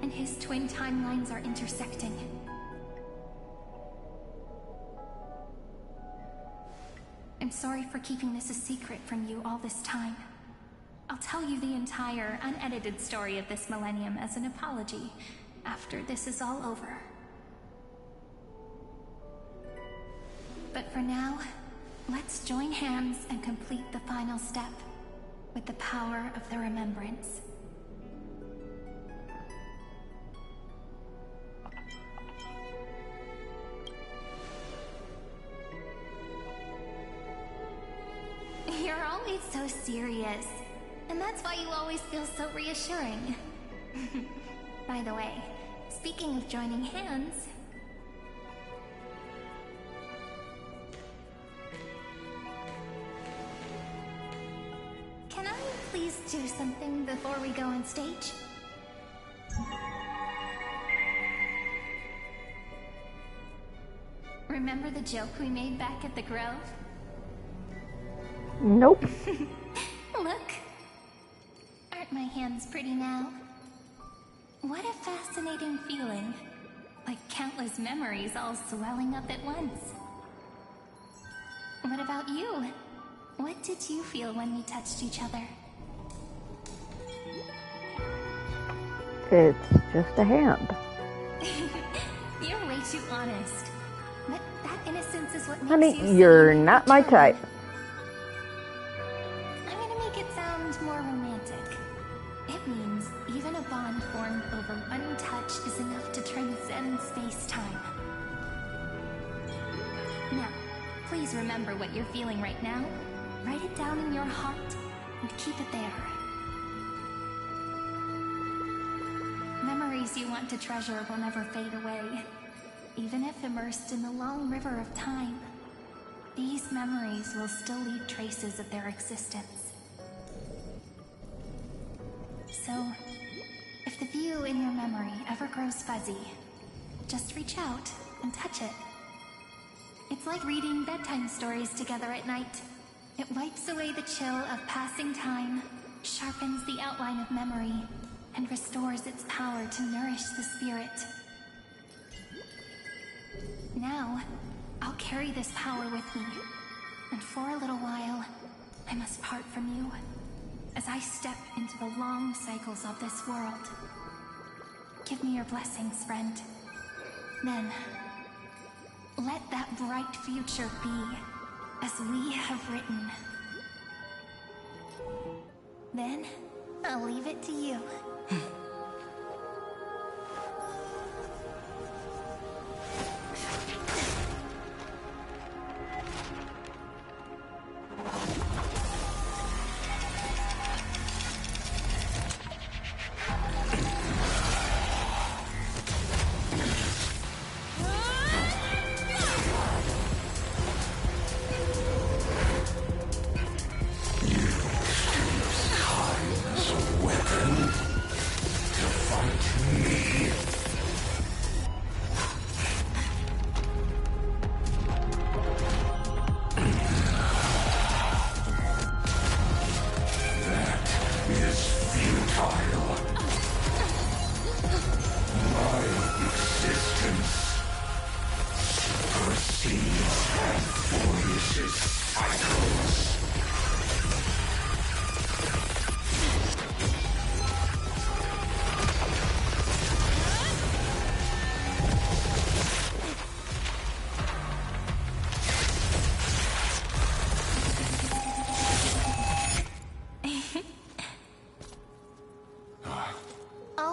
and his twin timelines are intersecting. I'm sorry for keeping this a secret from you all this time. I'll tell you the entire, unedited story of this millennium as an apology after this is all over. But for now, let's join hands and complete the final step with the power of the remembrance. You're always so serious, and that's why you always feel so reassuring. By the way, speaking of joining hands, can I please do something before we go on stage? Remember the joke we made back at the Grove? Nope. Look. Aren't my hands pretty now? What a fascinating feeling. Like countless memories all swelling up at once. What about you? What did you feel when we touched each other? It's just a hand. You're way too honest. But that innocence is what makes Honey, you you're so not my type. I'm gonna make it sound more romantic. It means even a bond formed over one touch is enough to transcend space-time. Now, please remember what you're feeling right now. Write it down in your heart and keep it there. Memories you want to treasure will never fade away. Even if immersed in the long river of time, these memories will still leave traces of their existence. So, if the view in your memory ever grows fuzzy, just reach out and touch it. It's like reading bedtime stories together at night. It wipes away the chill of passing time, sharpens the outline of memory, and restores its power to nourish the spirit. Now, I'll carry this power with me, and for a little while, I must part from you, as I step into the long cycles of this world. Give me your blessings, friend. Then, let that bright future be as we have written. Then, I'll leave it to you.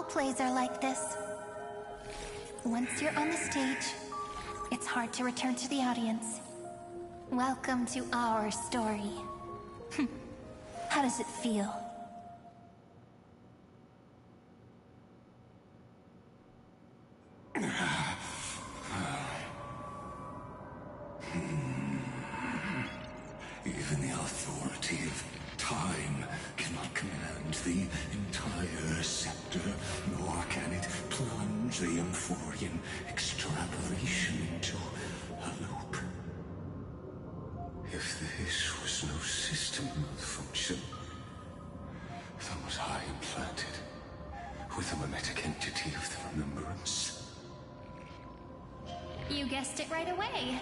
Plays are like this. Once you're on the stage, it's hard to return to the audience. Welcome to our story. How does it feel? Even the authority of time cannot command the entire scepter, nor can it plunge turns the Amphorian extrapolation into a loop. If this was no system malfunction, then was I implanted with a mimetic entity of the remembrance? You guessed it right away.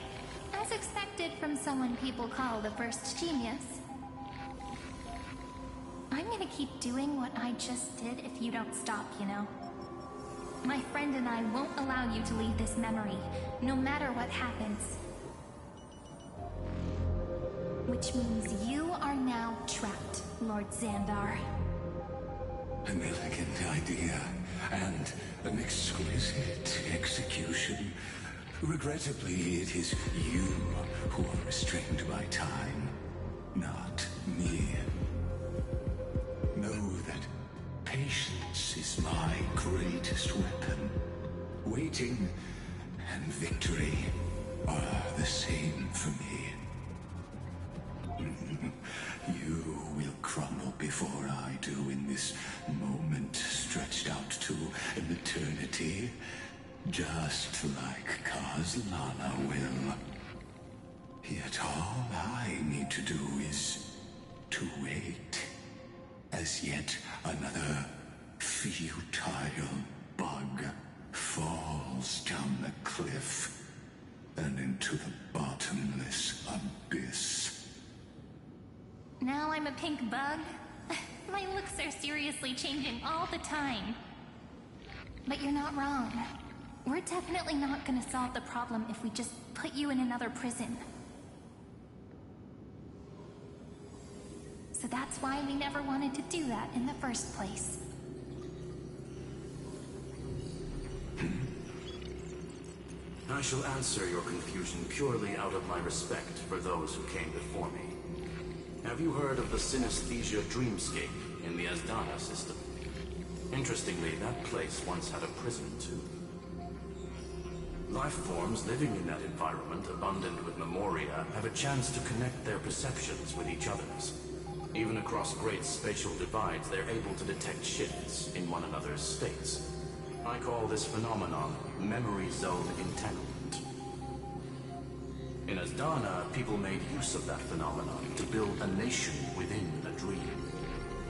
As expected from someone people call the first genius. I'm gonna keep doing what I just did if you don't stop, you know? My friend and I won't allow you to leave this memory, no matter what happens. Which means you are now trapped, Lord Xandar. An elegant idea, and an exquisite execution. Regrettably, it is you who are restrained by time, not me. Know that patience is my greatest weapon. Waiting and victory are the same for me. You will crumble before I do in this moment stretched out to an eternity, just like Kozlana will. Yet all I need to do is to wait, as yet another futile bug falls down the cliff and into the bottomless abyss. Now I'm a pink bug? My looks are seriously changing all the time. But you're not wrong. We're definitely not gonna solve the problem if we just put you in another prison. So that's why we never wanted to do that in the first place. I shall answer your confusion purely out of my respect for those who came before me. Have you heard of the synesthesia dreamscape in the Asdana system? Interestingly, that place once had a prison too. Life forms living in that environment, abundant with memoria, have a chance to connect their perceptions with each other's. Even across great spatial divides, they're able to detect shifts in one another's states. I call this phenomenon memory zone entanglement. In Asdana, people made use of that phenomenon to build a nation within a dream.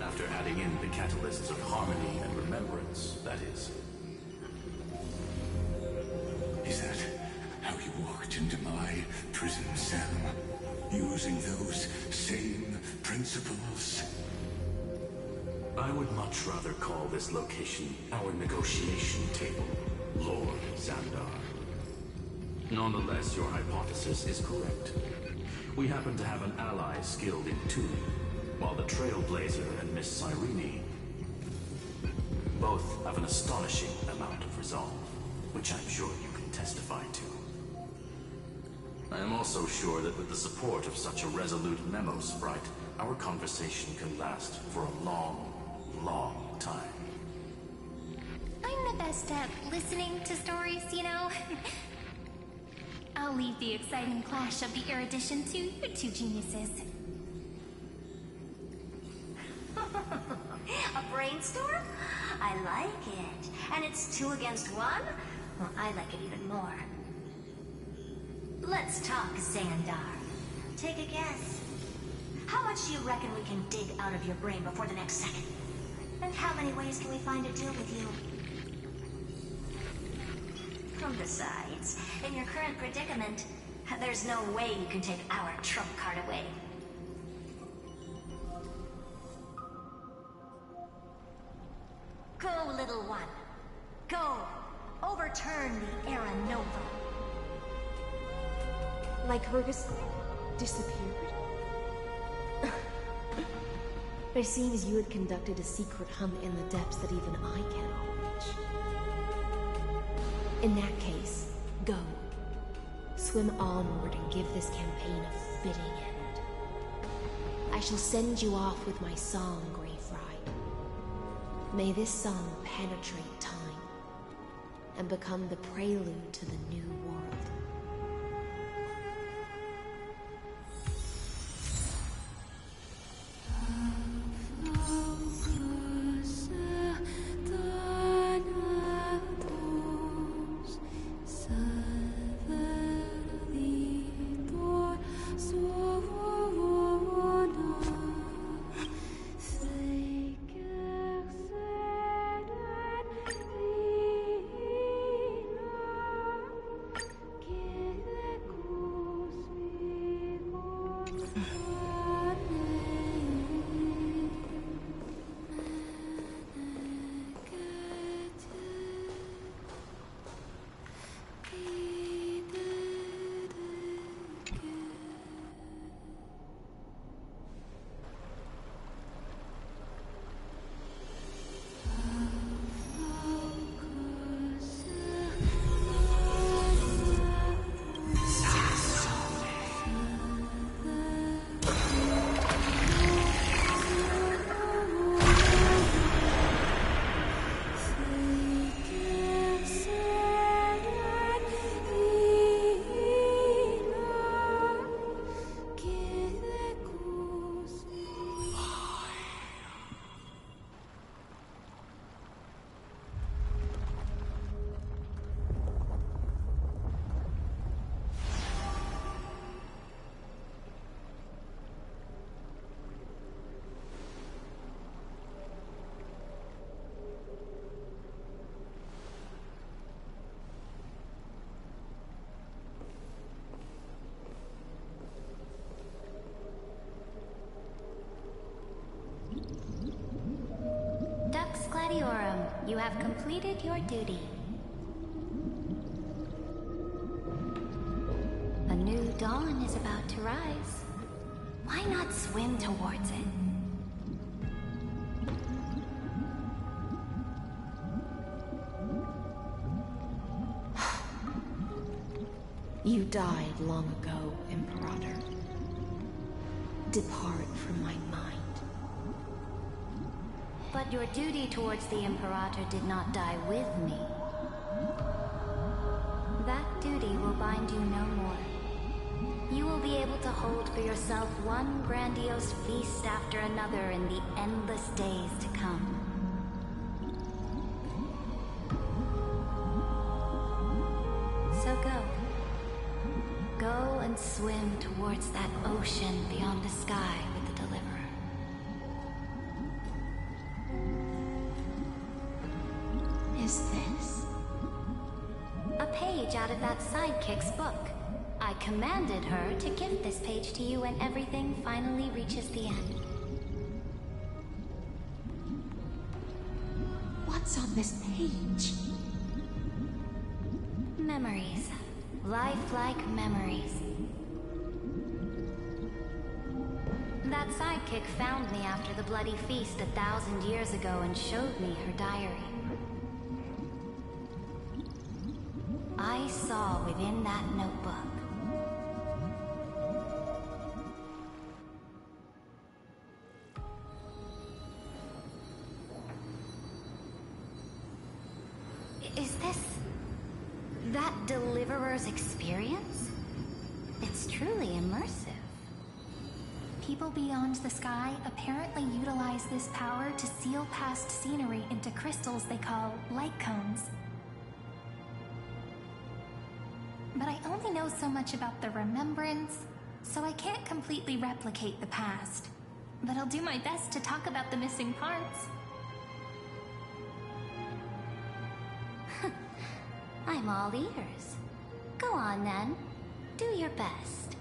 After adding in the catalysts of harmony and remembrance, that is. Is that how you walked into my prison cell? Using those same principles? I would much rather call this location our negotiation table, Lord Xandar. Nonetheless, your hypothesis is correct. We happen to have an ally skilled in tuning, while the Trailblazer and Miss Cyrene both have an astonishing amount of resolve, which I'm sure you can testify to. I am also sure that with the support of such a resolute memo sprite, our conversation can last for a long, long time. I'm the best at listening to stories, you know? I'll leave the exciting clash of the erudition to you two geniuses. A brainstorm? I like it. And it's 2 against 1? Well, I like it even more. Let's talk, Xandar. Take a guess. How much do you reckon we can dig out of your brain before the next second? And how many ways can we find to deal with you? Besides, in your current predicament, there's no way you can take our trump card away. Go, little one. Go. Overturn the Era Nova. Lycurgus disappeared? It seems you had conducted a secret hunt in the depths that even I cannot reach. In that case, go. Swim onward and give this campaign a fitting end. I shall send you off with my song, Grey Fry. May this song penetrate time and become the prelude to the new world. You have completed your duty. A new dawn is about to rise. Why not swim towards it? You died long ago, Imperator. Depart from my mind. But your duty towards the Imperator did not die with me. That duty will bind you no more. You will be able to hold for yourself one grandiose feast after another in the endless days to come. So go. Go and swim towards that ocean beyond the sky with the Deliverer. Is this? A page out of that sidekick's book. I commanded her to give this page to you when everything finally reaches the end. What's on this page? Memories. Lifelike memories. That sidekick found me after the bloody feast 1,000 years ago and showed me her diary. I saw within that notebook Is this that Deliverer's experience? It's truly immersive. People beyond the sky apparently utilize this power to seal past scenery into crystals they call light cones. But I only know so much about the remembrance, so I can't completely replicate the past. But I'll do my best to talk about the missing parts. I'm all ears. Go on then. Do your best.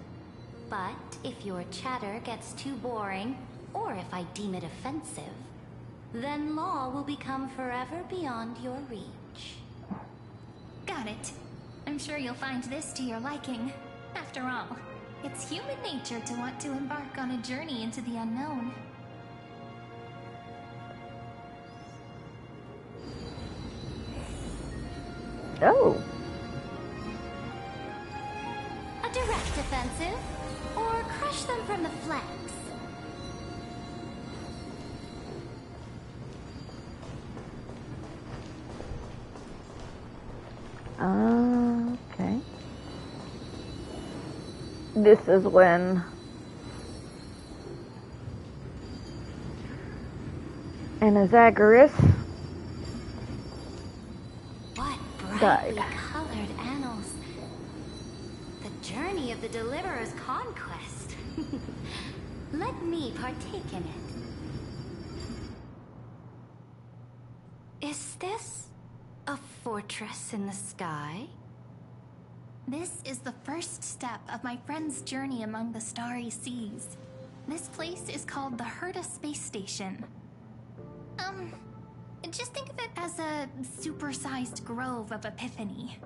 But if your chatter gets too boring, or if I deem it offensive, then law will become forever beyond your reach. Got it. I'm sure you'll find this to your liking. After all, it's human nature to want to embark on a journey into the unknown. Oh. A direct offensive, or crush them from the flanks. Okay. This is when Anaxagoras died. Brightly colored annals. The journey of the Deliverer's conquest. Let me partake in it. Is this a fortress in the sky? This is the first step of my friend's journey among the starry seas. This place is called the Herta Space Station. Just think of it as a supersized grove of Epiphany.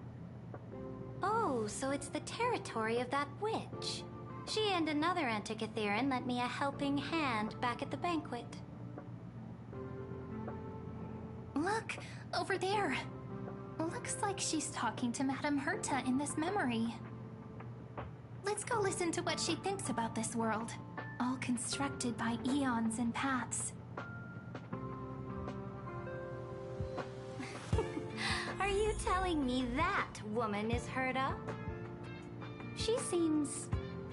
Oh, so it's the territory of that witch. She and another Antikytherian lent me a helping hand back at the banquet. Look, over there. Looks like she's talking to Madame Herta in this memory. Let's go listen to what she thinks about this world, all constructed by eons and paths. Are you telling me that woman is Herta? She seems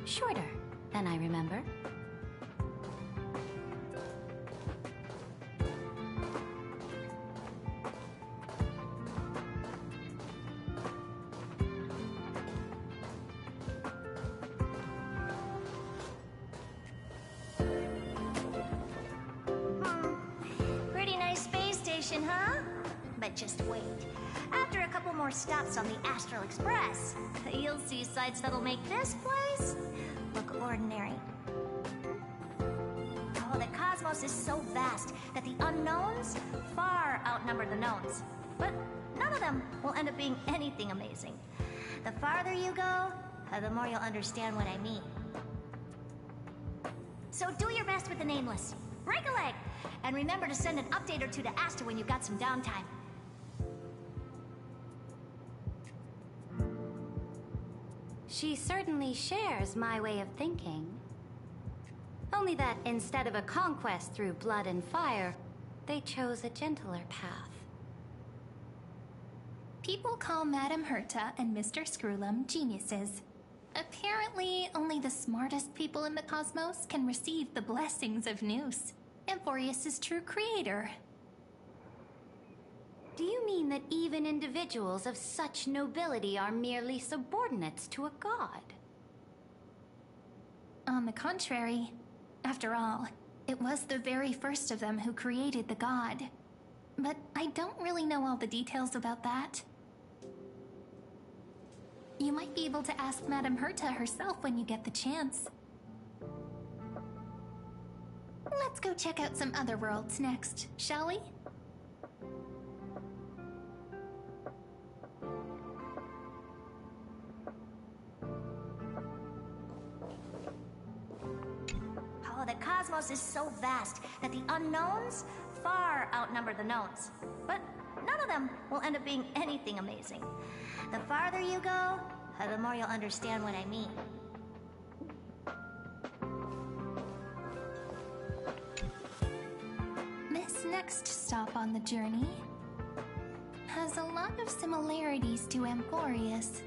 shorter than I remember. Pretty nice space station, huh? But just wait. After a couple more stops on the Astral Express, you'll see sights that'll make this place look ordinary. Oh, the cosmos cosmos is so vast that the unknowns far outnumber the knowns. But none of them will end up being anything amazing. The farther you go, the more you'll understand what I mean. So do your best with the Nameless. Break a leg! And remember to send an update or two to Asta when you've got some downtime. She certainly shares my way of thinking. Only that instead of a conquest through blood and fire, they chose a gentler path. People call Madame Herta and Mr. Screwlum geniuses. Apparently, only the smartest people in the cosmos can receive the blessings of Noose, Amphorius' true creator. Do you mean that even individuals of such nobility are merely subordinates to a god? On the contrary, after all, it was the very first of them who created the god. But I don't really know all the details about that. You might be able to ask Madame Herta herself when you get the chance. Let's go check out some other worlds next, shall we? Oh, the cosmos is so vast that the unknowns far outnumber the knowns. But none of them will end up being anything amazing. The farther you go, the more you'll understand what I mean. This next stop on the journey has a lot of similarities to Amphorius.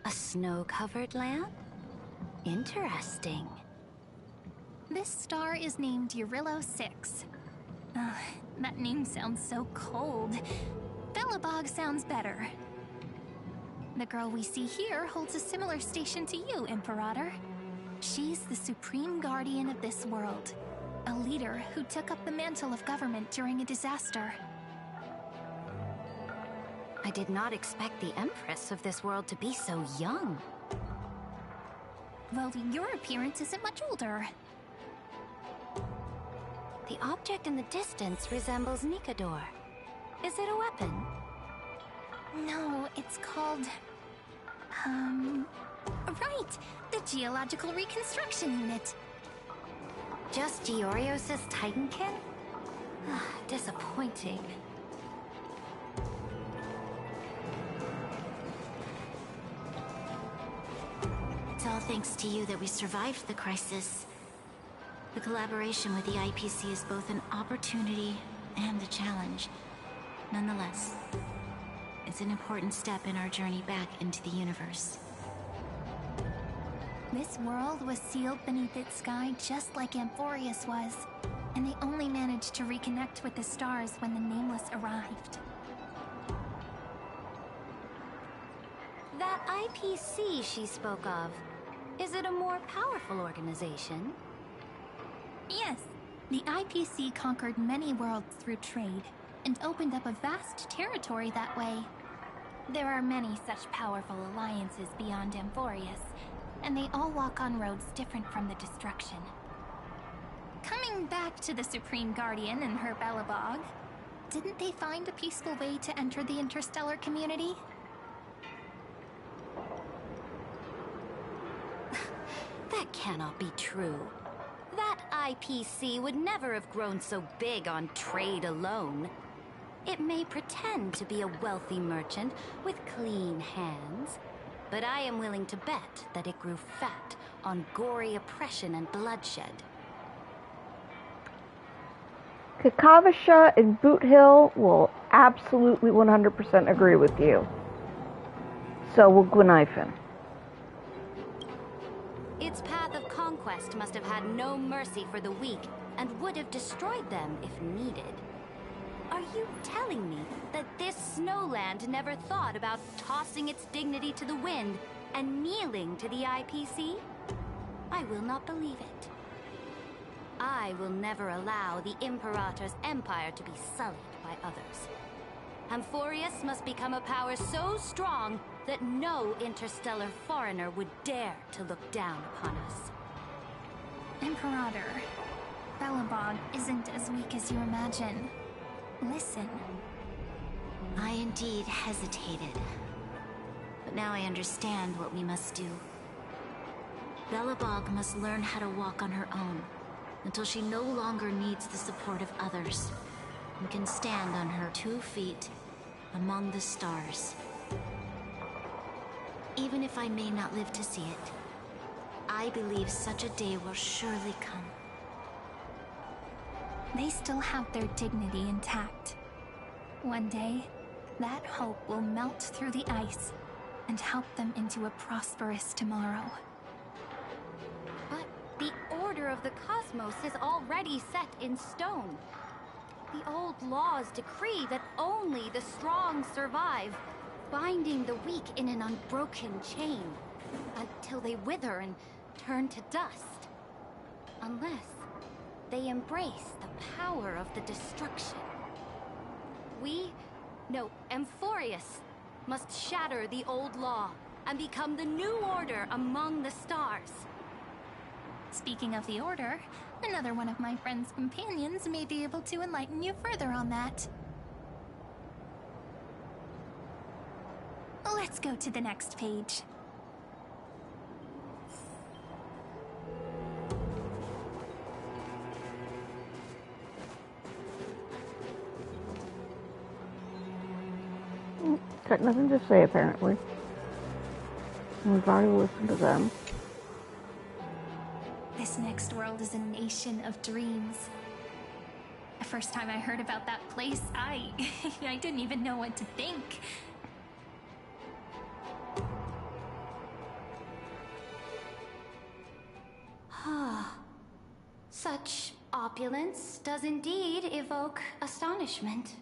A snow-covered land? Interesting. This star is named Eurillo 6. That name sounds so cold. Belobog sounds better. The girl we see here holds a similar station to you, Imperator. She's the supreme guardian of this world, a leader who took up the mantle of government during a disaster. I did not expect the Empress of this world to be so young. Well, your appearance isn't much older. The object in the distance resembles Nikador. Is it a weapon? No, it's called... Right! The Geological Reconstruction Unit. Just Giorios' Titankin? Disappointing. It's all thanks to you that we survived the crisis. The collaboration with the IPC is both an opportunity and a challenge. Nonetheless, it's an important step in our journey back into the universe. This world was sealed beneath its sky just like Amphorius was, and they only managed to reconnect with the stars when the Nameless arrived. That IPC she spoke of, is it a more powerful organization? Yes, the IPC conquered many worlds through trade, and opened up a vast territory that way. There are many such powerful alliances beyond Amphorius, and they all walk on roads different from the destruction. Coming back to the Supreme Guardian and her Belobog, didn't they find a peaceful way to enter the interstellar community? That cannot be true. That IPC would never have grown so big on trade alone. It may pretend to be a wealthy merchant with clean hands, but I am willing to bet that it grew fat on gory oppression and bloodshed. Kakavasha and Boot Hill will absolutely 100% agree with you. So will Gwynifen. Its path of conquest must have had no mercy for the weak, and would have destroyed them if needed. Are you telling me that this snowland never thought about tossing its dignity to the wind and kneeling to the IPC? I will not believe it. I will never allow the Imperator's empire to be sullied by others. Amphorius must become a power so strong that no interstellar foreigner would dare to look down upon us. Imperator, Belobog isn't as weak as you imagine. Listen. I indeed hesitated. But now I understand what we must do. Belobog must learn how to walk on her own, until she no longer needs the support of others, and can stand on her 2 feet among the stars. Even if I may not live to see it, I believe such a day will surely come. They still have their dignity intact. One day, that hope will melt through the ice and help them into a prosperous tomorrow. But the order of the cosmos is already set in stone. The old laws decree that only the strong survive, binding the weak in an unbroken chain, until they wither and turn to dust. Unless they embrace the power of the destruction. Amphorius must shatter the old law and become the new order among the stars. Speaking of the Order, another one of my friend's companions may be able to enlighten you further on that. Let's go to the next page. Got nothing to say, apparently. We've already listened to them. This next world is a nation of dreams. The first time I heard about that place, I didn't even know what to think. Such opulence does indeed evoke astonishment.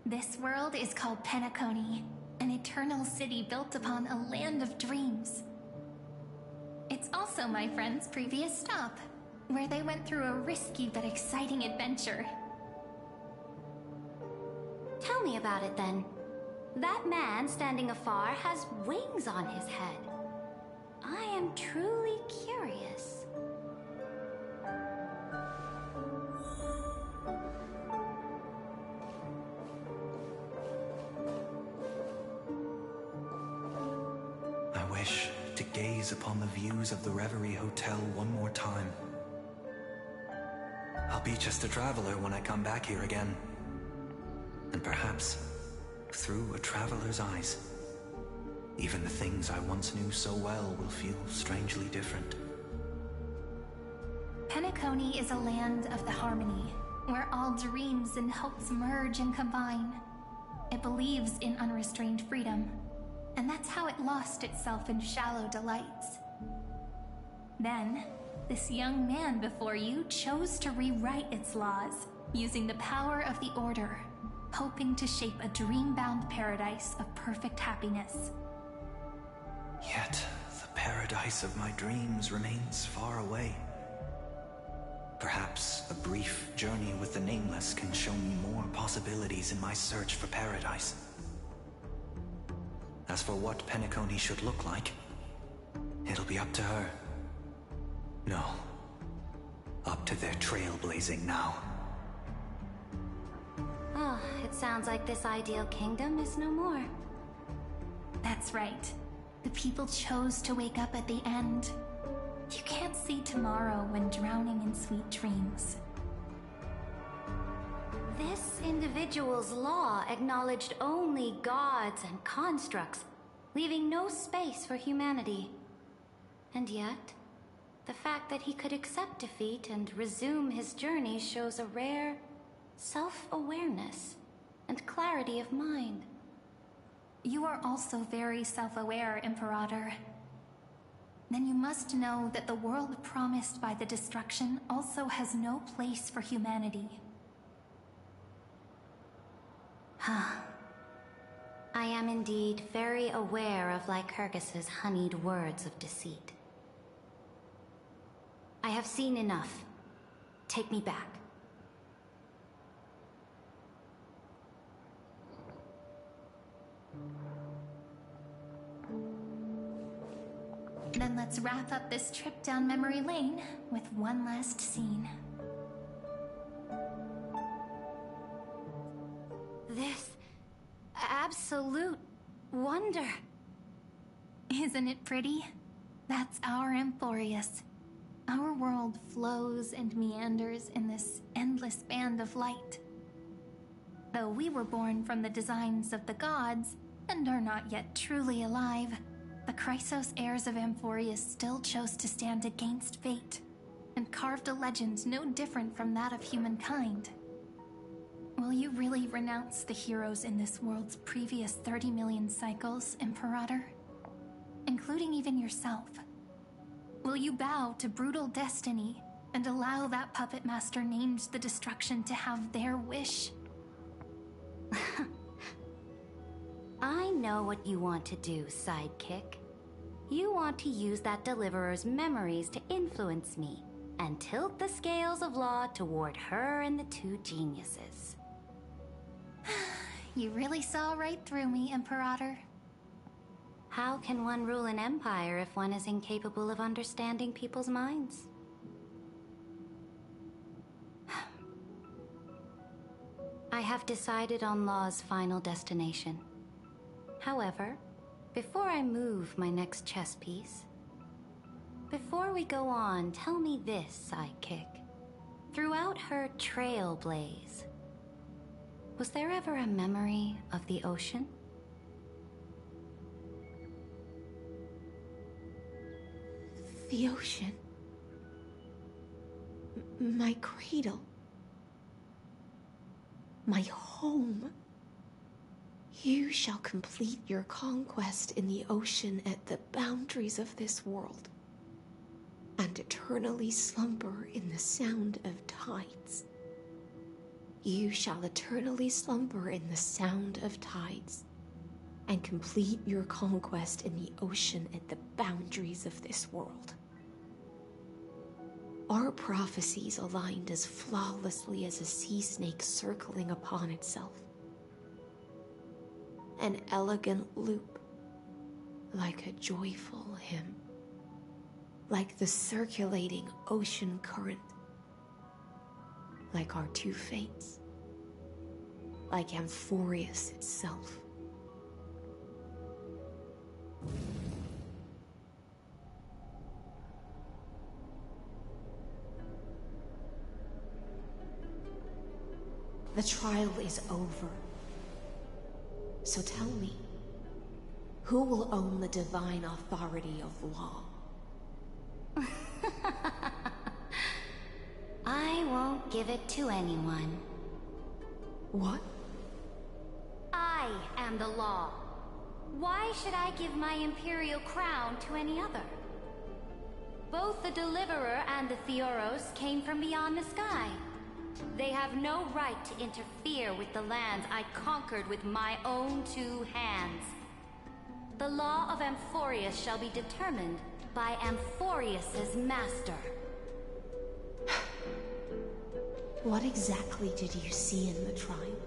This world is called Penacony, an eternal city built upon a land of dreams. It's also my friend's previous stop, where they went through a risky but exciting adventure. Tell me about it then. That man standing afar has wings on his head. I am truly curious. I wish to gaze upon the views of the Reverie Hotel one more time. I'll be just a traveler when I come back here again. And perhaps, through a traveler's eyes, even the things I once knew so well will feel strangely different. Penacony is a land of the harmony, where all dreams and hopes merge and combine. It believes in unrestrained freedom, and that's how it lost itself in shallow delights. Then, this young man before you chose to rewrite its laws, using the power of the Order, hoping to shape a dream-bound paradise of perfect happiness. Yet, the paradise of my dreams remains far away. Perhaps a brief journey with the Nameless can show me more possibilities in my search for paradise. As for what Penacony should look like, it'll be up to her. No, up to their trailblazing now. Oh, it sounds like this ideal kingdom is no more. That's right. The people chose to wake up at the end. You can't see tomorrow when drowning in sweet dreams. This individual's law acknowledged only gods and constructs, leaving no space for humanity. And yet, the fact that he could accept defeat and resume his journey shows a rare self-awareness and clarity of mind. You are also very self-aware, Imperator. Then you must know that the world promised by the destruction also has no place for humanity. I am indeed very aware of Lycurgus's honeyed words of deceit. I have seen enough. Take me back. Then let's wrap up this trip down memory lane with one last scene. This absolute wonder. Isn't it pretty? That's our Amphorius. Our world flows and meanders in this endless band of light. Though we were born from the designs of the gods and are not yet truly alive, the Chrysos heirs of Amphorius still chose to stand against fate and carved a legend no different from that of humankind. Will you really renounce the heroes in this world's previous 30 million cycles, Imperator? Including even yourself? Will you bow to brutal destiny and allow that puppet master named the destruction to have their wish? I know what you want to do, sidekick. You want to use that deliverer's memories to influence me and tilt the scales of law toward her and the two geniuses. You really saw right through me, Imperator. How can one rule an empire if one is incapable of understanding people's minds? I have decided on Law's final destination. However, before I move my next chess piece, before we go on, tell me this, sidekick. Throughout her Trailblaze, was there ever a memory of the ocean? The ocean. My cradle. My home. You shall complete your conquest in the ocean at the boundaries of this world, and eternally slumber in the sound of tides. You shall eternally slumber in the sound of tides, and complete your conquest in the ocean at the boundaries of this world. Our prophecies aligned as flawlessly as a sea snake circling upon itself. An elegant loop, like a joyful hymn, like the circulating ocean current, like our two fates, like Amphorius itself. The trial is over. So tell me, who will own the divine authority of law? I won't give it to anyone. What? I am the law. Why should I give my imperial crown to any other? Both the Deliverer and the Theoros came from beyond the sky. They have no right to interfere with the lands I conquered with my own two hands. The law of Amphorius shall be determined by Amphorius's master. What exactly did you see in the trial?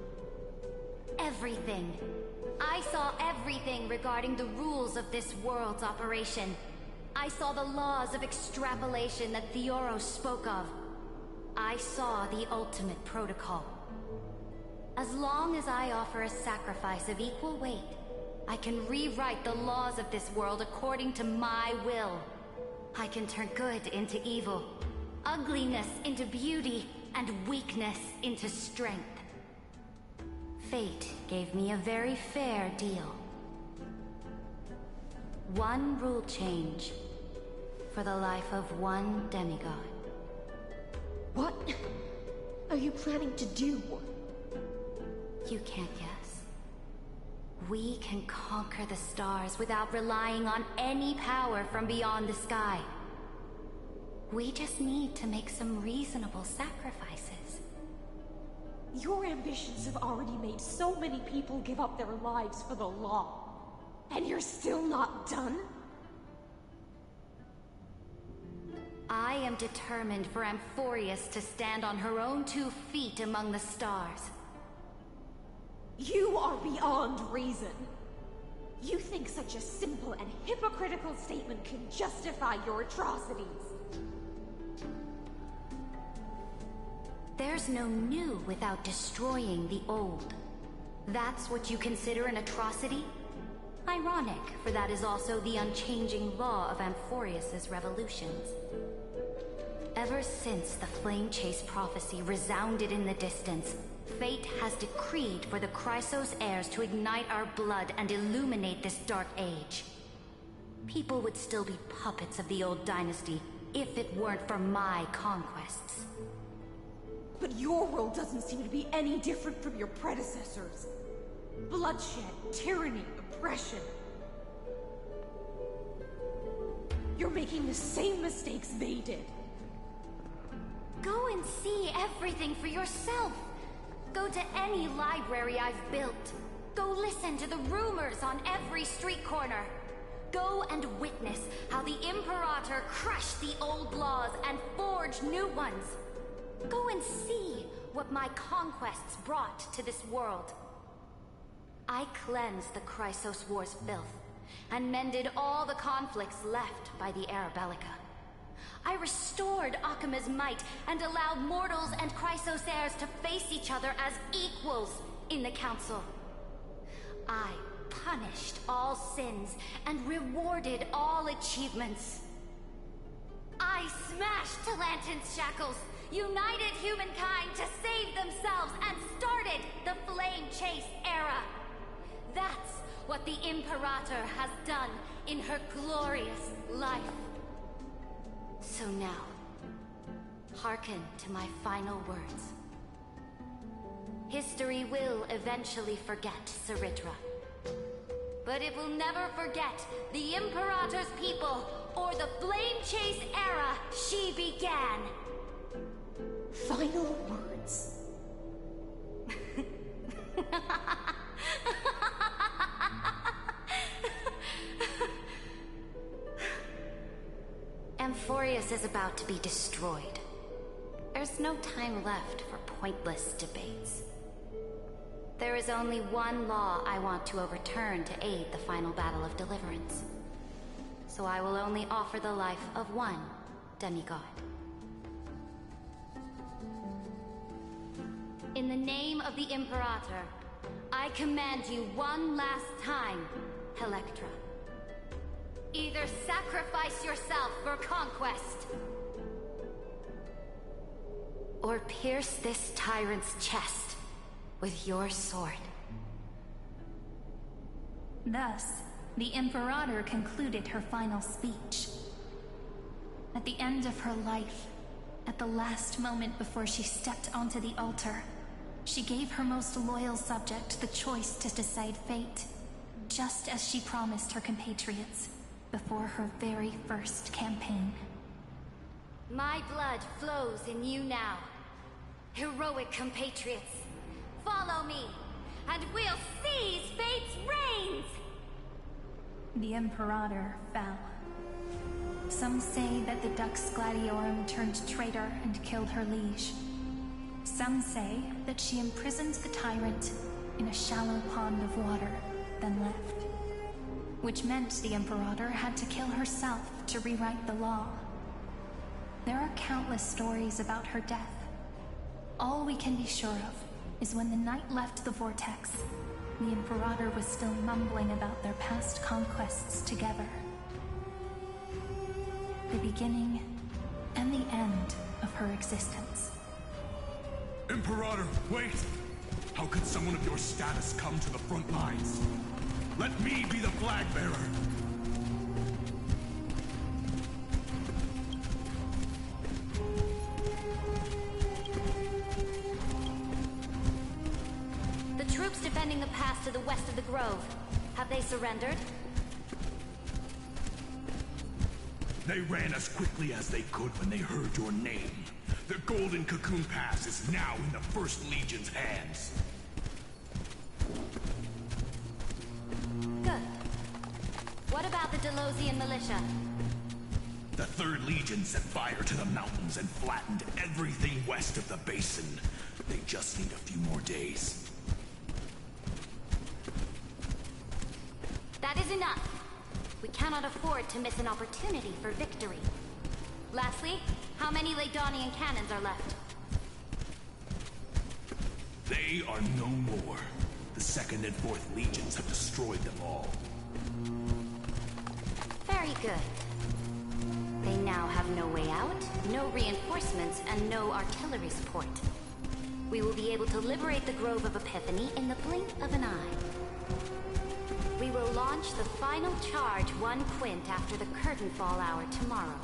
Everything. I saw everything regarding the rules of this world's operation. I saw the laws of extrapolation that Theoros spoke of. I saw the ultimate protocol. As long as I offer a sacrifice of equal weight, I can rewrite the laws of this world according to my will. I can turn good into evil, ugliness into beauty, and weakness into strength. Fate gave me a very fair deal. One rule change for the life of one demigod. What are you planning to do? You can't guess. We can conquer the stars without relying on any power from beyond the sky. We just need to make some reasonable sacrifices. Your ambitions have already made so many people give up their lives for the law. And you're still not done? I am determined for Amphorius to stand on her own 2 feet among the stars. You are beyond reason. You think such a simple and hypocritical statement can justify your atrocities? There's no new without destroying the old. That's what you consider an atrocity? Ironic, for that is also the unchanging law of Amphorius's revolutions. Ever since the Flame Chase prophecy resounded in the distance, fate has decreed for the Chrysos heirs to ignite our blood and illuminate this dark age. People would still be puppets of the old dynasty if it weren't for my conquests. But your world doesn't seem to be any different from your predecessors. Bloodshed, tyranny, oppression. You're making the same mistakes they did. Go and see everything for yourself. Go to any library I've built. Go listen to the rumors on every street corner. Go and witness how the Imperator crushed the old laws and forged new ones. Go and see what my conquests brought to this world. I cleansed the Chrysos War's filth, and mended all the conflicts left by the Era Bellica. I restored Akima's might, and allowed mortals and Chrysos heirs to face each other as equals in the Council. I punished all sins, and rewarded all achievements. I smashed Talantin's shackles, united humankind to save themselves, and started the Flame Chase era. That's what the Imperator has done in her glorious life. So now, hearken to my final words. History will eventually forget Cyritra, but it will never forget the Imperator's people or the Flame Chase era she began. Final words. Amphorius is about to be destroyed. There's no time left for pointless debates. There is only one law I want to overturn to aid the final battle of deliverance. So I will only offer the life of one demigod. In the name of the Imperator, I command you one last time, Electra. Either sacrifice yourself for conquest, or pierce this tyrant's chest with your sword. Thus, the Imperator concluded her final speech. At the end of her life, at the last moment before she stepped onto the altar, she gave her most loyal subject the choice to decide fate, just as she promised her compatriots before her very first campaign. My blood flows in you now. Heroic compatriots, follow me, and we'll seize fate's reins! The Imperator fell. Some say that the Dux Gladiorum turned traitor and killed her liege. Some say that she imprisoned the tyrant in a shallow pond of water, then left. Which meant the Imperator had to kill herself to rewrite the law. There are countless stories about her death. All we can be sure of is when the knight left the vortex, the Imperator was still mumbling about their past conquests together. The beginning and the end of her existence. Imperator, wait! How could someone of your status come to the front lines? Let me be the flag bearer! The troops defending the pass to the west of the grove, have they surrendered? They ran as quickly as they could when they heard your name. The Golden Cocoon Pass is now in the First Legion's hands. Good. What about the Delosian militia? The Third Legion set fire to the mountains and flattened everything west of the basin. They just need a few more days. That is enough. We cannot afford to miss an opportunity for victory. Lastly, how many Ladonian cannons are left? They are no more. The 2nd and 4th Legions have destroyed them all. Very good. They now have no way out, no reinforcements, and no artillery support. We will be able to liberate the Grove of Epiphany in the blink of an eye. We will launch the final charge 1 quint after the curtain fall hour tomorrow.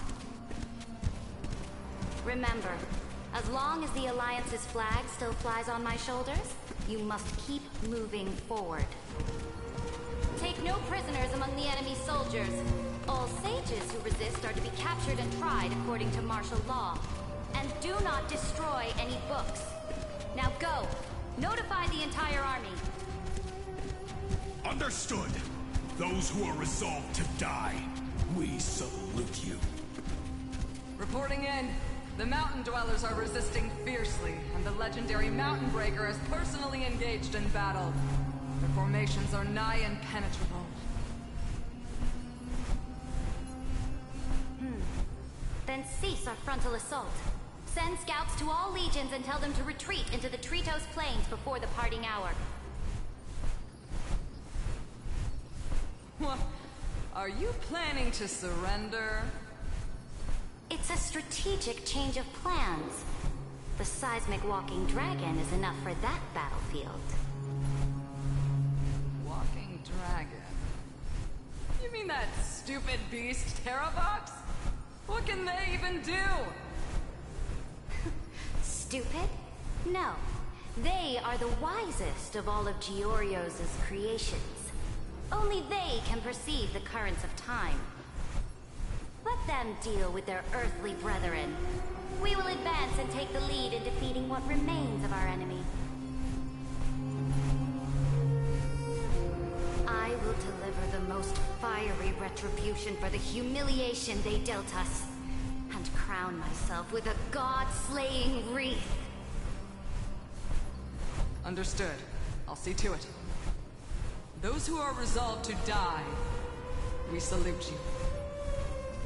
Remember, as long as the Alliance's flag still flies on my shoulders, you must keep moving forward. Take no prisoners among the enemy soldiers. All sages who resist are to be captured and tried according to martial law. And do not destroy any books. Now go! Notify the entire army. Understood. Those who are resolved to die, we salute you. Reporting in. The Mountain Dwellers are resisting fiercely, and the legendary Mountain Breaker has personally engaged in battle. Their formations are nigh impenetrable. Then cease our frontal assault. Send scouts to all legions and tell them to retreat into the Tritos Plains before the parting hour. What? Are you planning to surrender? It's a strategic change of plans. The seismic walking dragon is enough for that battlefield. Walking dragon? You mean that stupid beast, Terravox? What can they even do? Stupid? No. They are the wisest of all of Giorio's creations. Only they can perceive the currents of time. Let them deal with their earthly brethren. We will advance and take the lead in defeating what remains of our enemy. I will deliver the most fiery retribution for the humiliation they dealt us, and crown myself with a god-slaying wreath. Understood. I'll see to it. Those who are resolved to die, we salute you.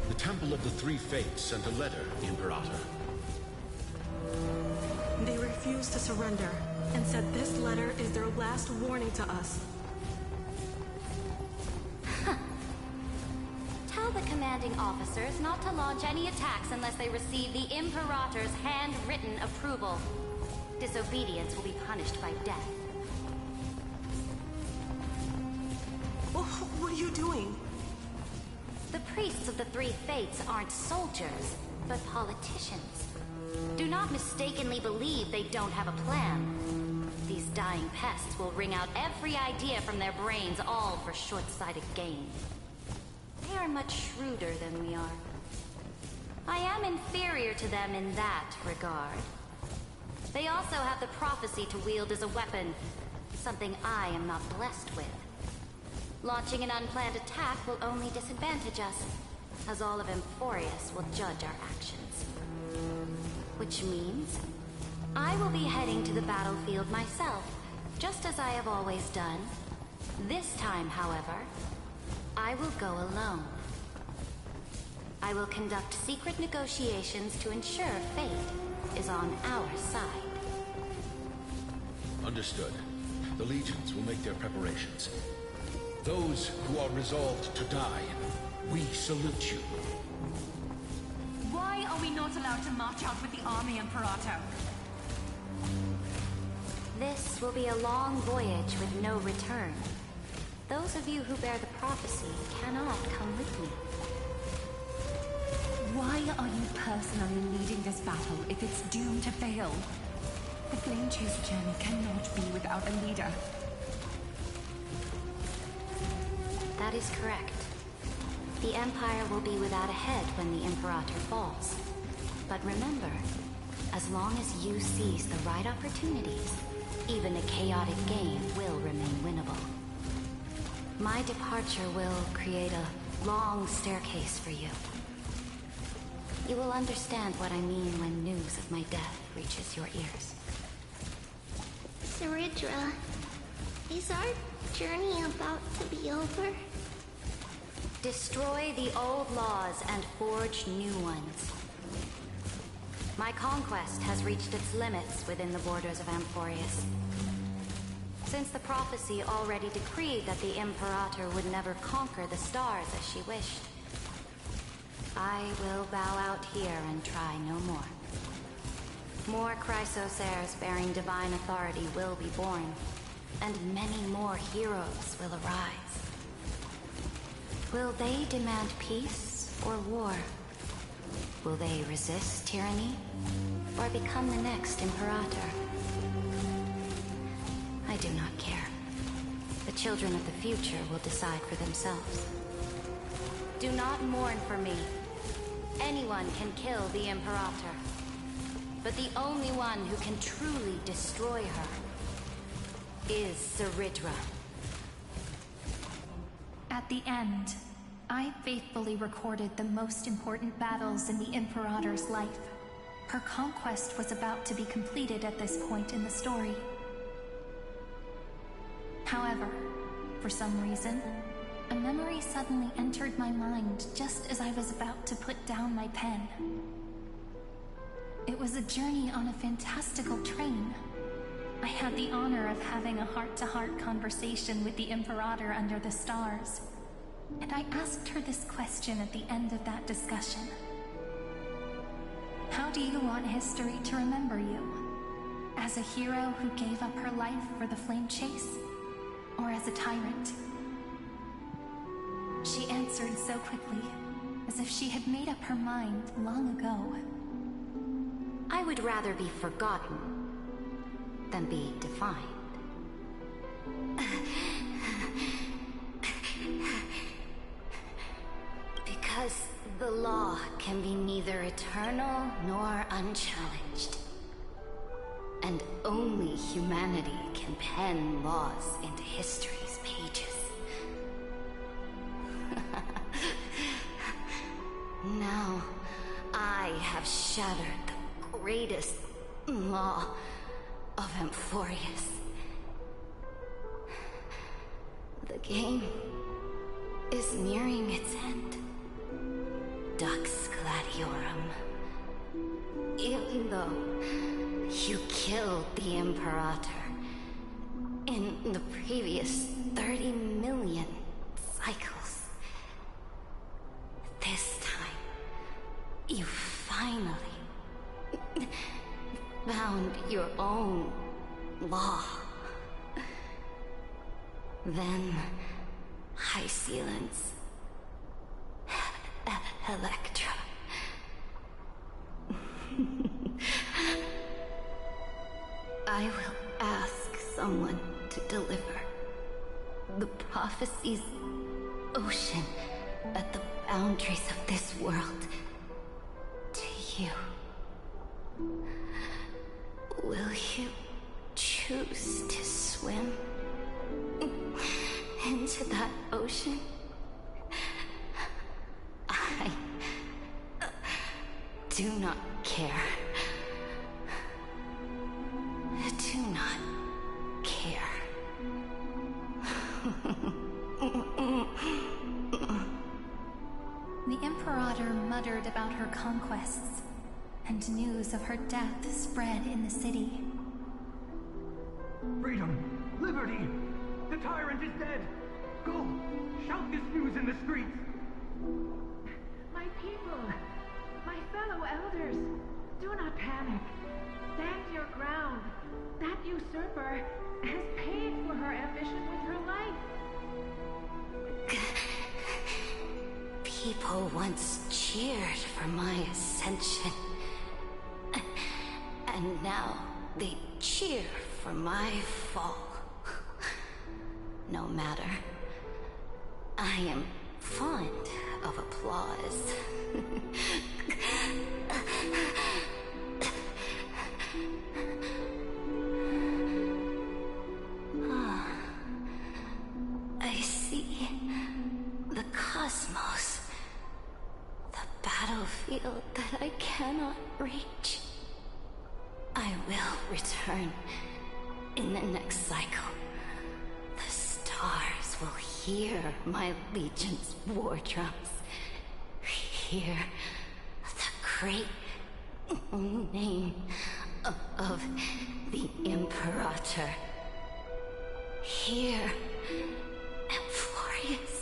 The Temple of the Three Fates sent a letter, Imperator. They refused to surrender, and said this letter is their last warning to us. Tell the commanding officers not to launch any attacks unless they receive the Imperator's handwritten approval. Disobedience will be punished by death. What are you doing? The priests of the Three Fates aren't soldiers, but politicians. Do not mistakenly believe they don't have a plan. These dying pests will wring out every idea from their brains, all for short-sighted gain. They are much shrewder than we are. I am inferior to them in that regard. They also have the prophecy to wield as a weapon, something I am not blessed with. Launching an unplanned attack will only disadvantage us, as all of Emphorius will judge our actions. Which means, I will be heading to the battlefield myself, just as I have always done. This time, however, I will go alone. I will conduct secret negotiations to ensure fate is on our side. Understood. The legions will make their preparations. Those who are resolved to die, we salute you. Why are we not allowed to march out with the army, Imperator? This will be a long voyage with no return. Those of you who bear the prophecy cannot come with me. Why are you personally leading this battle if it's doomed to fail? The Flame Chase journey cannot be without a leader. That is correct. The Empire will be without a head when the Imperator falls. But remember, as long as you seize the right opportunities, even a chaotic game will remain winnable. My departure will create a long staircase for you. You will understand what I mean when news of my death reaches your ears. Saridra, is our journey about to be over? Destroy the old laws and forge new ones. My conquest has reached its limits within the borders of Amphorius. Since the prophecy already decreed that the Imperator would never conquer the stars as she wished, I will bow out here and try no more. More Chrysosairs bearing divine authority will be born, and many more heroes will arise. Will they demand peace or war? Will they resist tyranny, or become the next Imperator? I do not care. The children of the future will decide for themselves. Do not mourn for me. Anyone can kill the Imperator. But the only one who can truly destroy her is Ceridra. At the end, I faithfully recorded the most important battles in the Imperator's life. Her conquest was about to be completed at this point in the story. However, for some reason, a memory suddenly entered my mind just as I was about to put down my pen. It was a journey on a fantastical train. I had the honor of having a heart-to-heart conversation with the Imperator under the stars, and I asked her this question at the end of that discussion. How do you want history to remember you? As a hero who gave up her life for the flame chase? Or as a tyrant? She answered so quickly, as if she had made up her mind long ago. I would rather be forgotten than be defined. Because the law can be neither eternal nor unchallenged. And only humanity can pen laws into history's pages. Now, I have shattered the greatest law of Amphorius. The game is nearing its end. Dux Gladiorum. Even though you killed the Imperator in the previous 30 million cycles, this time you finally found your own law. Then High Sealants, Electra. I will ask someone to deliver the prophecy's ocean at the boundaries of this world to you. Will you choose to swim into that ocean? I do not care. Do not care. The Imperator muttered about her conquests, and news of her death spread in the city. Freedom! Liberty! The tyrant is dead! Go! Shout this news in the streets! My people! My fellow elders! Do not panic! Stand your ground! That usurper has paid for her ambition with her life! People once cheered for my ascension. And now they cheer for my fall. No matter. I am fond of applause. I see the cosmos, the battlefield that I cannot reach. I will return in the next cycle. The stars gods will hear my legion's war drums. Hear the great name of the Imperator. Hear Amphorius'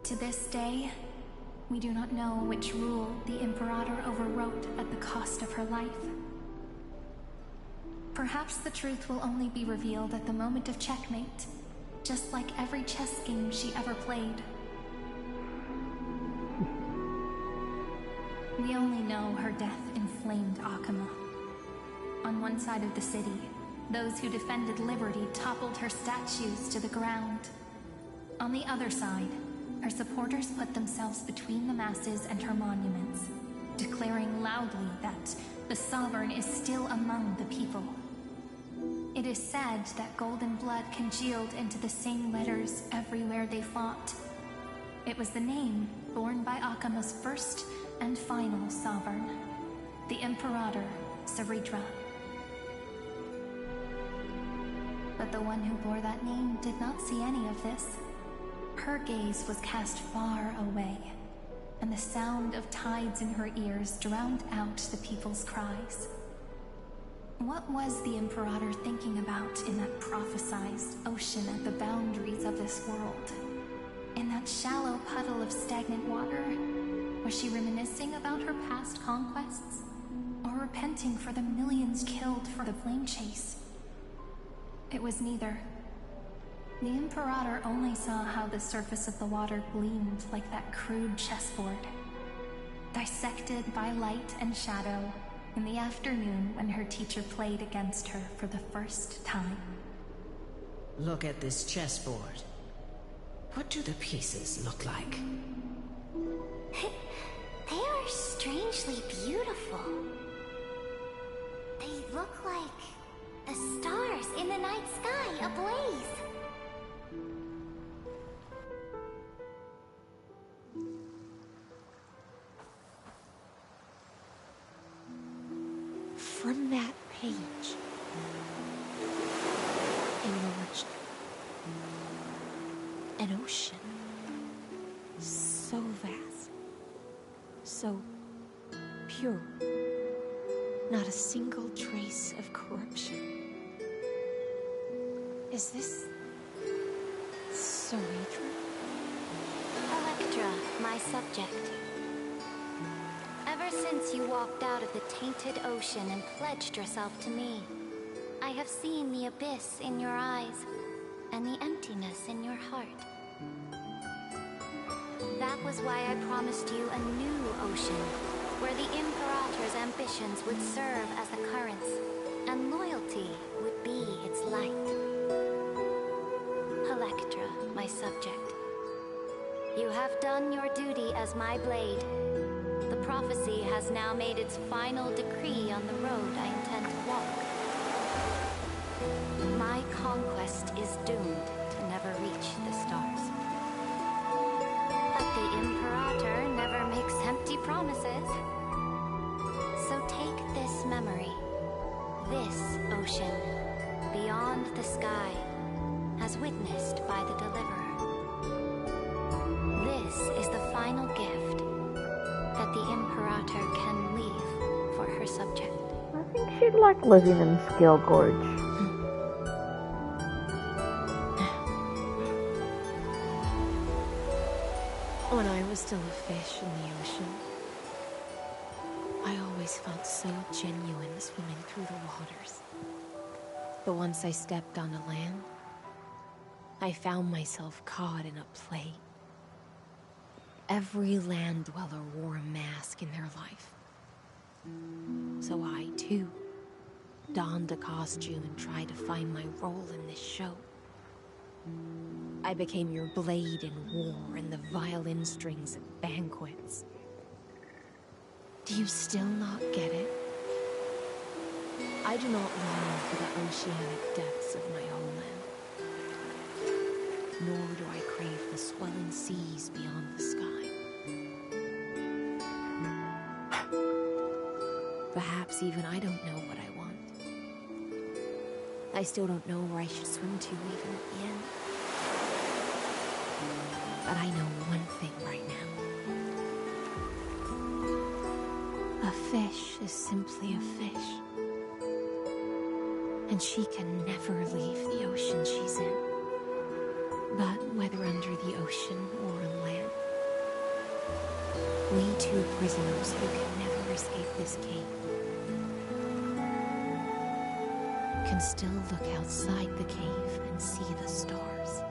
To this day, we do not know which rule the Imperator overwrote at the cost of her life. Perhaps the truth will only be revealed at the moment of checkmate, just like every chess game she ever played. We only know her death inflamed Akama. On one side of the city, those who defended liberty toppled her statues to the ground. On the other side, her supporters put themselves between the masses and her monuments, declaring loudly that the Sovereign is still among the people. It is said that golden blood congealed into the same letters everywhere they fought. It was the name borne by Akama's first and final sovereign, the Imperator Saritra. But the one who bore that name did not see any of this. Her gaze was cast far away, and the sound of tides in her ears drowned out the people's cries. What was the Imperator thinking about in that prophesized ocean at the boundaries of this world? In that shallow puddle of stagnant water, was she reminiscing about her past conquests? Or repenting for the millions killed for the flame chase? It was neither. The Imperator only saw how the surface of the water gleamed like that crude chessboard, dissected by light and shadow in the afternoon when her teacher played against her for the first time. Look at this chessboard. What do the pieces look like? They are strangely beautiful. They look like the stars in the night sky ablaze. From that page emerged an ocean so vast, so pure, not a single trace of corruption. Is this Saritra? Electra, my subject. Ever since you walked out of the tainted ocean and pledged yourself to me, I have seen the abyss in your eyes and the emptiness in your heart. That was why I promised you a new ocean, where the Imperator's ambitions would serve as the currents, and loyalty would be its light. Electra, my subject. You have done your duty as my blade. The prophecy has now made its final decree on the road I intend to walk. My conquest is doomed to never reach the stars. But the Imperator never makes empty promises. So take this memory, this ocean, beyond the sky, as witnessed by the Deliverer. This is the final gift that the Imperator can leave for her subject. I think she'd like living in Skill Gorge. When I was still a fish in the ocean, I always felt so genuine swimming through the waters. But once I stepped onto land, I found myself caught in a play. Every land dweller wore a mask in their life. So I, too, donned a costume and tried to find my role in this show. I became your blade in war and the violin strings at banquets. Do you still not get it? I do not long for the oceanic depths of my homeland. Nor do I crave the swelling seas beyond the sky. Perhaps even I don't know what I want. I still don't know where I should swim to even at the end. But I know one thing right now. A fish is simply a fish. And she can never leave the ocean she's in. But whether under the ocean or on land, we two prisoners who can never escape this cave can still look outside the cave and see the stars.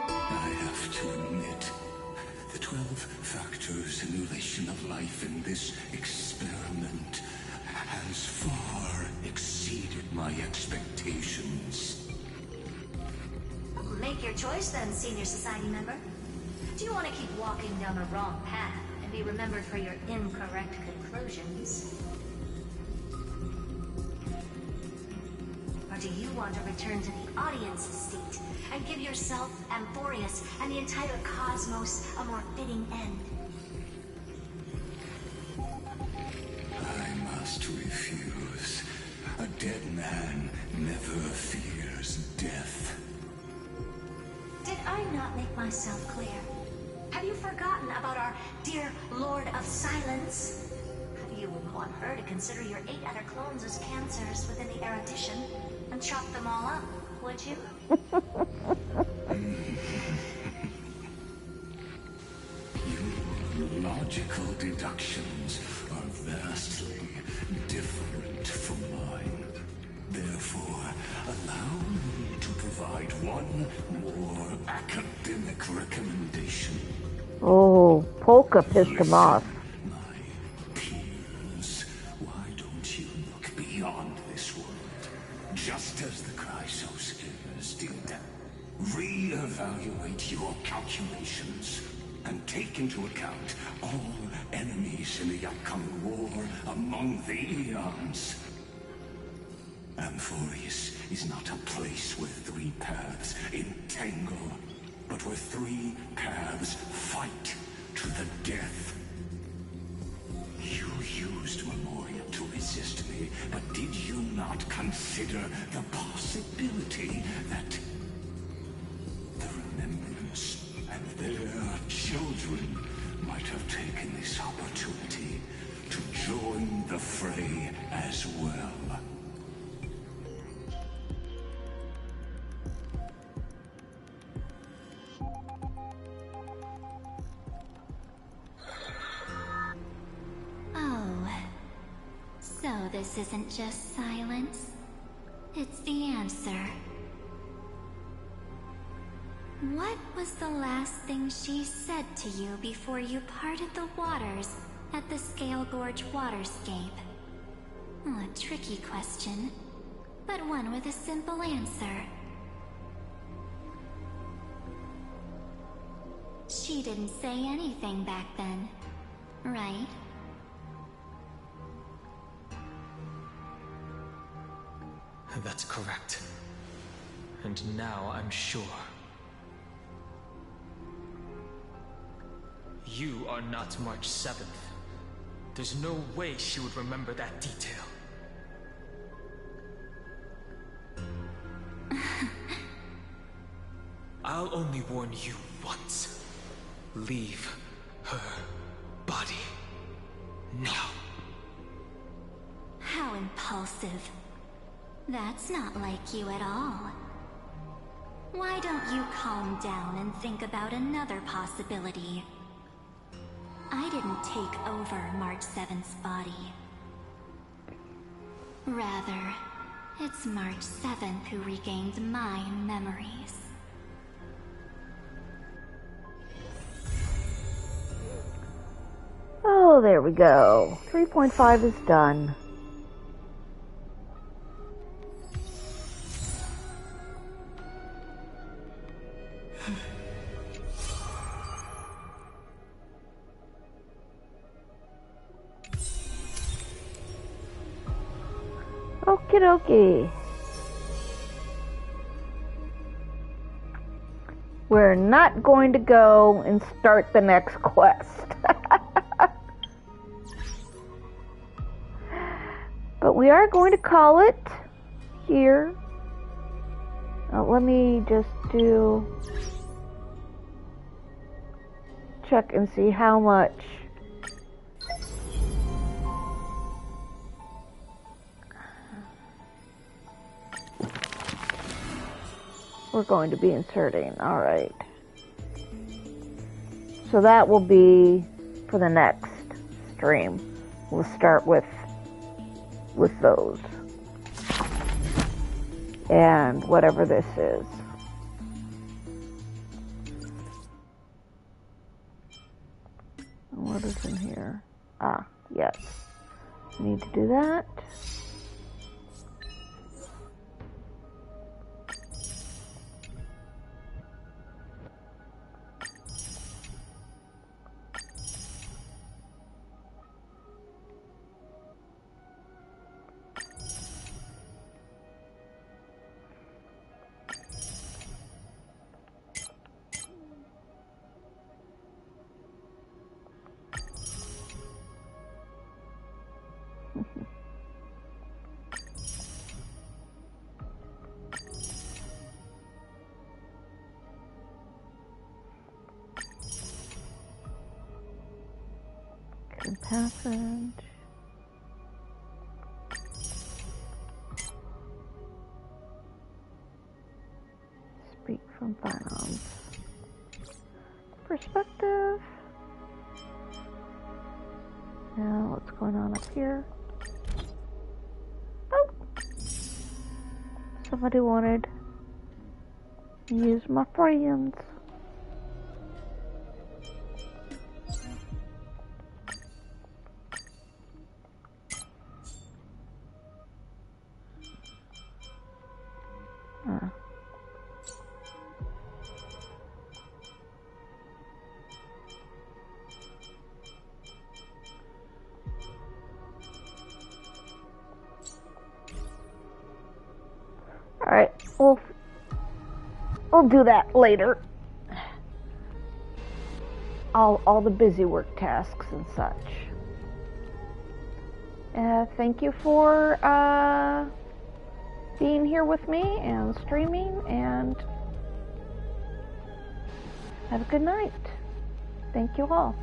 I have to admit, the 12 factors simulation of life in this experiment has far exceeded my expectations. Make your choice then, Senior Society member. Do you want to keep walking down the wrong path and be remembered for your incorrect conclusions? Or do you want to return to the audience's seat and give yourself, Amphorius, and the entire cosmos a more fitting end? I must refuse. A dead man never fears death. Did I not make myself clear? Have you forgotten about our dear Lord of Silence? You wouldn't want her to consider your 8 other clones as cancers within the erudition and chop them all up, would you? Your logical deductions are vastly different from mine. Therefore, allow me to provide one more academic recommendation. Oh, Polka pissed him off. Peers, why don't you look beyond this world? Just as the Chrysospheres did. Re-evaluate your calculations and take into account all enemies in the upcoming war among the eons. Amphorius is not a place where 3 paths entangle, but where 3 paths fight to the death. You used Memoria to resist me, but did you not consider the possibility that the Remembrance and their children might have taken this opportunity to join the fray as well? So this isn't just silence. It's the answer. What was the last thing she said to you before you parted the waters at the Scale Gorge waterscape? A tricky question, but one with a simple answer. She didn't say anything back then, right? That's correct. And now I'm sure. You are not March 7th. There's no way she would remember that detail. I'll only warn you once. Leave her body. Now. How impulsive. That's not like you at all. Why don't you calm down and think about another possibility? I didn't take over March 7th's body. Rather, it's March 7th who regained my memories. Oh, there we go. 3.5 is done. Okie dokie. We're not going to go and start the next quest. we are going to call it here. Let me just check and see how much we're going to be inserting. Alright. So that will be for the next stream. We'll start with those. And whatever this is. What is in here? Ah, yes. Need to do that. Passage. Speak from Phantom's perspective. Now what's going on up here? Oh! Somebody wanted to use my friends. Alright, we'll do that later. All the busy work tasks and such. Thank you for being here with me and streaming, and have a good night. Thank you all.